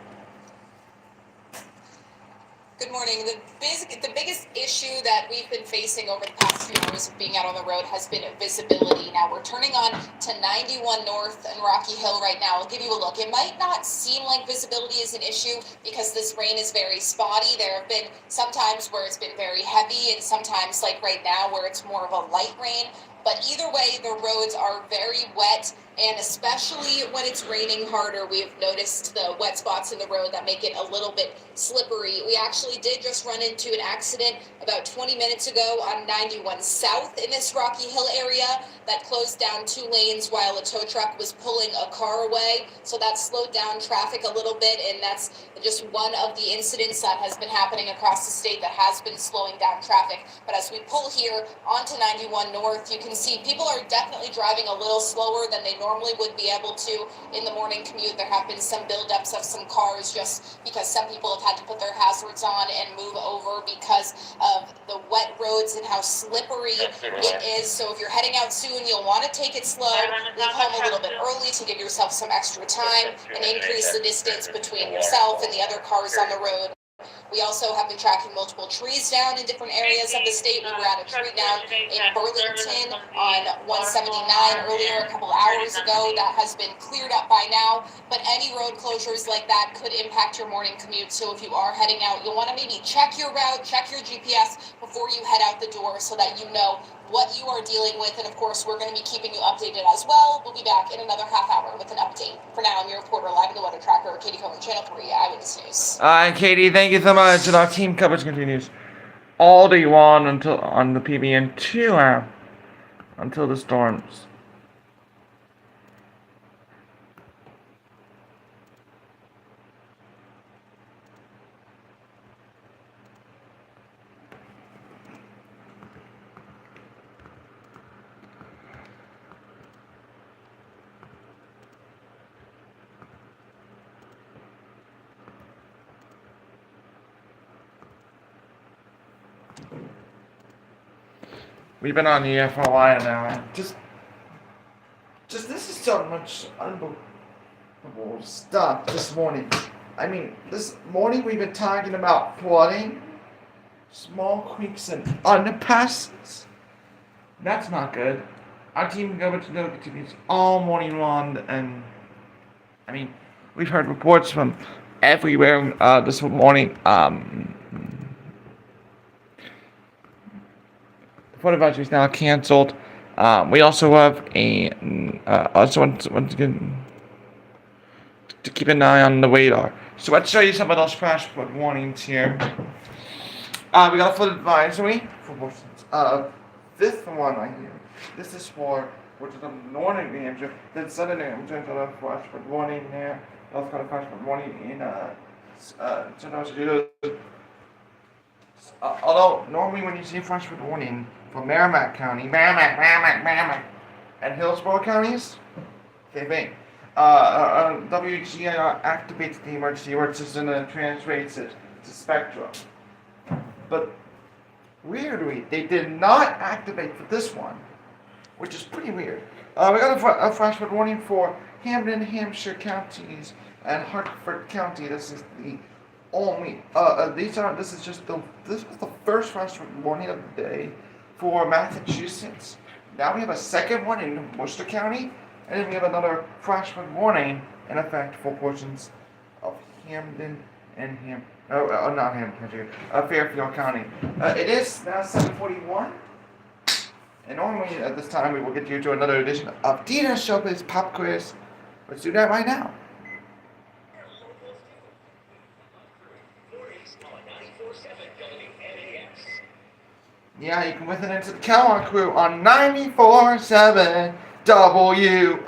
Good morning. The biggest issue that we've been facing over the past few years of being out on the road has been visibility. Now we're turning on to 91 North and Rocky Hill right now. I'll give you a look. It might not seem like visibility is an issue because this rain is very spotty. There have been some times where it's been very heavy and sometimes like right now where it's more of a light rain. But either way, the roads are very wet, and especially when it's raining harder, we have noticed the wet spots in the road that make it a little bit slippery. We actually did just run into an accident about 20 minutes ago on 91 South in this Rocky Hill area that closed down 2 lanes while a tow truck was pulling a car away. So that slowed down traffic a little bit, and that's just one of the incidents that has been happening across the state that has been slowing down traffic. But as we pull here onto 91 North, you can see people are definitely driving a little slower than they normally would be able to in the morning commute. There have been some buildups of some cars just because some people have had to put their hazards on and move over because of the wet roads and how slippery it is. So if you're heading out soon, you'll want to take it slow, leave home a little bit early to give yourself some extra time and increase the distance between yourself and the other cars on the road. We also have been tracking multiple trees down in different areas of the state. We were at a tree down in Burlington on 179 earlier a couple hours ago. That has been cleared up by now. But any road closures like that could impact your morning commute. So if you are heading out, you'll want to maybe check your route, check your GPS before you head out the door so that you know what you are dealing with. And of course, we're going to be keeping you updated as well. We'll be back in another half hour with an update. For now, I'm your reporter live in the weather tracker, Katie Cohen, Channel 3 Eyewitness News. Katie, thank you so much. And our team coverage continues all day long until on the PBN 2 hour until the storms. we've been on the air for a while now, and just this is so much unbelievable stuff this morning. I mean, this morning we've been talking about flooding, small creeks and underpasses. That's not good. Our team go to the TVs all morning long, and I mean, we've heard reports from everywhere this morning. The flood advisory is now canceled. We also have also once again to keep an eye on the radar. So let's show you some of those flash flood warnings here. We got a flood advisory for portions. This one right here. This is for which is the northern New Hampshire. Then southern New Hampshire got a flash flood warning there. Also got a flash flood warning in although normally when you see a flash flood warning for Merrimack County, Merrimack, and Hillsborough counties, same thing. WGIR activates the emergency alert system and translates it to Spectrum. But weirdly, they did not activate for this one, which is pretty weird. We got a flash flood warning for Hampden, Hampshire counties and Hartford County. This is the only. This is the first flash flood warning of the day for Massachusetts. Now we have a second one in Worcester County, and then we have another flash flood warning in effect for portions of Hampden and Fairfield County. It is now 7:41, and normally at this time we will get you to another edition of Dina Showbiz Pop Quiz. Let's do that right now. Yeah, you can listen into the Kellogg Crew on 94.7 WMAS.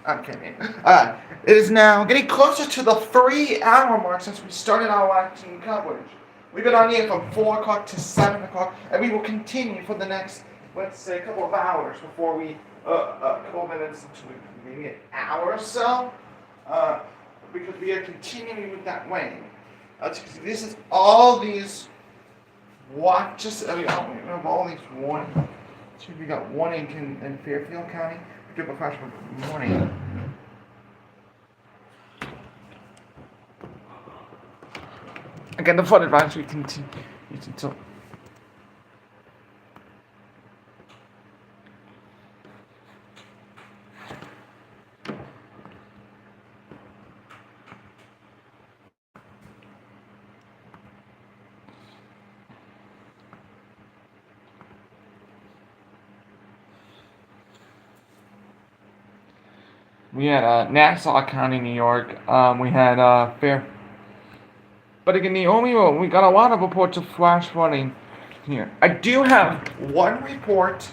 I'm kidding. It is now getting closer to the 3-hour mark since we started our live team coverage. We've been on here from 4 o'clock to 7 o'clock, and we will continue for the next, let's say, a couple of hours before we, a couple of minutes until maybe an hour or so, because we are continuing with that way. This is all these watches, we have all these warnings. We got warning in Fairfield County. We do have a flash flood warning. Again, the flood advisory continues until we had Nassau County, New York. We had But again, we got a lot of reports of flash flooding here. I do have one report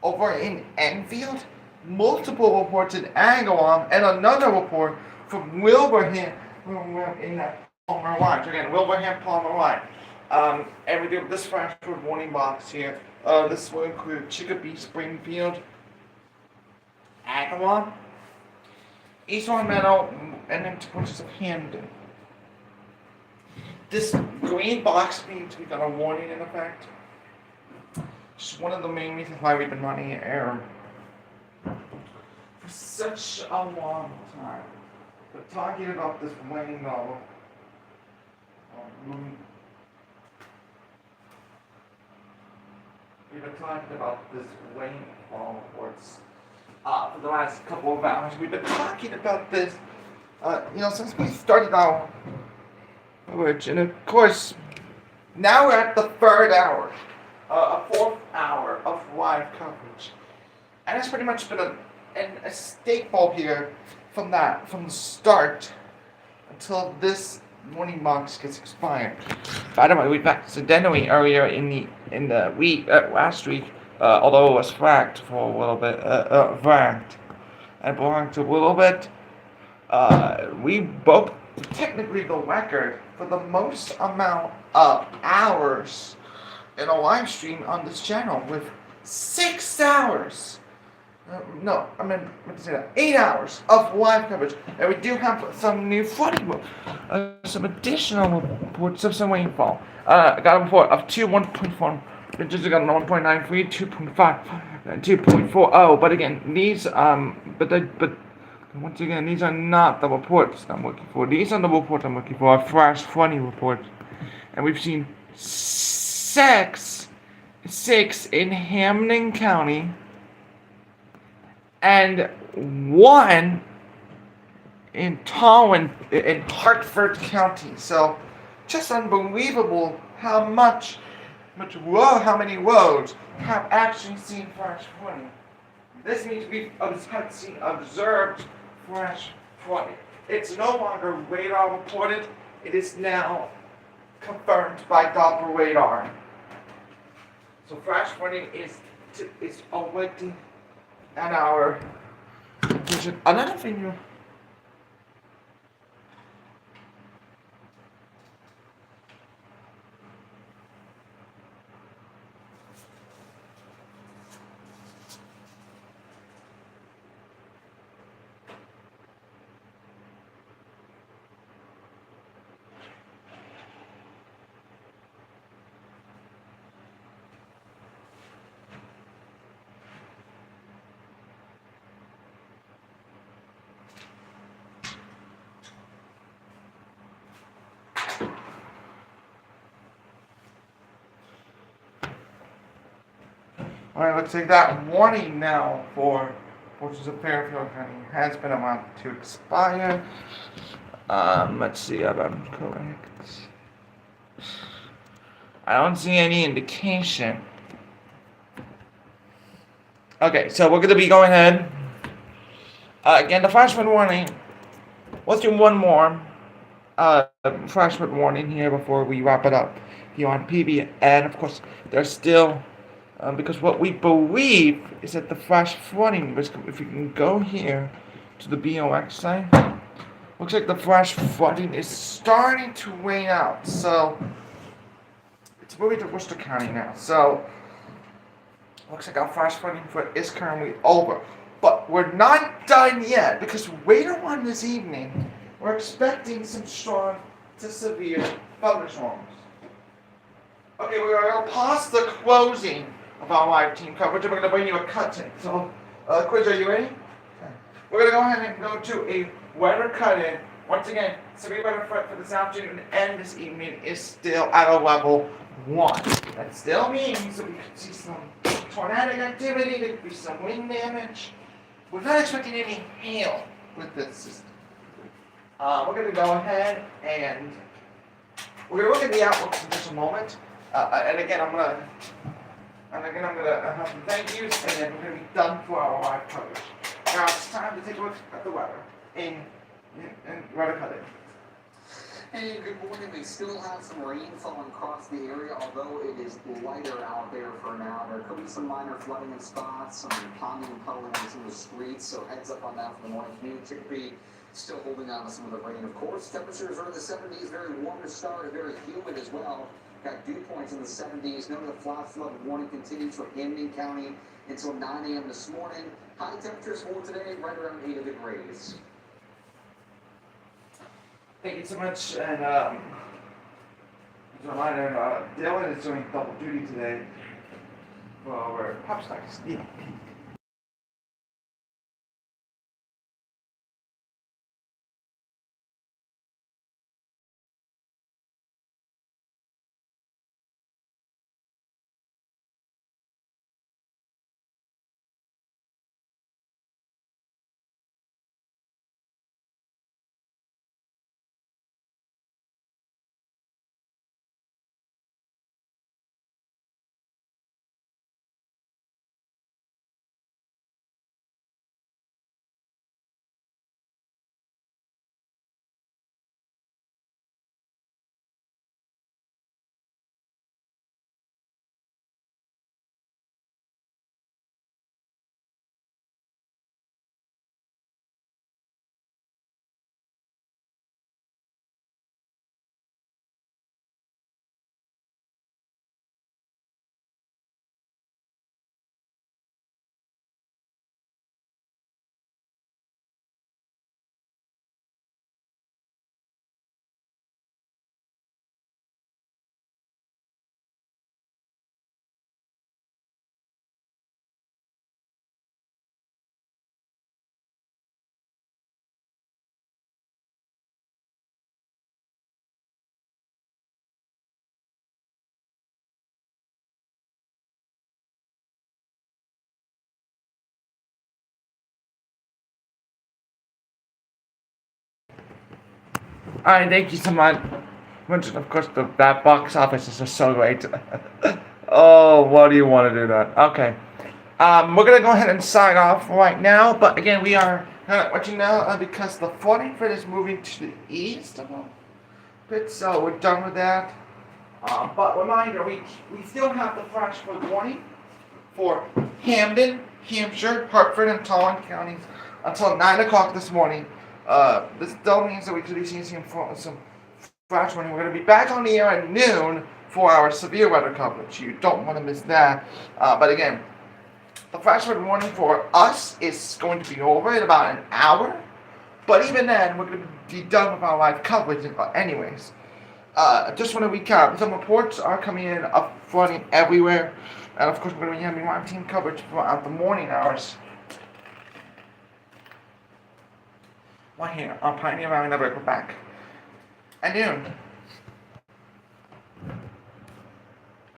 over in Enfield, multiple reports in Agawam, and another report from Wilbraham in that Palmer Line. Again, Wilbraham, Palmer Line. And we do this flash flood warning box here. This will include Chicopee, Springfield, Agawam, East Long Meadow, and then portions of Hampden. This green box means we got a warning in effect. It's one of the main reasons why we've been running air for such a long time. But talking about this rain though, we've been talking about this rainfall reports for the last couple of hours. We've been talking about this, since we started our coverage, and of course, now we're at the 3rd hour, a 4th hour of live coverage, and it's pretty much been a staple here from the start until this warning box gets expired. By the way, we've accidentally earlier in the week last week, although it was fracked for a little bit, fracked and belonged to a little bit, we broke technically the record for the most amount of hours in a live stream on this channel with 6 hours. 8 hours of live coverage. And we do have some new flooding, some additional reports of some rainfall. I got a report of 1.4 Just got 1.93, 2.5, and 2.40. But again, these but once again, these are not the reports I'm looking for. These are the reports I'm looking for. Are flash flooding reports, and we've seen six in Hamden County, and one in Tolland in Hartford County. So, just unbelievable how how many roads have actually seen flash flooding. This means we've observed flash flooding. It's no longer radar reported. It is now confirmed by Doppler radar. So flash flooding is already at our vision. Another thing you. Alright, let's take that warning now for portions of Fairfield County has been allowed to expire. Let's see if I'm correct. I don't see any indication. Okay, so we're gonna be going ahead. Again, the flash flood warning. Let's do one more flash flood warning here before we wrap it up here on PB. And of course, there's still. Because what we believe is that the flash flooding risk, if we can go here to the BOX site, looks like the flash flooding is starting to wane out. So, it's moving to Worcester County now. So, looks like our flash flooding is currently over. But we're not done yet, because later on this evening, we're expecting some strong to severe thunderstorms. Okay, we're going to pause the closing of our live team coverage, and we're going to bring you a cut-in. So, Quiz, are you ready? Okay. We're going to go ahead and go to a weather cut-in. Once again, severe weather threat for this afternoon and this evening is still at a level 1. That still means that we could see some tornadic activity, there could be some wind damage. We're not expecting any hail with this system. We're going to go ahead and we're going to look at the outlook for just a moment. And again, I'm gonna have some thank yous, and then we're gonna be done for our live coverage. Now it's time to take a look at the weather in weather cut-in. Hey, good morning. We still have some rain falling across the area, although it is lighter out there for now. There could be some minor flooding in spots, some ponding and puddling on some of the streets, so heads up on that for the morning commute. Chicopee still holding on to some of the rain, of course. Temperatures are in the 70s, very warm to start, very humid as well. Got dew points in the 70s. Note the flash flood warning continues for Hamden County until 9 a.m. this morning. High temperatures for today, right around 80 degrees. Thank you so much, and as a reminder, Dylan is doing double duty today for our Pop Stars. Yeah. Alright, thank you so much. Of course, that box office is just so great. Oh, what do you want to do that? Okay. We're going to go ahead and sign off right now. But again, we are going to let you know because the flooding for is moving to the east a little bit. So we're done with that. But reminder, we still have the flash flood warning for Hamden, Hampshire, Hartford, and Tallinn counties until 9 o'clock this morning. This still means that we could be seeing some flash warning. We're going to be back on the air at noon for our severe weather coverage. You don't want to miss that. But again, the flash flood warning for us is going to be over in about an hour. But even then, we're going to be done with our live coverage anyways. Just want to recap. Some reports are coming in of flooding everywhere. And of course, we're going to be having live team coverage throughout the morning hours. Right here on Pioneer Valley Network. We're back at noon.